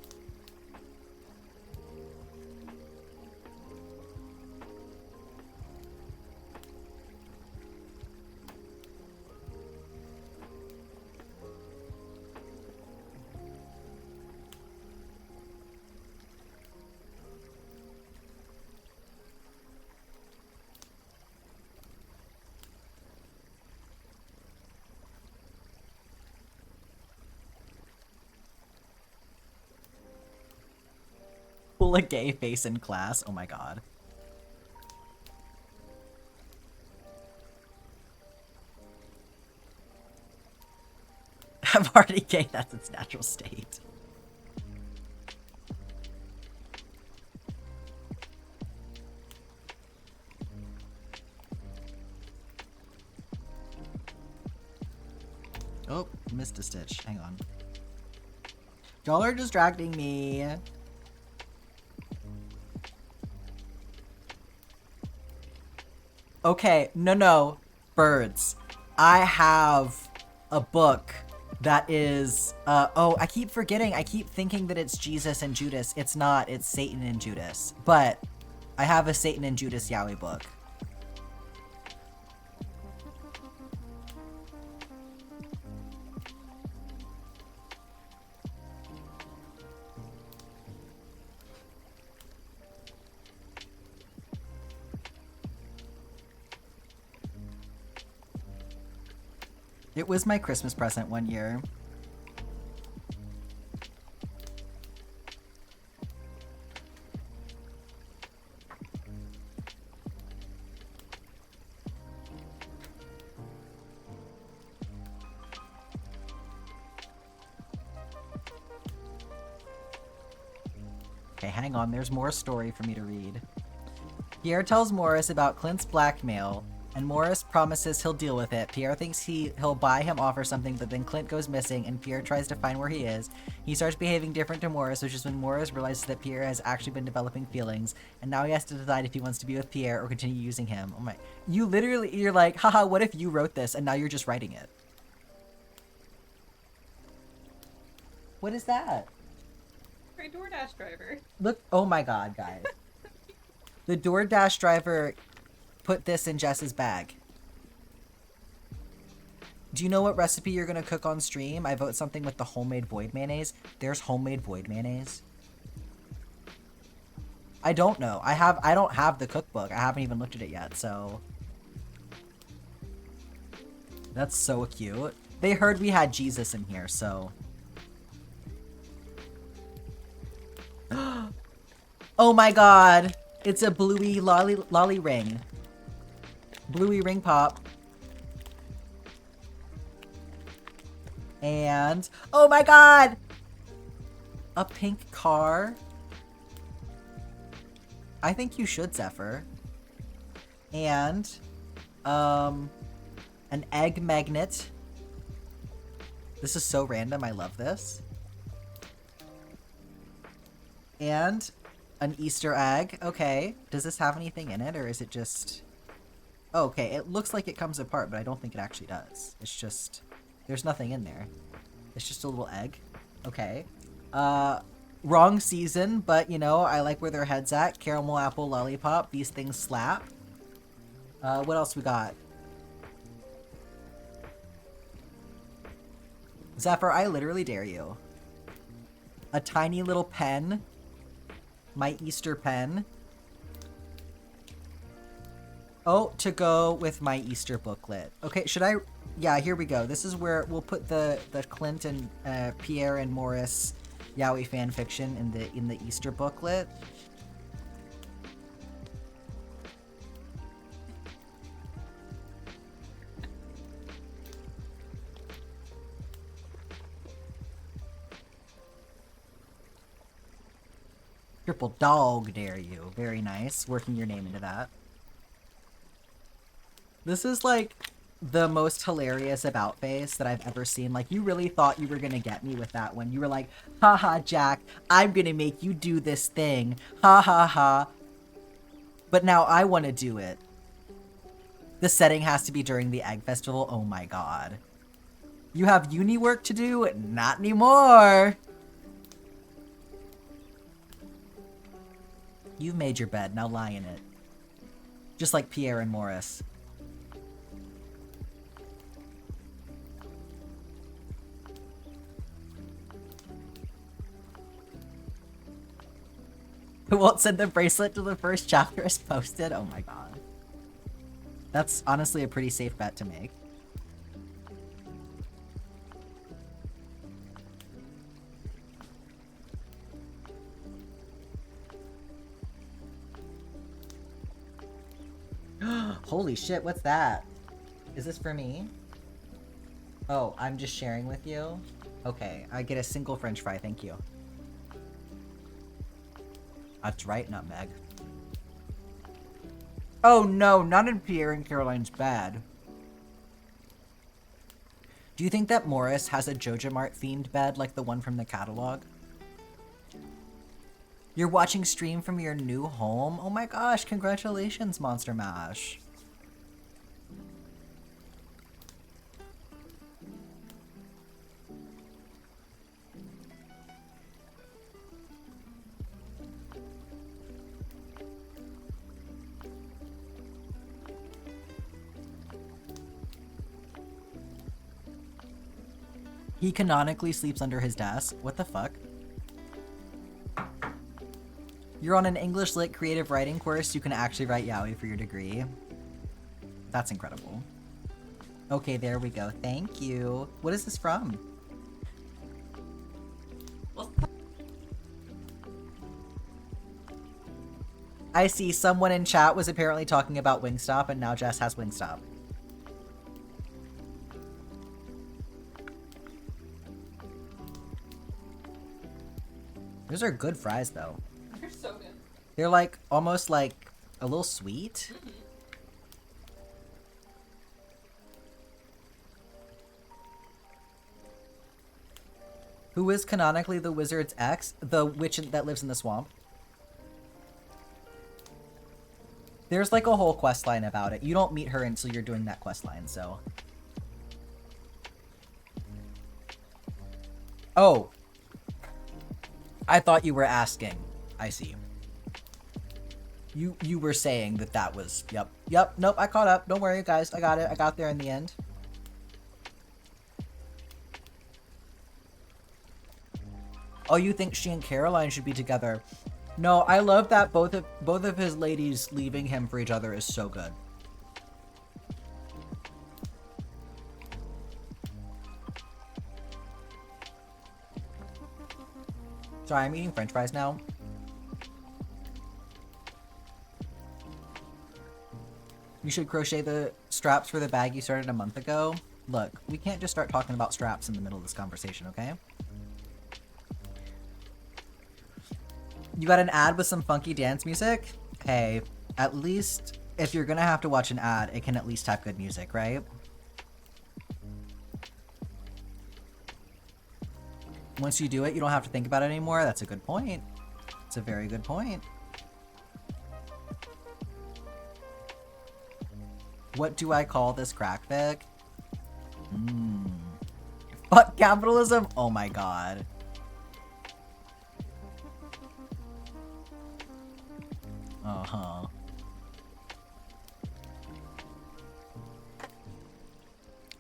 pull a gay face in class. Oh my god. I'm already gay. That's its natural state. Oh, missed a stitch. Hang on. Y'all are distracting me. Okay, no. Birds. I have a book that is, oh, I keep forgetting. I keep thinking that it's Jesus and Judas. It's not. It's Satan and Judas. But I have a Satan and Judas Yaoi book. It was my Christmas present one year. Okay, hang on. There's more story for me to read. Pierre tells Morris about Clint's blackmail, and Morris promises he'll deal with it. Pierre thinks he'll buy him off or something, but then Clint goes missing, and Pierre tries to find where he is. He starts behaving different to Morris, which is when Morris realizes that Pierre has actually been developing feelings, and now he has to decide if he wants to be with Pierre or continue using him. Oh my... You're like, haha, what if you wrote this, and now you're just writing it? What is that? My DoorDash driver. Look, oh my god, guys. The DoorDash driver put this in Jess's bag. Do you know what recipe you're gonna cook on stream? I vote something with the homemade void mayonnaise. There's homemade void mayonnaise. I don't know. I don't have the cookbook. I haven't even looked at it yet, so. That's so cute. They heard we had Jesus in here, so. Oh my god! It's a bluey lolly ring. Bluey ring pop. And... oh my god! A pink car. I think you should, Zephyr. And... an egg magnet. This is so random. I love this. And... an Easter egg. Okay. Does this have anything in it, or is it just... oh, okay, it looks like it comes apart, but I don't think it actually does. It's just... there's nothing in there. It's just a little egg. Okay. Wrong season, but, you know, I like where their head's at. Caramel apple lollipop. These things slap. What else we got? Zephyr, I literally dare you. A tiny little pen. My Easter pen. Oh, to go with my Easter booklet. Okay, should I... yeah, here we go. This is where we'll put the Clint and Pierre and Morris Yaoi fanfiction in the Easter booklet. Triple dog dare you. Very nice. Working your name into that. This is like the most hilarious about face that I've ever seen. Like, you really thought you were gonna get me with that one. You were like, haha, Jack, I'm gonna make you do this thing. Ha ha ha. But now I want to do it. The setting has to be during the Egg Festival. Oh my god. You have uni work to do? Not anymore. You've made your bed, now lie in it. Just like Pierre and Morris. Who won't send the bracelet to the first chapter as posted? Oh my god. That's honestly a pretty safe bet to make. Holy shit, what's that? Is this for me? Oh, I'm just sharing with you? Okay, I get a single french fry, thank you. That's right, Nutmeg. Oh no, not in Pierre and Caroline's bed. Do you think that Morris has a Joja Mart themed bed like the one from the catalog? You're watching stream from your new home? Oh my gosh, congratulations, Monster Mash. He canonically sleeps under his desk? What the fuck? You're on an English Lit creative writing course. You can actually write yaoi for your degree. That's incredible. Okay, there we go. Thank you. What is this from? I see someone in chat was apparently talking about Wingstop, and now Jess has Wingstop. Those are good fries, though. They're so good. They're like almost like a little sweet. Mm-hmm. Who is canonically the wizard's ex? The witch that lives in the swamp. There's like a whole quest line about it. You don't meet her until you're doing that quest line, so. Oh. I thought you were asking. I see. You were saying that was... Yep. Nope, I caught up. Don't worry, guys. I got it. I got there in the end. Oh, you think she and Caroline should be together? No, I love that both of his ladies leaving him for each other is so good. Sorry, I'm eating french fries now. You should crochet the straps for the bag you started a month ago. Look, we can't just start talking about straps in the middle of this conversation, okay? You got an ad with some funky dance music? Hey, at least if you're gonna have to watch an ad, it can at least have good music, right? Once you do it, you don't have to think about it anymore. That's a good point. It's a very good point. What do I call this crackfic? Fuck capitalism? Oh my god. Uh-huh.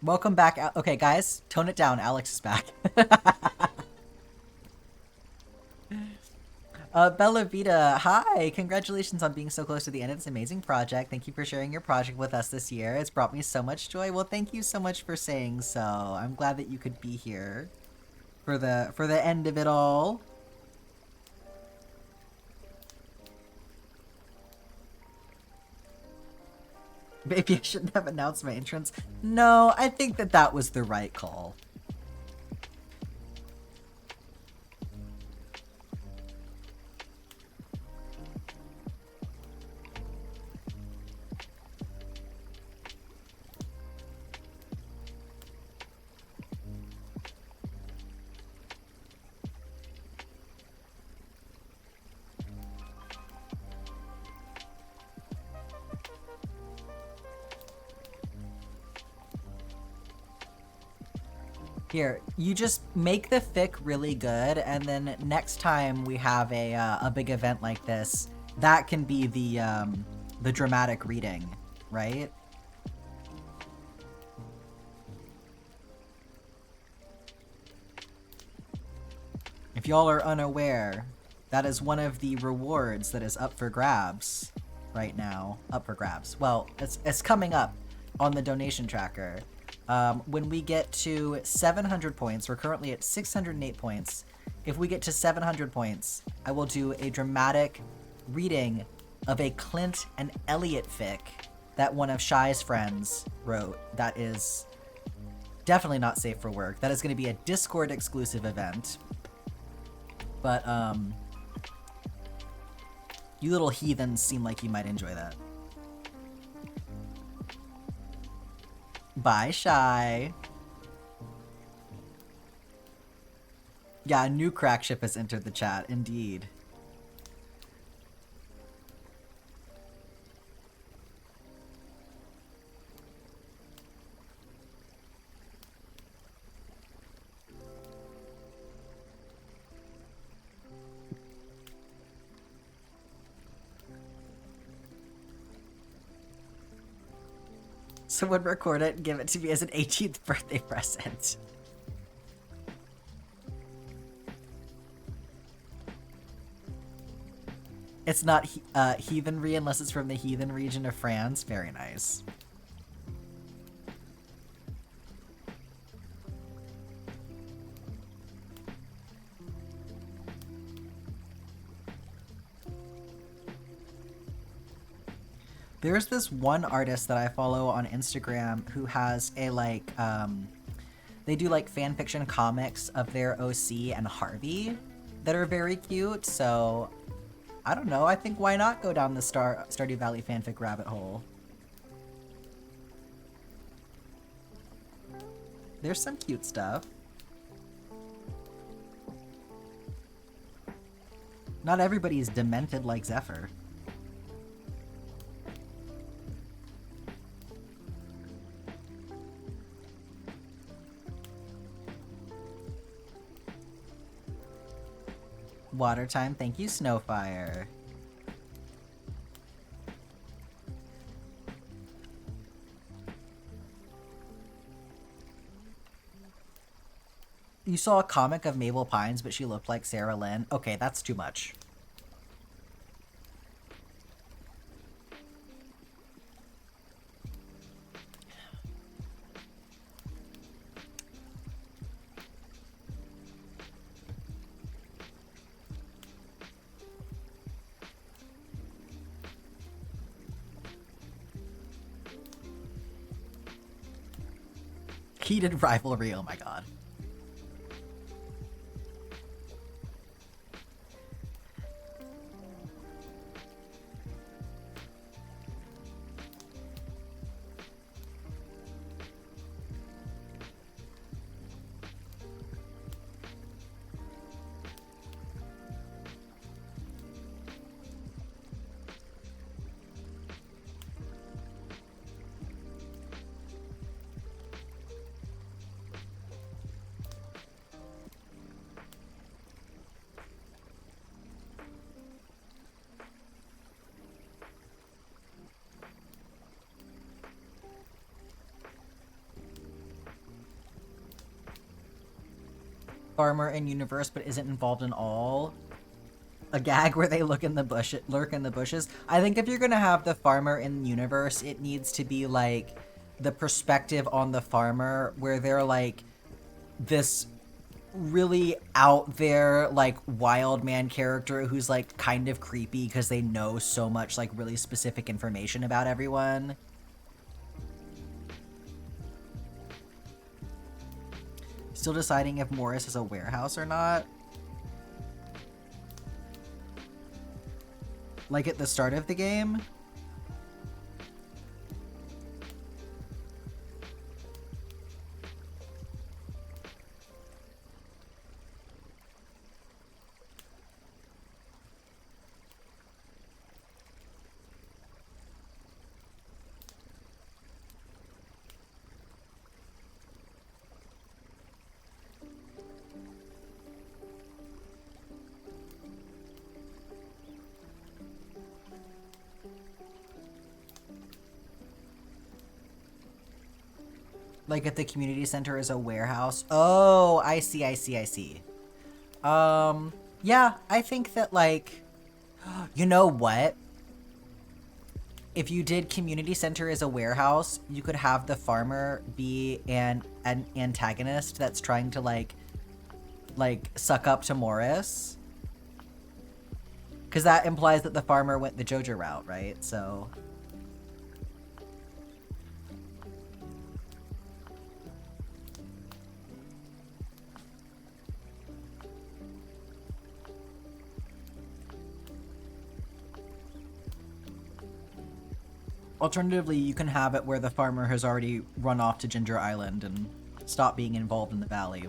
Welcome back. Okay, guys, tone it down. Alex is back. Bella Vita, hi! Congratulations on being so close to the end of this amazing project. Thank you for sharing your project with us this year. It's brought me so much joy. Well, thank you so much for saying so. I'm glad that you could be here for the end of it all. Maybe I shouldn't have announced my entrance. No, I think that was the right call. Here, you just make the fic really good, and then next time we have a big event like this, that can be the dramatic reading, right? If y'all are unaware, that is one of the rewards that is up for grabs right now. Up for grabs. Well, it's coming up on the donation tracker. When we get to 700 points, we're currently at 608 points. If we get to 700 points, I will do a dramatic reading of a Clint and Elliot fic that one of Shy's friends wrote that is definitely not safe for work. That is going to be a Discord exclusive event. But, you little heathens seem like you might enjoy that. Bye, Shy. Yeah, a new crack ship has entered the chat, indeed. Someone record it and give it to me as an 18th birthday present. It's not heathenry unless it's from the heathen region of France. Very nice. There's this one artist that I follow on Instagram who has a, like, they do, like, fan fiction comics of their OC and Harvey that are very cute, so I don't know. I think why not go down the Stardew Valley fanfic rabbit hole? There's some cute stuff. Not everybody is demented like Zephyr. Water time, thank you, Snowfire. You saw a comic of Mabel Pines, but she looked like Sarah Lynn. Okay, that's too much. Heated rivalry, oh my god. Farmer in universe but isn't involved in all. A gag where they lurk in the bushes. I think if you're gonna have the farmer in universe, it needs to be like the perspective on the farmer where they're like this really out there like wild man character who's like kind of creepy because they know so much like really specific information about everyone. Still deciding if Morris is a warehouse or not. Like at the start of the game? Like at the community center is a warehouse. Oh, I see. Yeah, I think that like, you know what? If you did community center as a warehouse, you could have the farmer be an antagonist that's trying to like suck up to Morris. Because that implies that the farmer went the Jojo route, right? So Alternatively, you can have it where the farmer has already run off to Ginger Island and stopped being involved in the valley.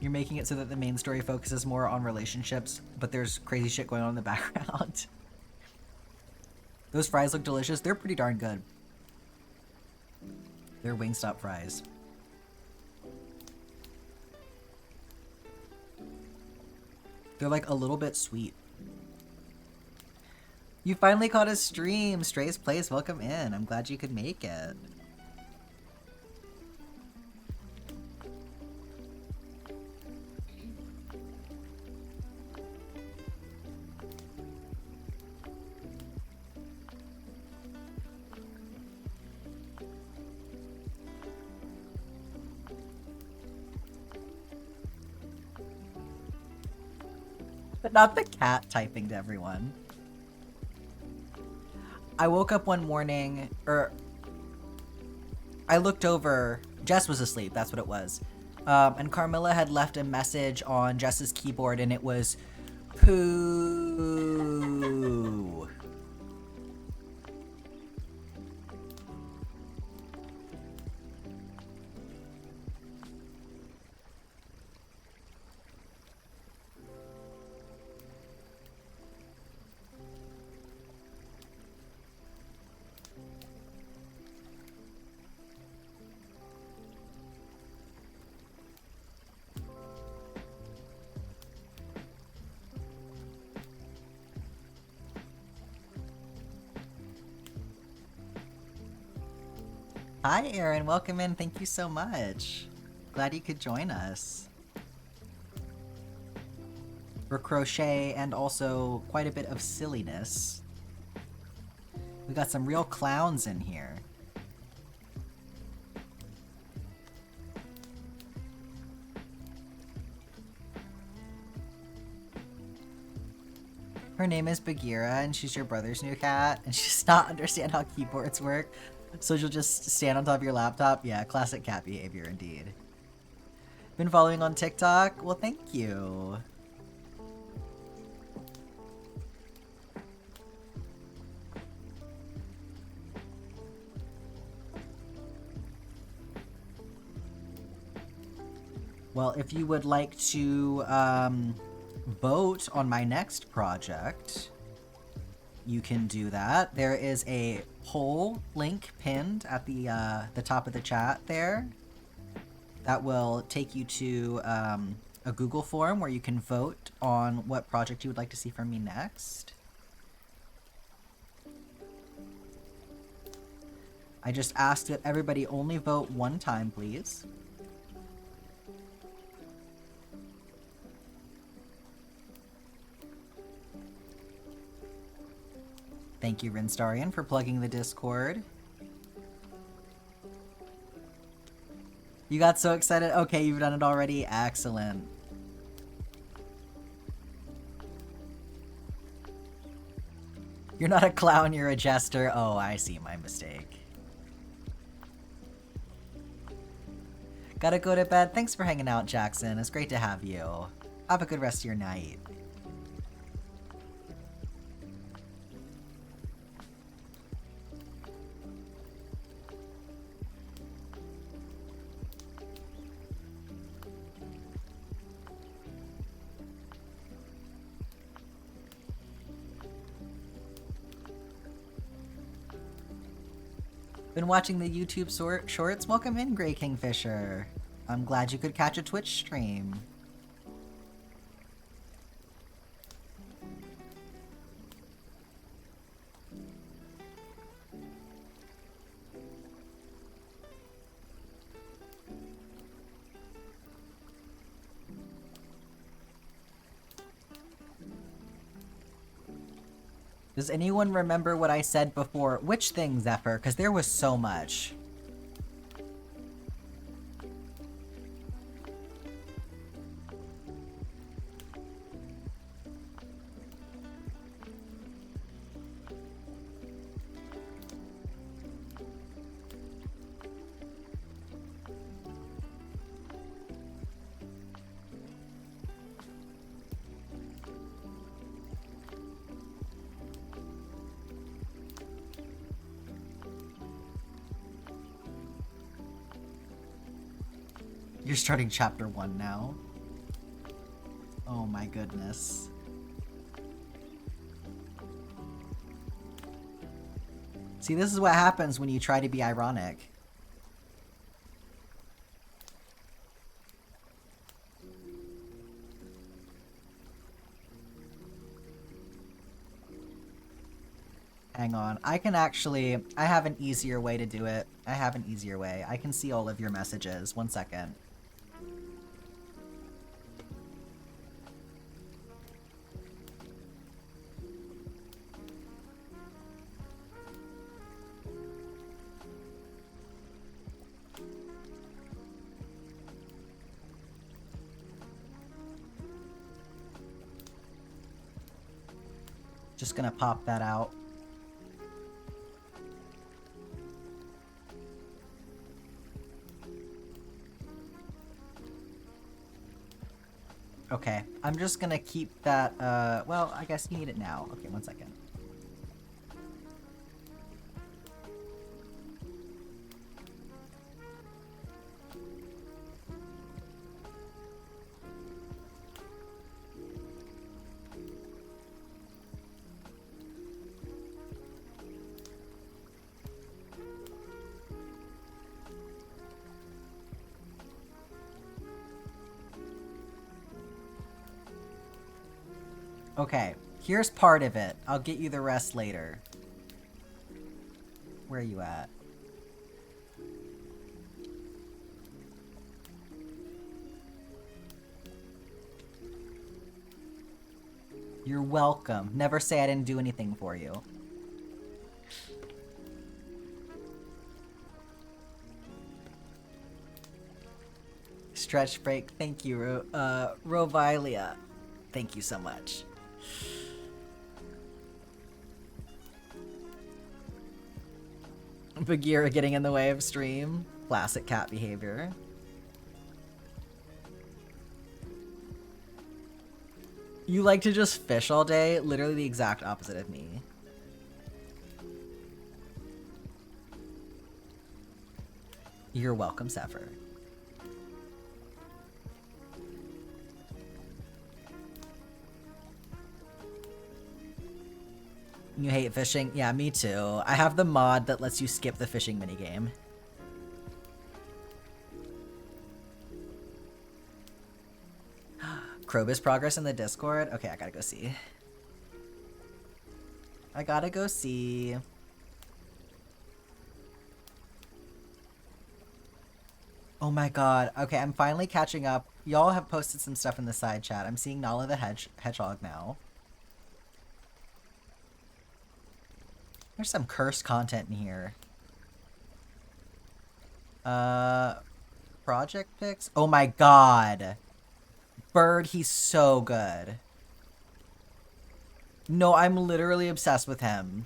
You're making it so that the main story focuses more on relationships, but there's crazy shit going on in the background. Those fries look delicious. They're pretty darn good. They're Wingstop fries. They're like a little bit sweet. You finally caught a stream. Stray's Place, welcome in. I'm glad you could make it. But not the cat typing to everyone. I woke up one morning, I looked over, Jess was asleep, that's what it was. And Carmilla had left a message on Jess's keyboard and it was, poo. Hi, Aaron. Welcome in. Thank you so much. Glad you could join us. For crochet and also quite a bit of silliness. We got some real clowns in here. Her name is Bagheera, and she's your brother's new cat, and she does not understand how keyboards work. So she'll just stand on top of your laptop. Yeah, classic cat behavior indeed. Been following on TikTok? Well, thank you. Well, if you would like to vote on my next project, you can do that. There is a poll link pinned at the top of the chat there that will take you to a Google form where you can vote on what project you would like to see from me next. I just ask that everybody only vote one time, please. Thank you, Rinstarian, for plugging the Discord. You got so excited. Okay, you've done it already. Excellent. You're not a clown, you're a jester. Oh, I see, my mistake. Gotta go to bed. Thanks for hanging out, Jackson. It's great to have you. Have a good rest of your night. Been watching the YouTube shorts? Welcome in, Grey Kingfisher. I'm glad you could catch a Twitch stream. Does anyone remember what I said before? Which thing, Zephyr? Because there was so much. You're starting chapter 1 now. Oh my goodness. See, this is what happens when you try to be ironic. Hang on. I have an easier way to do it. I have an easier way. I can see all of your messages. 1 second. Just gonna pop that out. Okay, I'm just gonna keep that, well, I guess you need it now. Okay, 1 second. Okay, here's part of it. I'll get you the rest later. Where are you at? You're welcome. Never say I didn't do anything for you. Stretch break. Thank you, Rovilia. Thank you so much. Bagheera getting in the way of stream. Classic cat behavior. You like to just fish all day? Literally the exact opposite of me. You're welcome, Zephyr. You hate fishing? Yeah, me too. I have the mod that lets you skip the fishing minigame. Krobus progress in the Discord? Okay, I gotta go see. I gotta go see. Oh my god. Okay, I'm finally catching up. Y'all have posted some stuff in the side chat. I'm seeing Nala the Hedgehog now. There's some cursed content in here. Project pics? Oh my god. Bird, he's so good. No, I'm literally obsessed with him.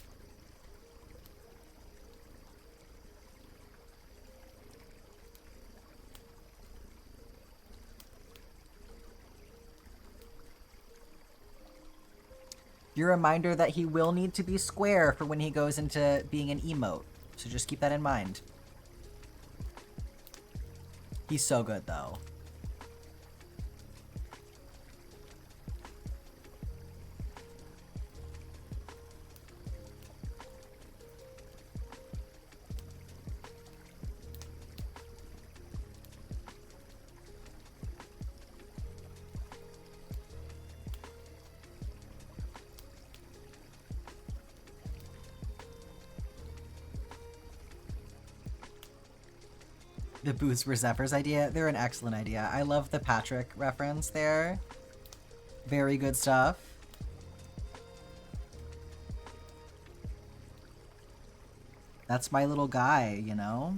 Your reminder that he will need to be square for when he goes into being an emote. So just keep that in mind. He's so good, though. The booths were Zephyr's idea. They're an excellent idea. I love the Patrick reference there. Very good stuff. That's my little guy, you know?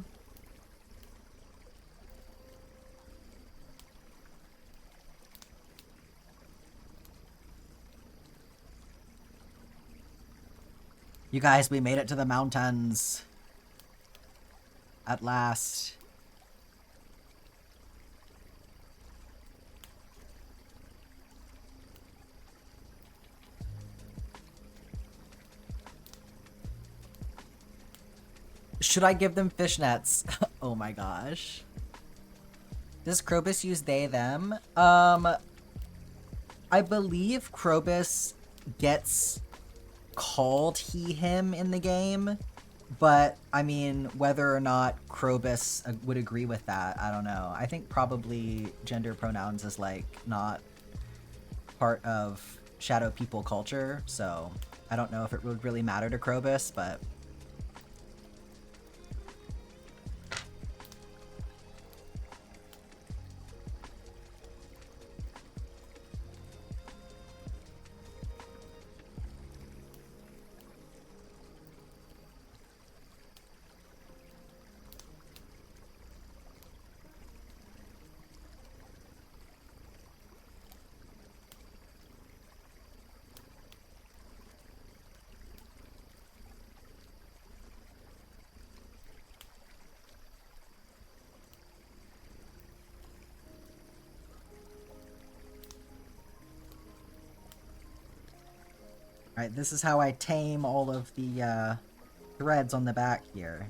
You guys, we made it to the mountains. At last. Should I give them fishnets? Oh my gosh. Does Krobus use they, them? I believe Krobus gets called he, him in the game, but I mean, whether or not Krobus would agree with that, I don't know. I think probably gender pronouns is like not part of Shadow People culture, so I don't know if it would really matter to Krobus, but Alright, this is how I tame all of the threads on the back here.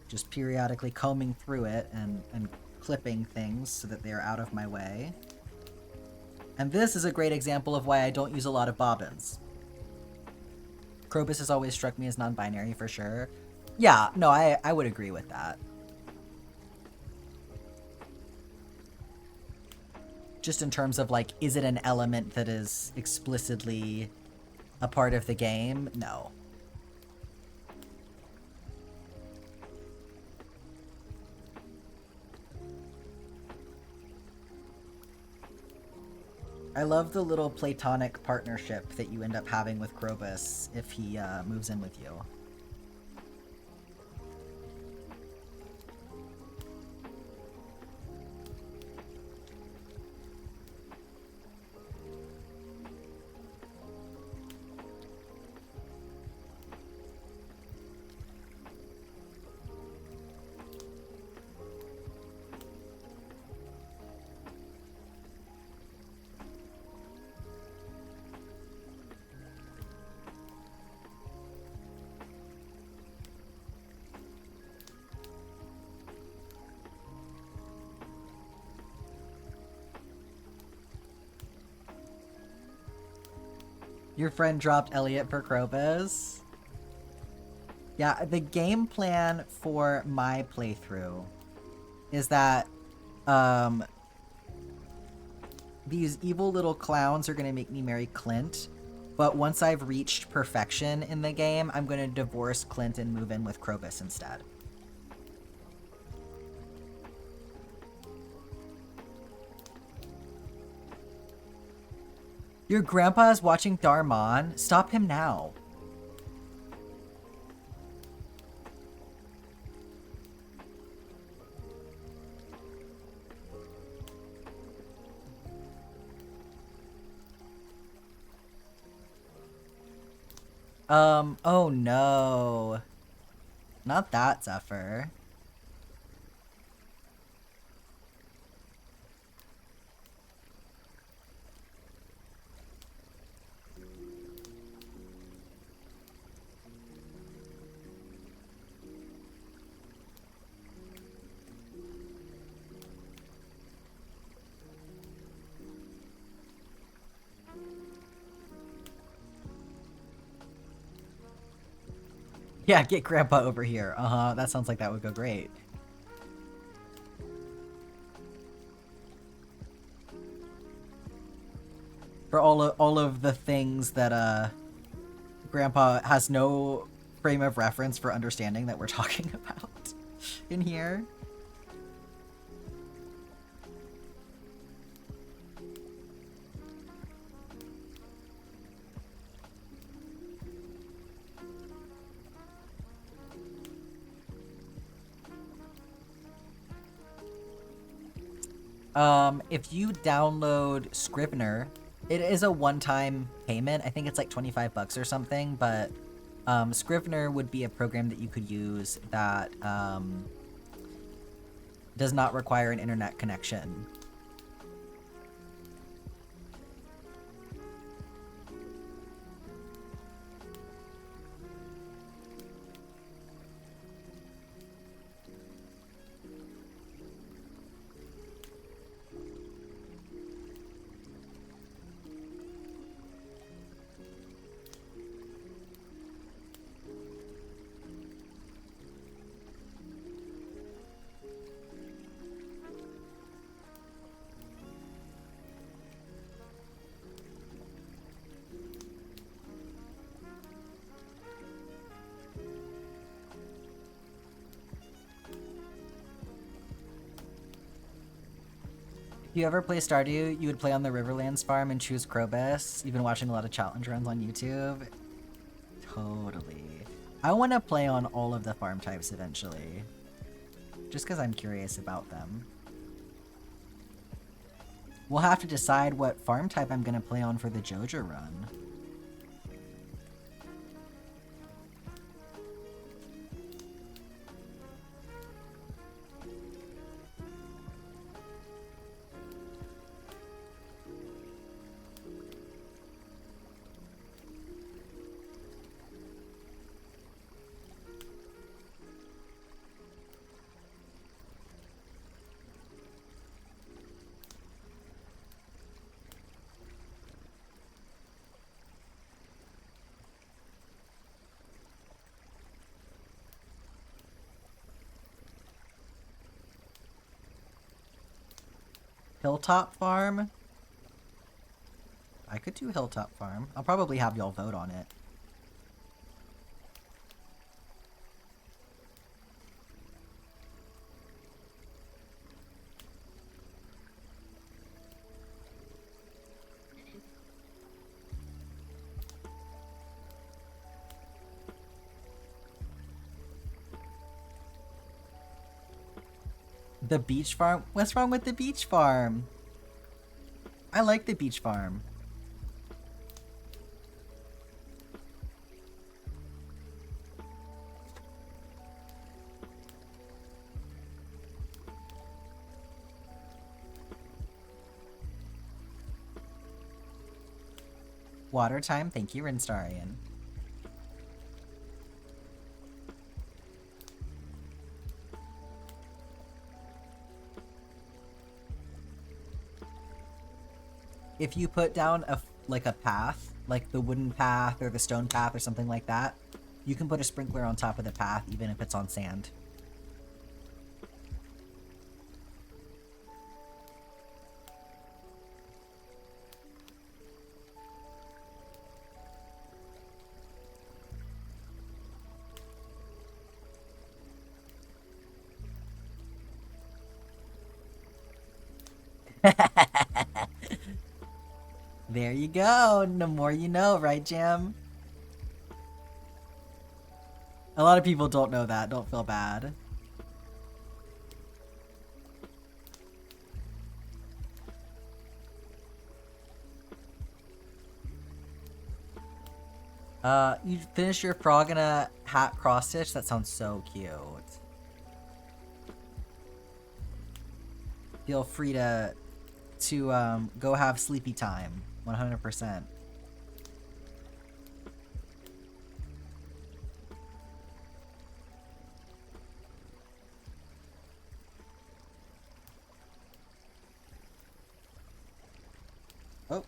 Just periodically combing through it and clipping things so that they're out of my way. And this is a great example of why I don't use a lot of bobbins. Krobus has always struck me as non-binary for sure. Yeah, no, I would agree with that. Just in terms of like, is it an element that is explicitly a part of the game? No. I love the little platonic partnership that you end up having with Krobus if he moves in with you. Your friend dropped Elliot for Krobus? Yeah, the game plan for my playthrough is that these evil little clowns are going to make me marry Clint, but once I've reached perfection in the game, I'm going to divorce Clint and move in with Krobus instead. Your grandpa is watching Darman? Stop him now. Oh no. Not that, Zephyr. Yeah, get Grandpa over here. Uh-huh, that sounds like that would go great. For all of the things that, Grandpa has no frame of reference for understanding that we're talking about in here. If you download Scrivener, it is a one-time payment. I think it's like 25 bucks or something, but Scrivener would be a program that you could use that does not require an internet connection. If you ever play Stardew, you would play on the Riverlands farm and choose Krobus. You've been watching a lot of challenge runs on YouTube. Totally. I want to play on all of the farm types eventually. Just because I'm curious about them. We'll have to decide what farm type I'm going to play on for the Joja run. Hilltop Farm? I could do Hilltop Farm. I'll probably have y'all vote on it. The beach farm? What's wrong with the beach farm? I like the beach farm. Water time, thank you, Rinstarian. If you put down like a path, like the wooden path or the stone path or something like that, you can put a sprinkler on top of the path even if it's on sand. There you go. The more you know, right, Jam? A lot of people don't know that. Don't feel bad. You finish your frog in a hat cross stitch? That sounds so cute. Feel free to go have sleepy time. 100%. Oh.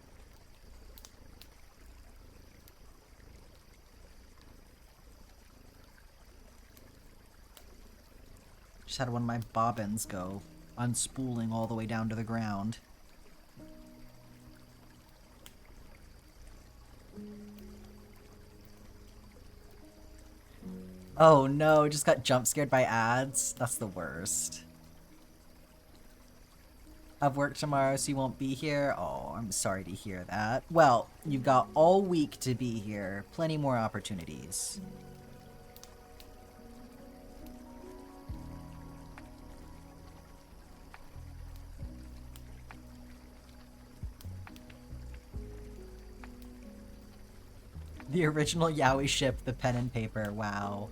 Just had one of my bobbins go unspooling all the way down to the ground. Oh no, just got jump scared by ads? That's the worst. I've work tomorrow, so you won't be here? Oh, I'm sorry to hear that. Well, you've got all week to be here. Plenty more opportunities. The original Yaoi ship, the pen and paper, wow.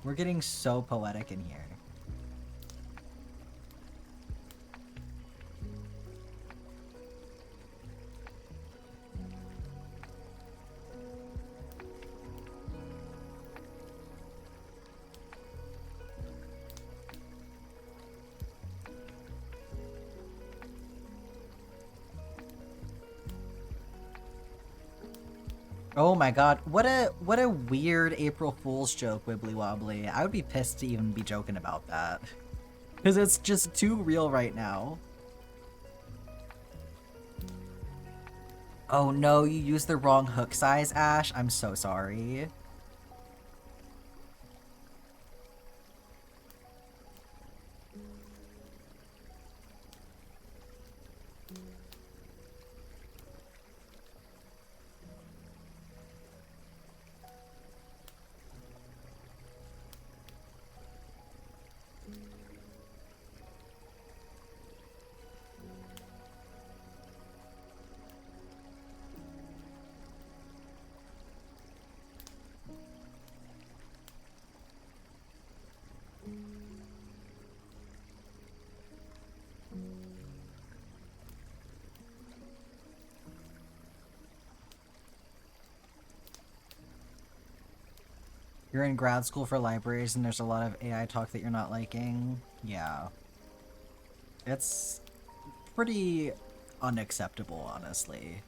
We're getting so poetic in here. Oh my god, what a weird April Fool's joke, Wibbly Wobbly. I would be pissed to even be joking about that. Because it's just too real right now. Oh no, you used the wrong hook size, Ash. I'm so sorry. You're in grad school for libraries and there's a lot of AI talk that you're not liking. Yeah. It's pretty unacceptable, honestly.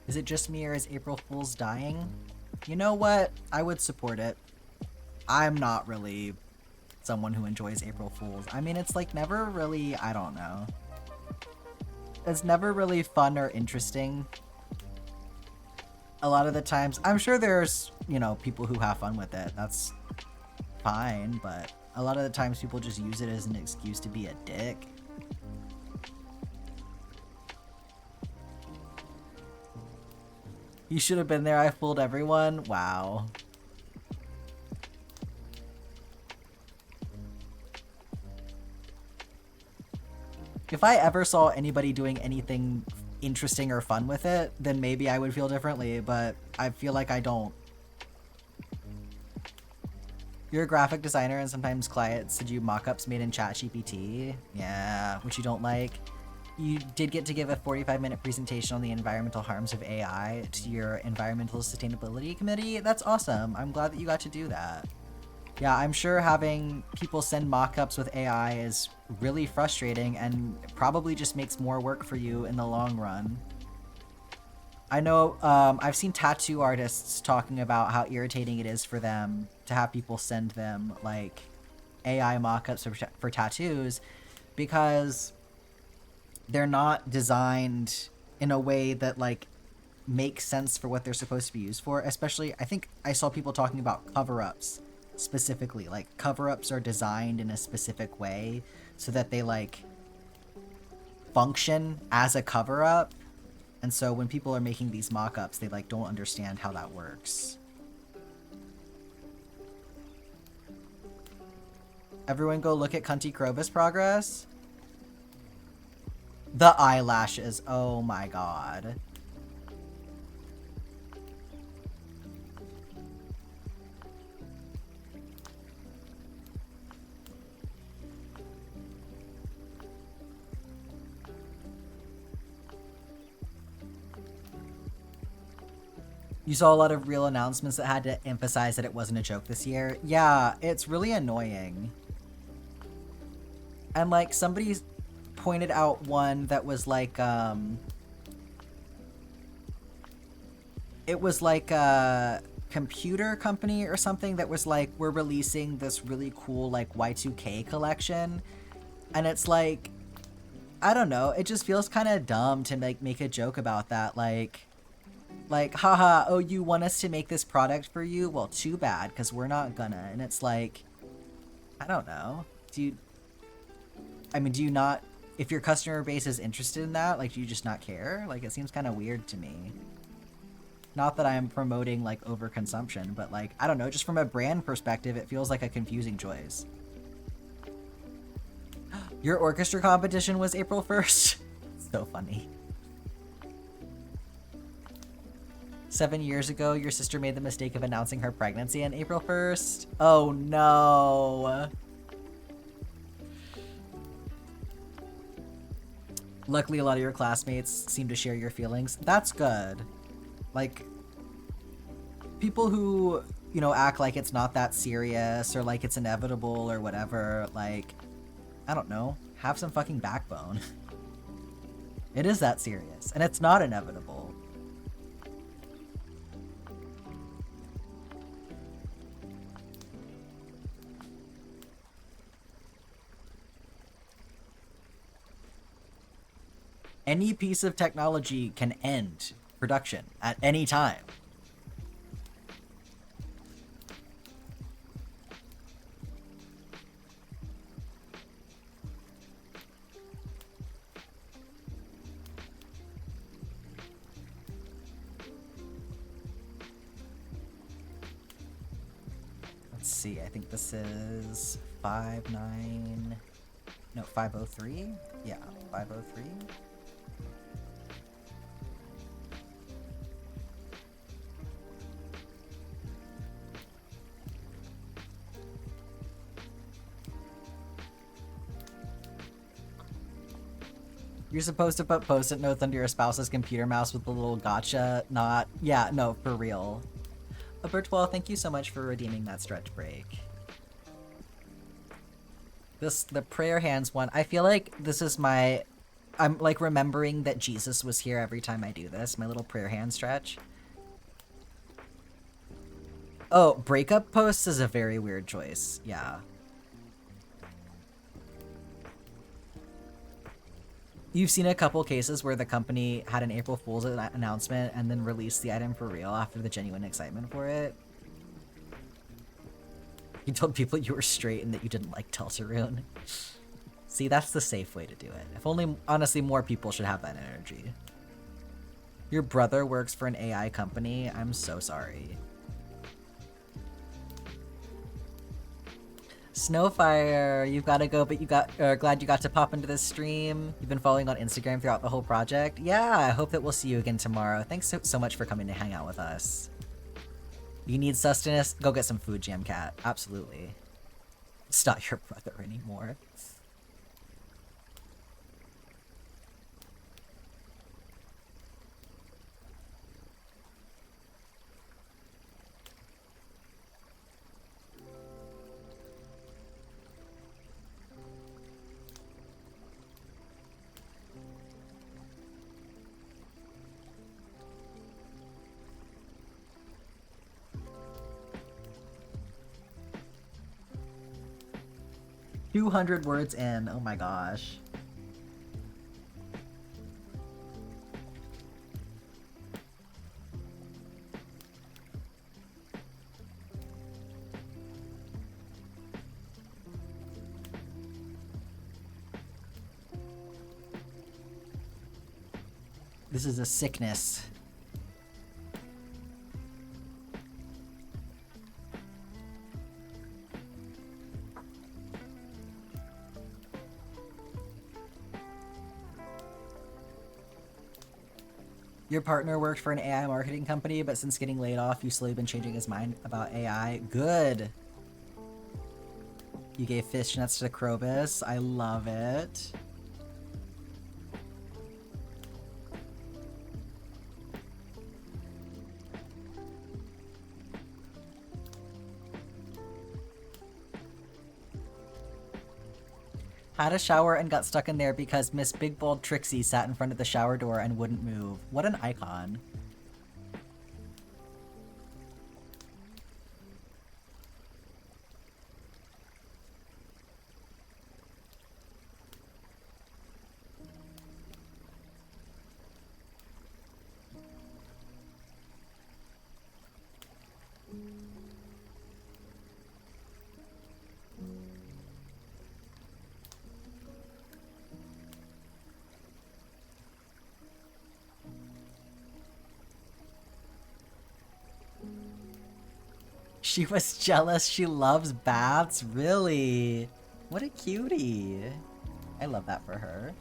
Is it just me or is April Fool's dying? You know what? I would support it. I'm not really someone who enjoys April Fools. I mean, it's like never really, I don't know. It's never really fun or interesting. A lot of the times, I'm sure there's, you know, people who have fun with it. That's fine, but a lot of the times people just use it as an excuse to be a dick. You should have been there. I fooled everyone. Wow. If I ever saw anybody doing anything interesting or fun with it, then maybe I would feel differently, but I feel like I don't. You're a graphic designer and sometimes clients send you mock-ups made in ChatGPT. Yeah, which you don't like. You did get to give a 45-minute presentation on the environmental harms of AI to your Environmental Sustainability Committee. That's awesome. I'm glad that you got to do that. Yeah, I'm sure having people send mock-ups with AI is really frustrating and probably just makes more work for you in the long run. I know I've seen tattoo artists talking about how irritating it is for them to have people send them like AI mock-ups for tattoos because they're not designed in a way that like makes sense for what they're supposed to be used for. Especially, I think I saw people talking about cover-ups specifically. Like cover-ups are designed in a specific way so that they like function as a cover-up. And so when people are making these mock-ups, they like don't understand how that works. Everyone go look at Cunty Krovis progress. The eyelashes. Oh my god. You saw a lot of real announcements that had to emphasize that it wasn't a joke this year. Yeah, it's really annoying. And like somebody pointed out one that was like it was like a computer company or something that was like, we're releasing this really cool like Y2K collection, and it's like, I don't know, it just feels kind of dumb to like make a joke about that, like haha, oh, you want us to make this product for you? Well, too bad, because we're not gonna. And it's like, I don't know, do you not, if your customer base is interested in that, like, do you just not care? Like, it seems kind of weird to me. Not that I'm promoting like overconsumption, but like, I don't know, just from a brand perspective, it feels like a confusing choice. Your orchestra competition was April 1st? So funny. 7 years ago, your sister made the mistake of announcing her pregnancy on April 1st. Oh no. Luckily, a lot of your classmates seem to share your feelings. That's good. Like, people who, you know, act like it's not that serious or like it's inevitable or whatever, like, I don't know, have some fucking backbone. It is that serious, and it's not inevitable. Any piece of technology can end production at any time. Let's see, I think this is 503? Yeah, 503. You're supposed to put post-it notes under your spouse's computer mouse with the little gotcha, not... Yeah, no, for real. Bertwell, thank you so much for redeeming that stretch break. The prayer hands one, I feel like this is my... I'm, like, remembering that Jesus was here every time I do this, my little prayer hand stretch. Oh, breakup posts is a very weird choice, yeah. You've seen a couple cases where the company had an April Fool's announcement and then released the item for real after the genuine excitement for it. You told people you were straight and that you didn't like Deltarune. See, that's the safe way to do it. If only, honestly, more people should have that energy. Your brother works for an AI company? I'm so sorry. Snowfire, you've got to go, but you got, glad you got to pop into this stream. You've been following on Instagram throughout the whole project. Yeah, I hope that we'll see you again tomorrow. Thanks so much for coming to hang out with us. You need sustenance? Go get some food, Jamcat. Absolutely. It's not your brother anymore. 200 words in. Oh my gosh. This is a sickness. Your partner worked for an AI marketing company, but since getting laid off, you've slowly been changing his mind about AI. Good. You gave fishnets to Krobus. I love it. Had a shower and got stuck in there because Miss Big Bold Trixie sat in front of the shower door and wouldn't move. What an icon. She was jealous. She loves baths. Really? What a cutie. I love that for her.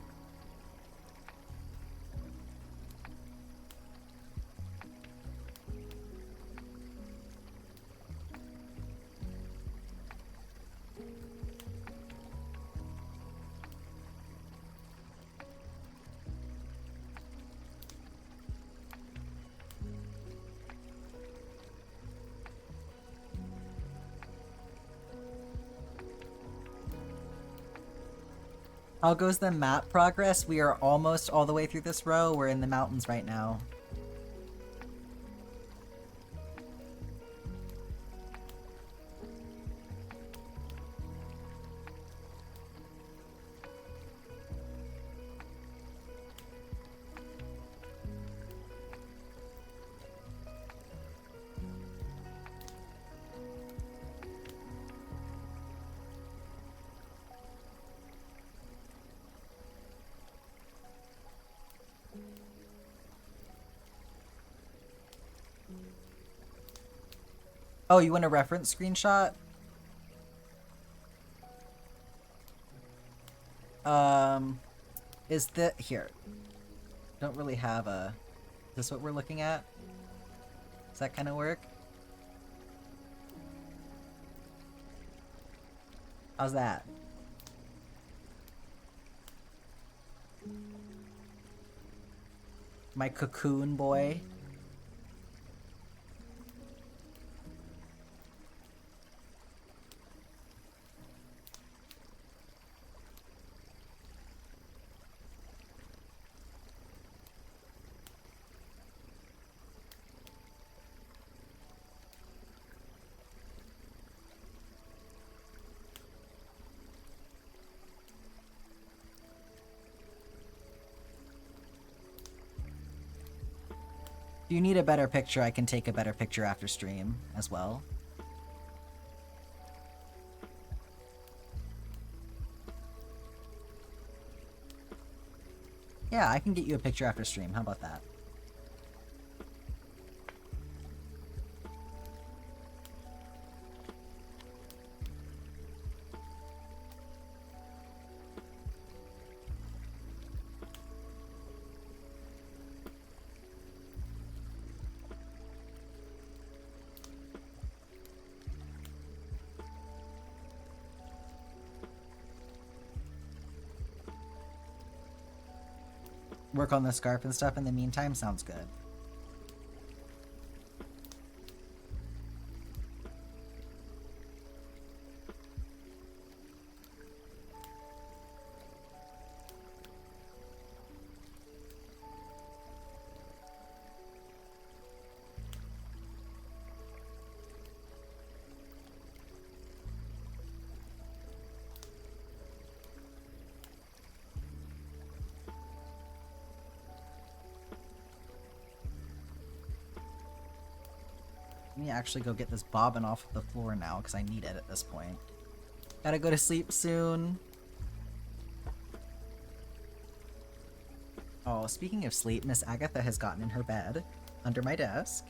How goes the map progress? We are almost all the way through this row. We're in the mountains right now. Oh, you want a reference screenshot? Is the... Here. Don't really have a... Is this what we're looking at? Does that kind of work? How's that? My cocoon boy. If you need a better picture, I can take a better picture after stream as well. Yeah, I can get you a picture after stream. How about that? Work on the scarf and stuff in the meantime? Sounds good. Let me actually go get this bobbin off the floor now, because I need it at this point. Gotta go to sleep soon. Oh, speaking of sleep, Miss Agatha has gotten in her bed, under my desk.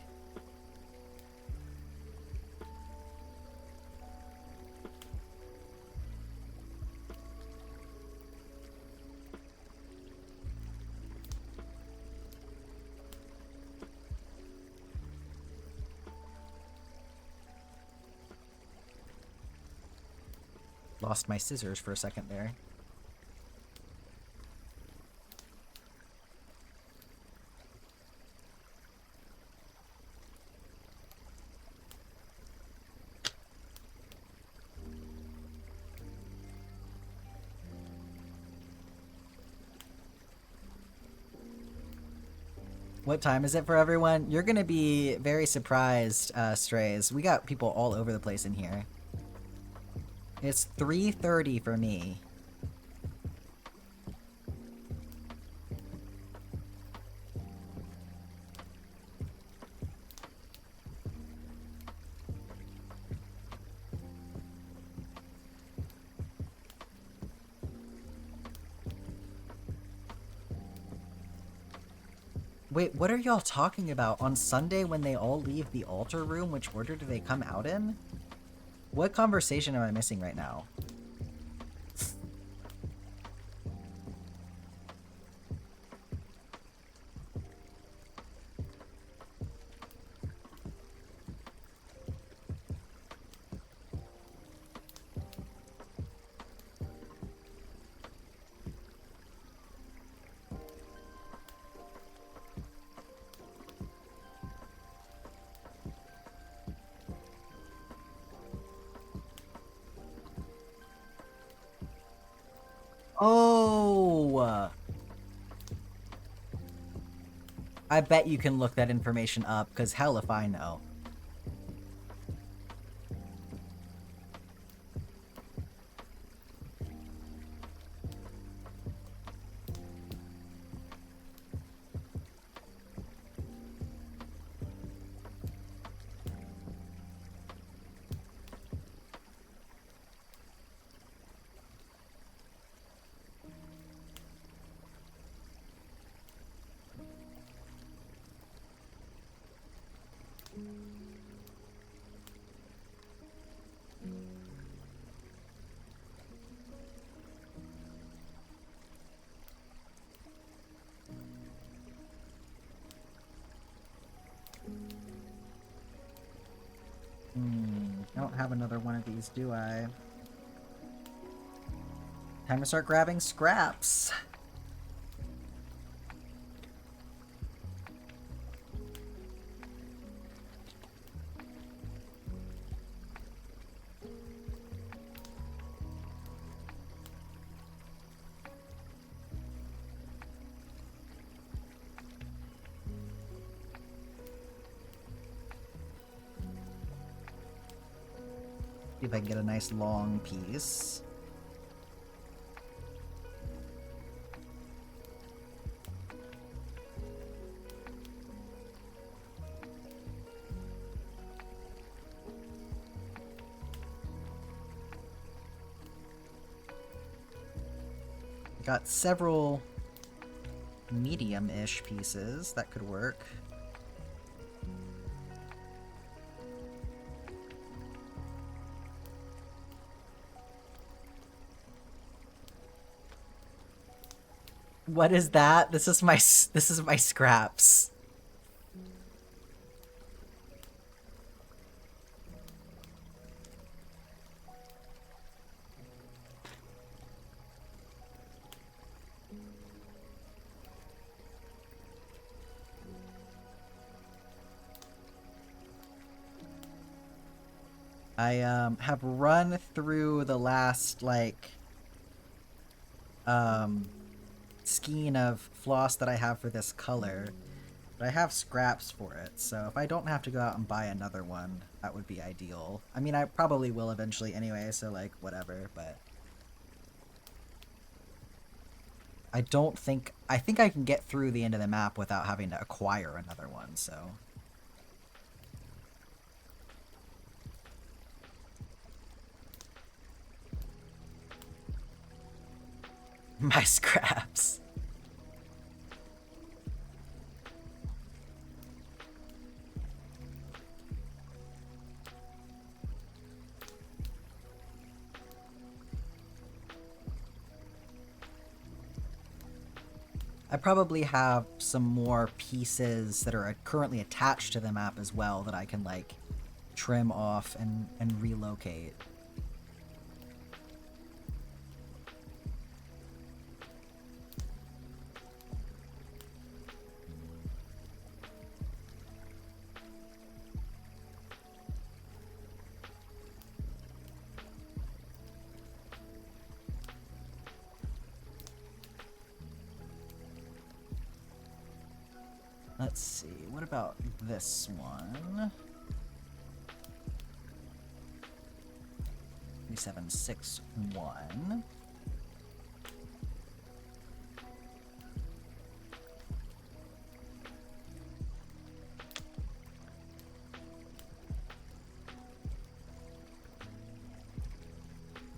Lost my scissors for a second there. What time is it for everyone? You're gonna be very surprised, Strays. We got people all over the place in here. It's 3:30 for me. Wait, what are y'all talking about? On Sunday when they all leave the altar room, which order do they come out in? What conversation am I missing right now? Oh! I bet you can look that information up, because hell if I know. I don't have another one of these, do I? Time to start grabbing scraps. See if I can get a nice long piece. Got several medium-ish pieces that could work. What is that? This is my scraps. I have run through the last like skein of floss that I have for this color, but I have scraps for it, so if I don't have to go out and buy another one, that would be ideal. I mean, I probably will eventually anyway, so like whatever, but I think I can get through the end of the map without having to acquire another one, so my scraps. I probably have some more pieces that are currently attached to the map as well that I can like trim off and relocate. Let's see, what about this one? 3761.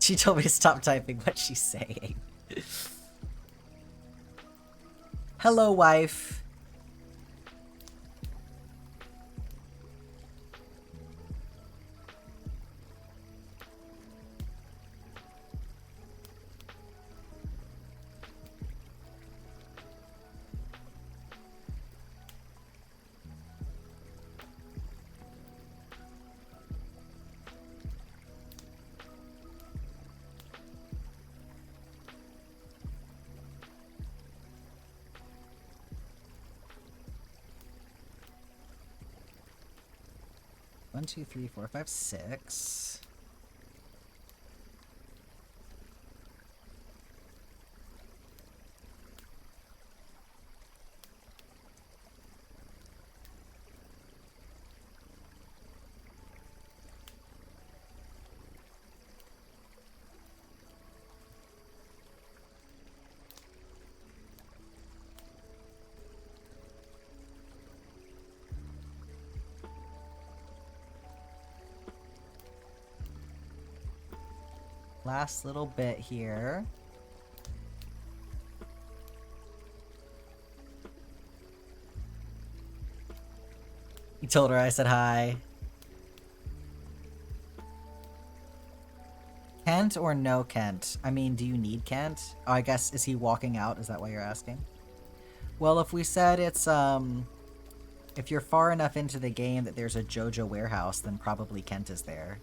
She told me to stop typing what she's saying. Hello, wife. One, two, three, four, five, six. Last little bit here. You told her I said hi. Kent or no Kent? I mean, do you need Kent? Oh, I guess, is he walking out? Is that why you're asking? Well, if we said it's, if you're far enough into the game that there's a JoJo warehouse, then probably Kent is there.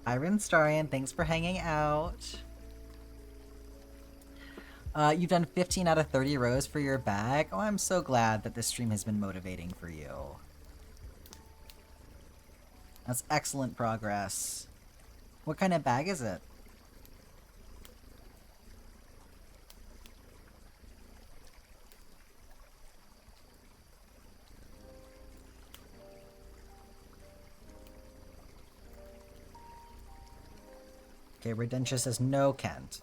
Iron Starian, thanks for hanging out. You've done 15 out of 30 rows for your bag. Oh, I'm so glad that this stream has been motivating for you. That's excellent progress. What kind of bag is it? Okay, Redentia says no, Kent.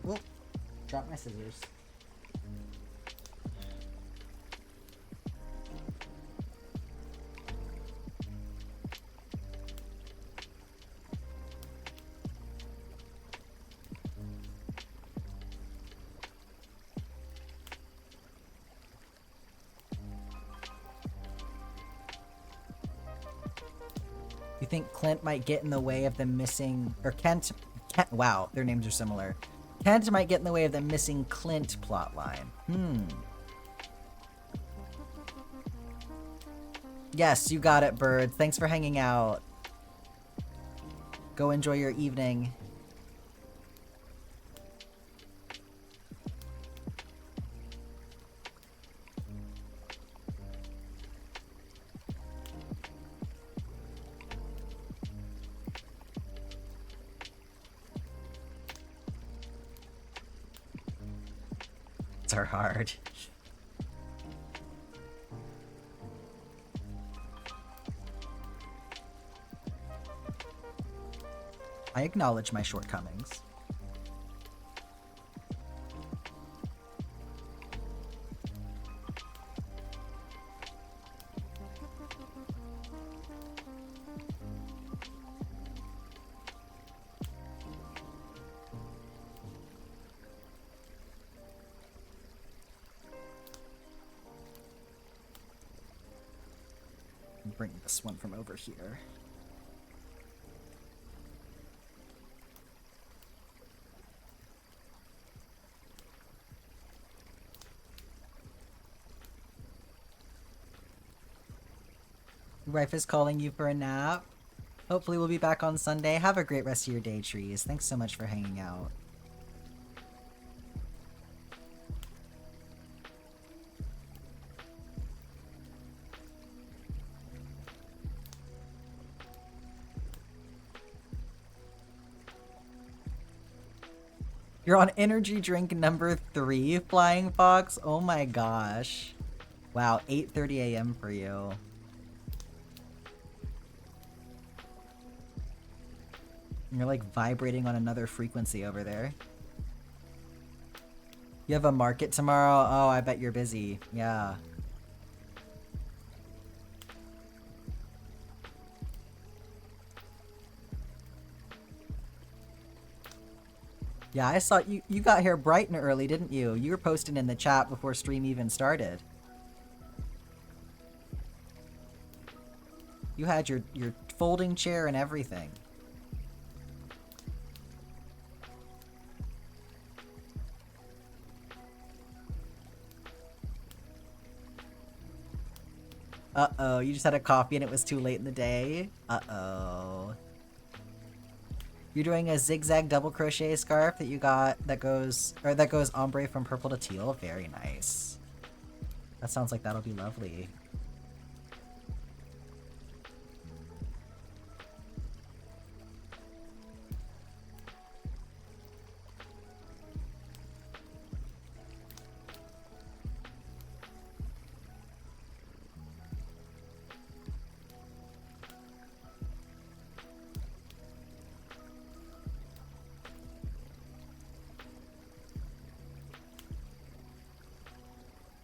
Whoop. Drop my scissors. You think Clint might get in the way of the missing... Or Kent... Wow, their names are similar. Kent might get in the way of the missing Clint plotline. Yes, you got it, Bird. Thanks for hanging out. Go enjoy your evening. Are hard. I acknowledge my shortcomings. Bring this one from over here. Your wife is calling you for a nap. Hopefully we'll be back on Sunday. Have a great rest of your day, Trees. Thanks so much for hanging out. You're on energy drink number 3, Flying Fox? Oh my gosh. Wow, 8:30 a.m. for you. You're like vibrating on another frequency over there. You have a market tomorrow? Oh, I bet you're busy. Yeah. Yeah, I saw you got here bright and early, didn't you? You were posting in the chat before stream even started. You had your folding chair and everything. Uh-oh, you just had a coffee and it was too late in the day? Uh-oh. You're doing a zigzag double crochet scarf that you got that goes ombre from purple to teal. Very nice. That sounds like that'll be lovely.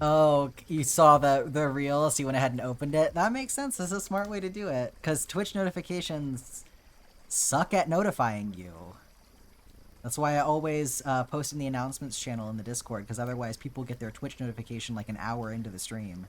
Oh, you saw the reel, so you went ahead and opened it? That makes sense. This is a smart way to do it. Because Twitch notifications suck at notifying you. That's why I always post in the announcements channel in the Discord, because otherwise people get their Twitch notification like an hour into the stream.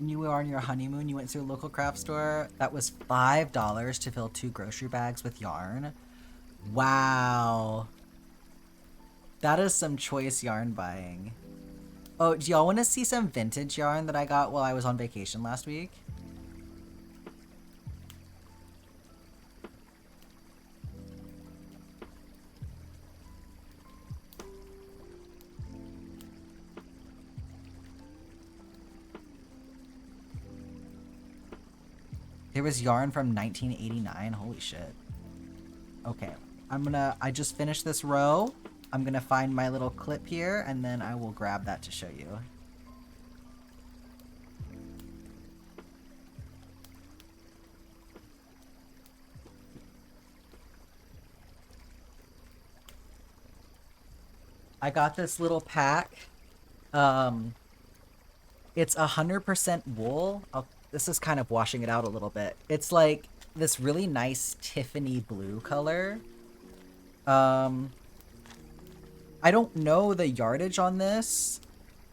When you were on your honeymoon, you went to a local craft store that was $5 to fill 2 grocery bags with yarn. Wow. That is some choice yarn buying. Oh, do y'all want to see some vintage yarn that I got while I was on vacation last week? There was yarn from 1989. Holy shit. Okay. I just finished this row. I'm gonna find my little clip here, and then I will grab that to show you. I got this little pack. It's 100% wool. This is kind of washing it out a little bit. It's like this really nice Tiffany blue color. I don't know the yardage on this,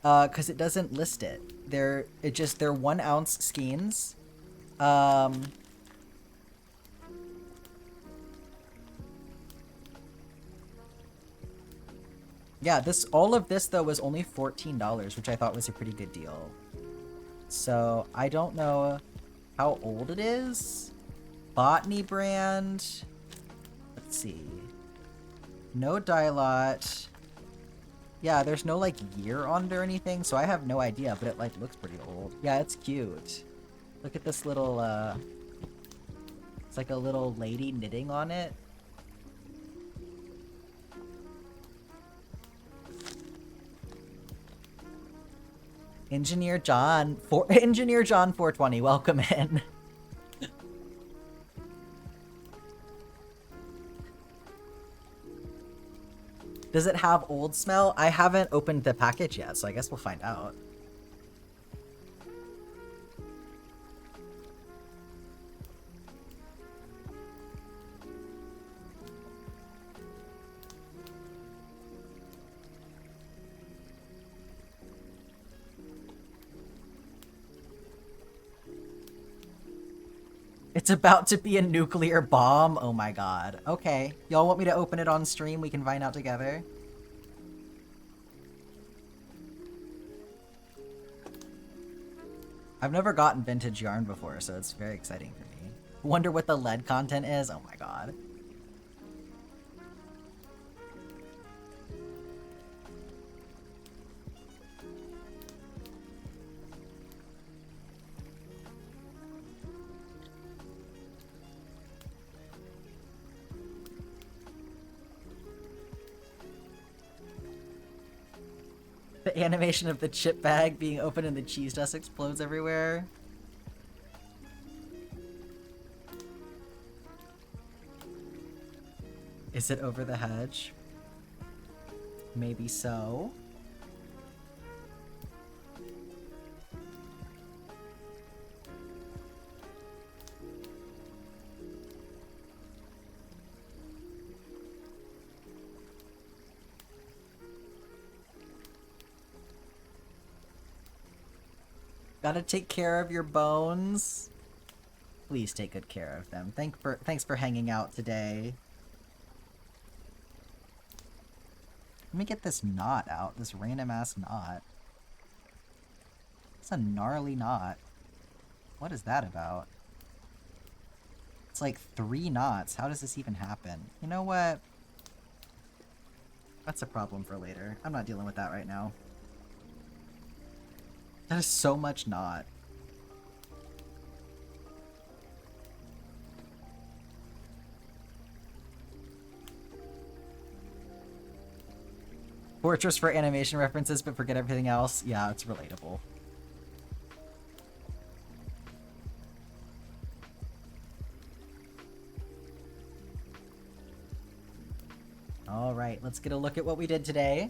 because it doesn't list it. They're 1 ounce skeins. Yeah, all of this though was only $14, which I thought was a pretty good deal. So I don't know how old it is. Botany brand. Let's see. No dye lot. Yeah, there's no like year on it or anything, so I have no idea, but it like looks pretty old. Yeah, it's cute. Look at this little it's like a little lady knitting on it. Engineer John 420, welcome in. Does it have old smell? I haven't opened the package yet, so I guess we'll find out. It's about to be a nuclear bomb? Oh my god. Okay. Y'all want me to open it on stream? We can find out together. I've never gotten vintage yarn before, so it's very exciting for me. Wonder what the lead content is? Oh my god. The animation of the chip bag being opened and the cheese dust explodes everywhere. Is it over the hedge? Maybe so. Gotta take care of your bones. Please take good care of them. Thanks for hanging out today. Let me get this knot out. This random ass knot. It's a gnarly knot. What is that about? It's like 3 knots. How does this even happen? You know what? That's a problem for later. I'm not dealing with that right now. That is so much knot. Fortress for animation references, but forget everything else. Yeah, it's relatable. Alright, let's get a look at what we did today.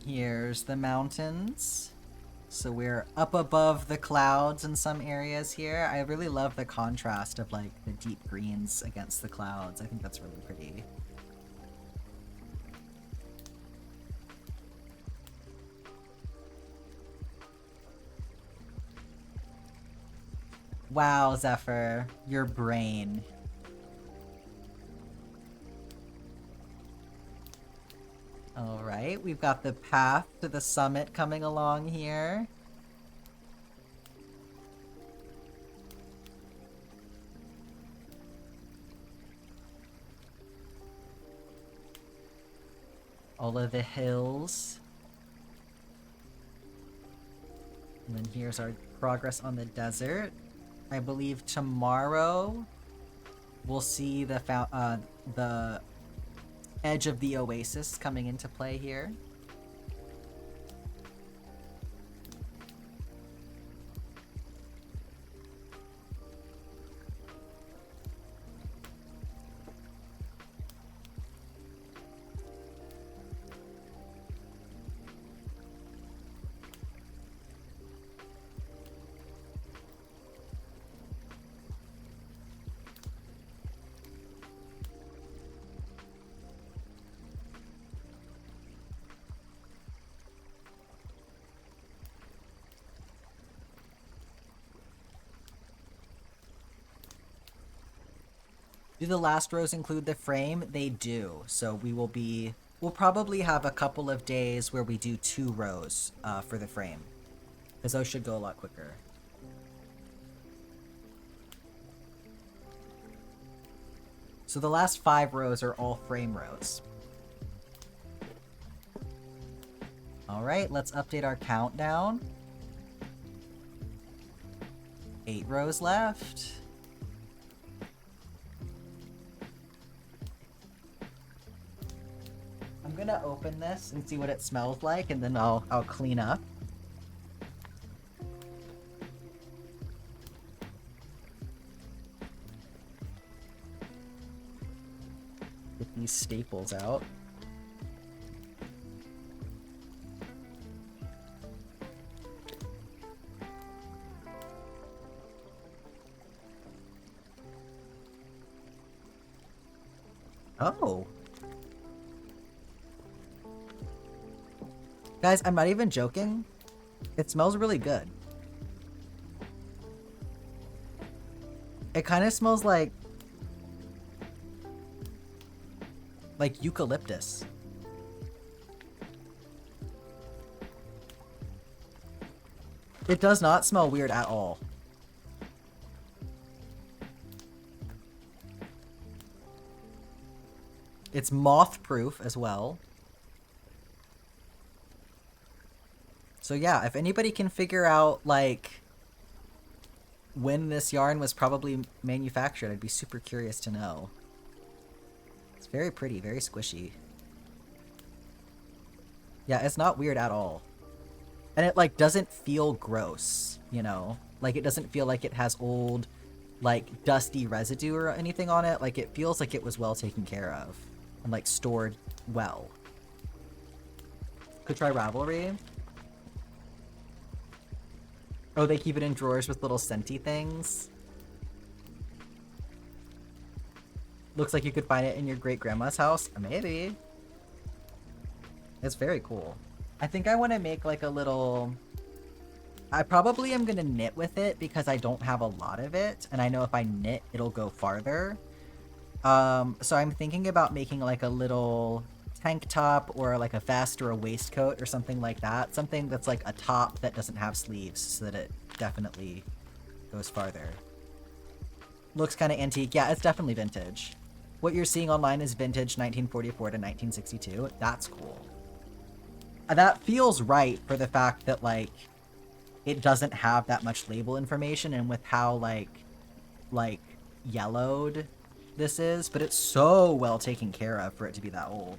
Here's the mountains. So we're up above the clouds in some areas here. I really love the contrast of like the deep greens against the clouds. I think that's really pretty. Wow, Zephyr, your brain. Alright, we've got the path to the summit coming along here. All of the hills. And then here's our progress on the desert. I believe tomorrow we'll see the edge of the oasis coming into play here. Do the last rows include the frame? They do. So we'll probably have a couple of days where we do 2 rows for the frame. Because those should go a lot quicker. So the last 5 rows are all frame rows. Alright, let's update our countdown. 8 rows left. I'm gonna open this and see what it smells like, and then I'll clean up. Get these staples out. Oh. Guys, I'm not even joking. It smells really good. It kind of smells like eucalyptus. It does not smell weird at all. It's moth-proof as well. So yeah, if anybody can figure out, like, when this yarn was probably manufactured, I'd be super curious to know. It's very pretty, very squishy. Yeah, it's not weird at all. And it, like, doesn't feel gross, you know? Like, it doesn't feel like it has old, like, dusty residue or anything on it. Like, it feels like it was well taken care of. And, like, stored well. Could try Ravelry. Oh, they keep it in drawers with little scenty things. Looks like you could find it in your great-grandma's house. Maybe. It's very cool. I think I want to make like a little... I probably am going to knit with it because I don't have a lot of it. And I know if I knit, it'll go farther. So I'm thinking about making like a little tank top or like a vest or a waistcoat or something like that. Something that's like a top that doesn't have sleeves so that it definitely goes farther. Looks kind of antique. Yeah, it's definitely vintage. What you're seeing online is vintage 1944 to 1962. That's cool. That feels right for the fact that like it doesn't have that much label information and with how like yellowed this is, but it's so well taken care of for it to be that old.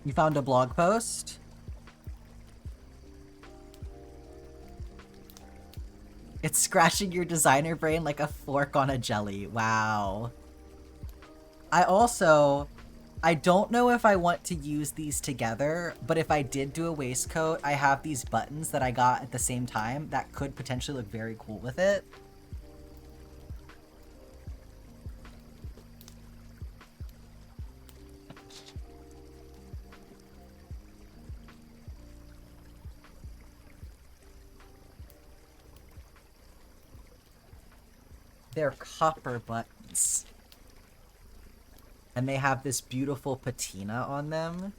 You found a blog post? Scratching your designer brain like a fork on a jelly. Wow. I don't know if I want to use these together, but if I did do a waistcoat, I have these buttons that I got at the same time that could potentially look very cool with it. They're copper buttons. And they have this beautiful patina on them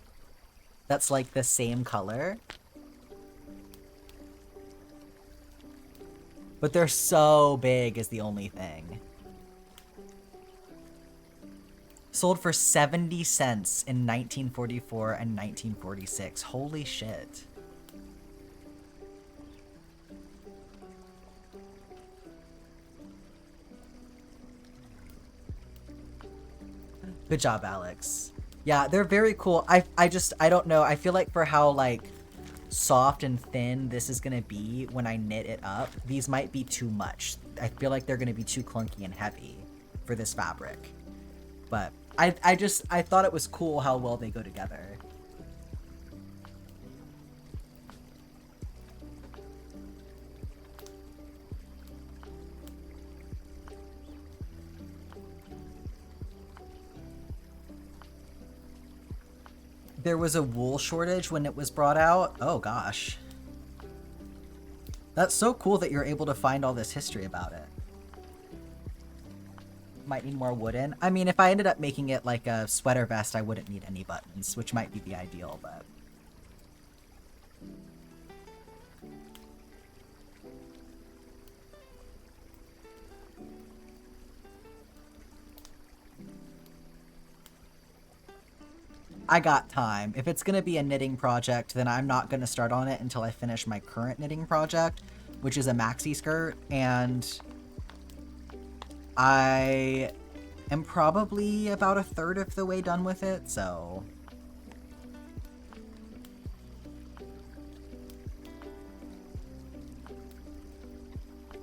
that's like the same color. But they're so big is the only thing. Sold for 70 cents in 1944 and 1946. Holy shit. Good job, Alex. Yeah, they're very cool. I don't know. I feel like for how, like, soft and thin this is gonna be when I knit it up, these might be too much. I feel like they're gonna be too clunky and heavy for this fabric. But I thought it was cool how well they go together. There was a wool shortage when it was brought out. Oh gosh. That's so cool that you're able to find all this history about it. Might need more wooden. I mean, if I ended up making it like a sweater vest, I wouldn't need any buttons, which might be the ideal, but... I got time. If it's gonna be a knitting project, then I'm not gonna start on it until I finish my current knitting project, which is a maxi skirt, and I am probably about a third of the way done with it, so...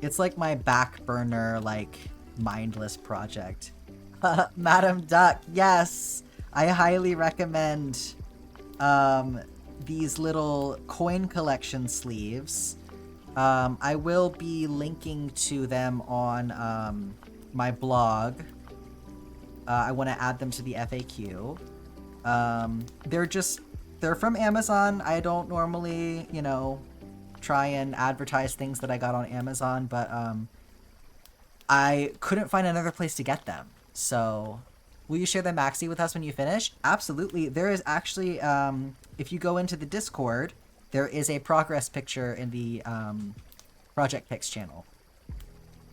It's like my back burner, like, mindless project. Madam Duck, yes! I highly recommend these little coin collection sleeves. I will be linking to them on my blog. I want to add them to the FAQ. They're from Amazon. I don't normally, you know, try and advertise things that I got on Amazon, but I couldn't find another place to get them. So... Will you share the maxi with us when you finish? Absolutely. There is actually, if you go into the Discord, there is a progress picture in the Project Pics channel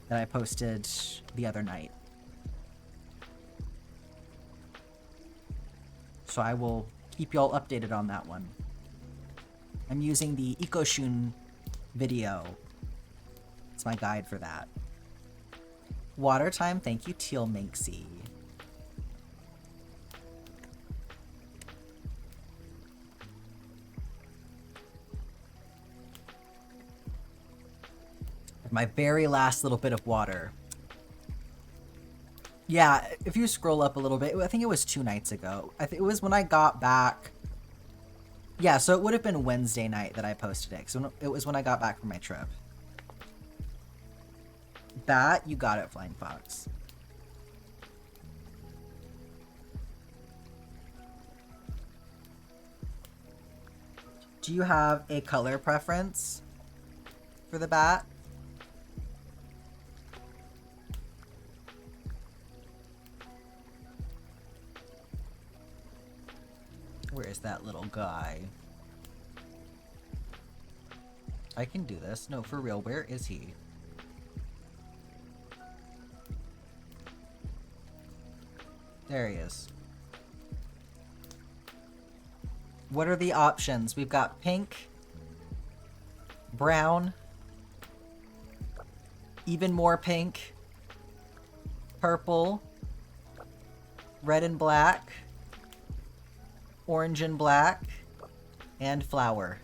that I posted the other night. So I will keep y'all updated on that one. I'm using the EcoShun video. It's my guide for that. Water time, thank you, Teal Minxie. My very last little bit of water. Yeah, if you scroll up a little bit, I think it was 2 nights ago. I think it was when I got back. Yeah, so it would have been Wednesday night that I posted it. So it was when I got back from my trip. That, you got it, Flying Fox. Do you have a color preference for the bat? Where is that little guy? I can do this. No, for real, where is he? There he is. What are the options? We've got pink, brown, even more pink, purple, red and black, orange and black, and flower.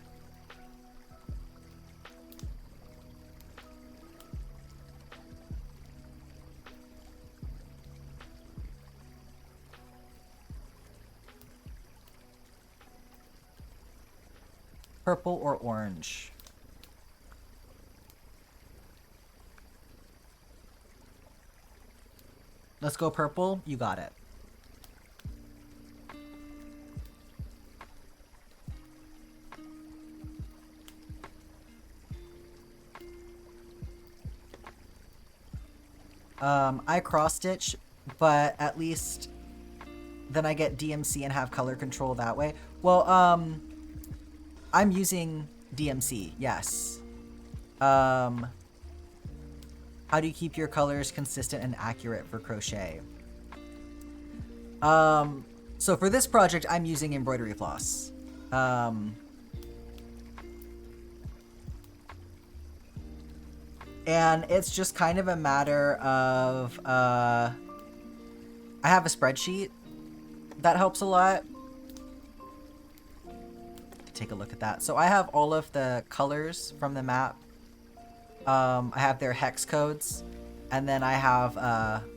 Purple or orange? Let's go purple. You got it. I cross-stitch, but at least then I get DMC and have color control that way. Well, I'm using DMC, yes. How do you keep your colors consistent and accurate for crochet? So for this project, I'm using embroidery floss. And it's just kind of a matter of, I have a spreadsheet that helps a lot. Take a look at that. So I have all of the colors from the map. I have their hex codes, and then I have,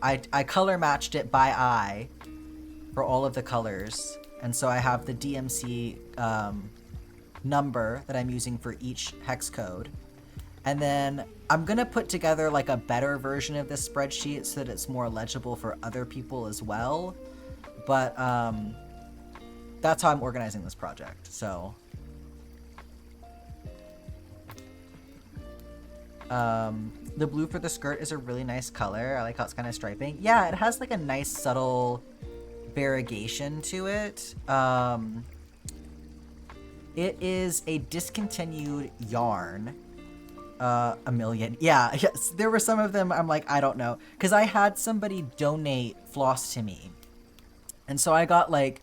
I color matched it by eye for all of the colors. And so I have the DMC number that I'm using for each hex code. And then I'm going to put together like a better version of this spreadsheet so that it's more legible for other people as well. But that's how I'm organizing this project. So the blue for the skirt is a really nice color. I like how it's kind of striping. Yeah, it has like a nice subtle variegation to it. It is a discontinued yarn. A million. Yeah, yes. There were some of them I'm like, I don't know. Because I had somebody donate floss to me. And so I got like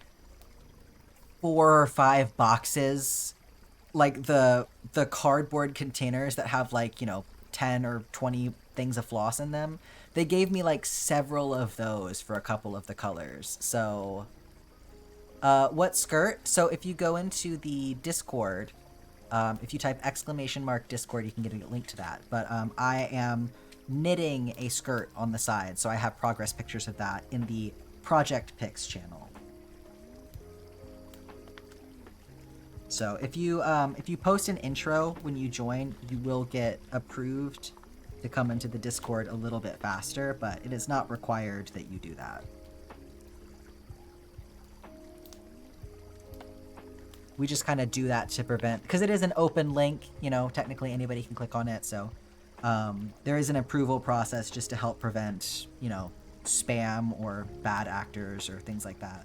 4 or 5 boxes. Like the cardboard containers that have like, you know, 10 or 20 things of floss in them. They gave me like several of those for a couple of the colors. So, what skirt? So if you go into the Discord, if you type !Discord, you can get a link to that. But I am knitting a skirt on the side, so I have progress pictures of that in the Project Pics channel. So if you post an intro when you join, you will get approved to come into the Discord a little bit faster, but it is not required that you do that. We just kind of do that to prevent, because it is an open link, you know, technically anybody can click on it. So there is an approval process just to help prevent, you know, spam or bad actors or things like that.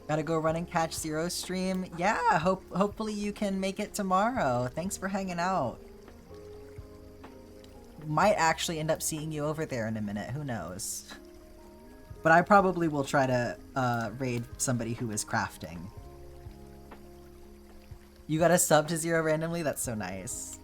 Gotta go run and catch Zero's stream. Yeah, hopefully you can make it tomorrow. Thanks for hanging out. Might actually end up seeing you over there in a minute. Who knows? But I probably will try to raid somebody who is crafting. You got a sub to Zero randomly? That's so nice.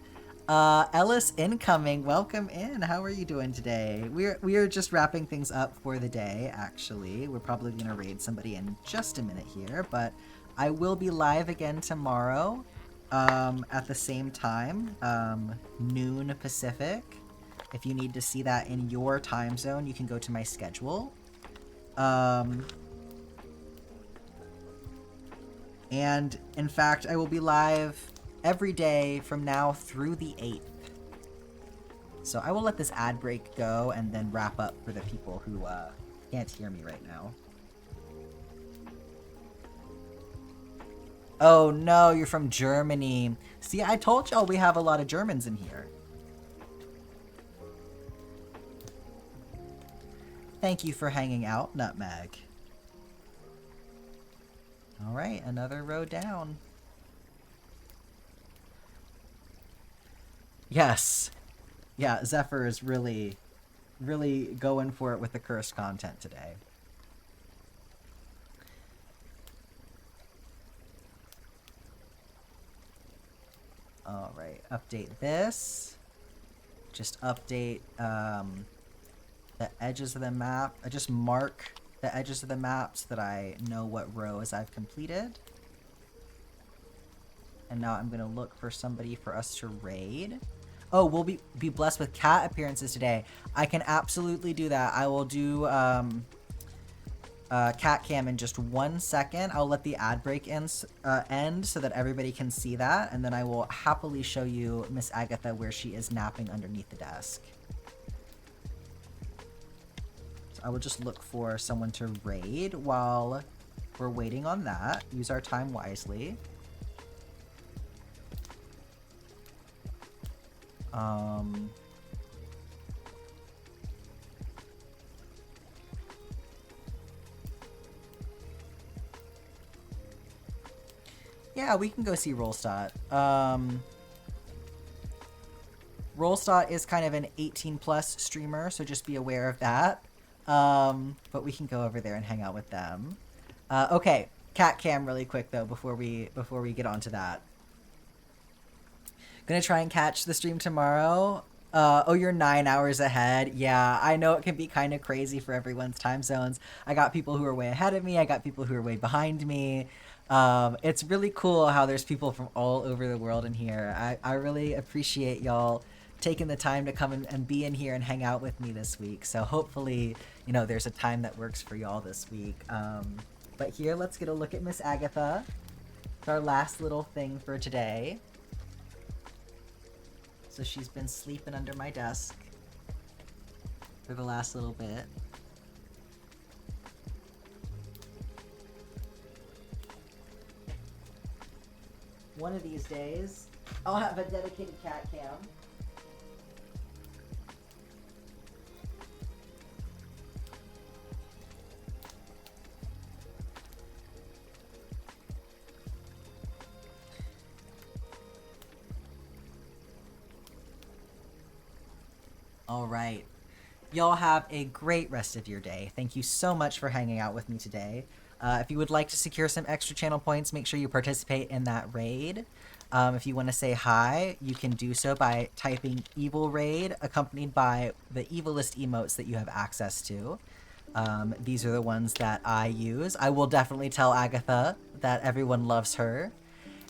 Ellis incoming. Welcome in. How are you doing today? We are just wrapping things up for the day, actually. We're probably going to raid somebody in just a minute here, but I will be live again tomorrow at the same time, noon Pacific. If you need to see that in your time zone, you can go to my schedule. And in fact, I will be live every day from now through the 8th. So I will let this ad break go and then wrap up for the people who can't hear me right now. Oh no, you're from Germany. See, I told y'all we have a lot of Germans in here. Thank you for hanging out, Nutmeg. Alright, another row down. Yes. Yeah, Zephyr is really going for it with the cursed content today. Alright, update this. Just update the edges of the map. I just mark the edges of the map so that I know what rows I've completed. And now I'm going to look for somebody for us to raid. Oh, we'll be blessed with cat appearances today. I can absolutely do that. I will do cat cam in just 1 second. I'll let the ad break end so that everybody can see that. And then I will happily show you Miss Agatha where she is napping underneath the desk. So I will just look for someone to raid while we're waiting on that. Use our time wisely. Yeah, we can go see Rollstot. Rollstot is kind of an 18+ streamer, so just be aware of that. But we can go over there and hang out with them. Okay, cat cam really quick though before we get onto that. Gonna try and catch the stream tomorrow. Oh, you're 9 hours ahead. Yeah, I know it can be kind of crazy for everyone's time zones. I got people who are way ahead of me. I got people who are way behind me. It's really cool how there's people from all over the world in here. I really appreciate y'all taking the time to come and be in here and hang out with me this week. So hopefully, you know, there's a time that works for y'all this week. But here, let's get a look at Miss Agatha. It's our last little thing for today. So she's been sleeping under my desk for the last little bit. One of these days, I'll have a dedicated cat cam. All right. Y'all have a great rest of your day. Thank you so much for hanging out with me today. If you would like to secure some extra channel points, make sure you participate in that raid. If you want to say hi, you can do so by typing evil raid accompanied by the evilest emotes that you have access to. These are the ones that I use. I will definitely tell Agatha that everyone loves her.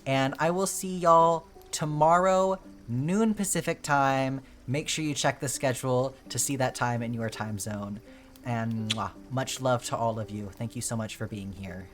And I will see y'all tomorrow, noon Pacific time. Make sure you check the schedule to see that time in your time zone. And much love to all of you. Thank you so much for being here.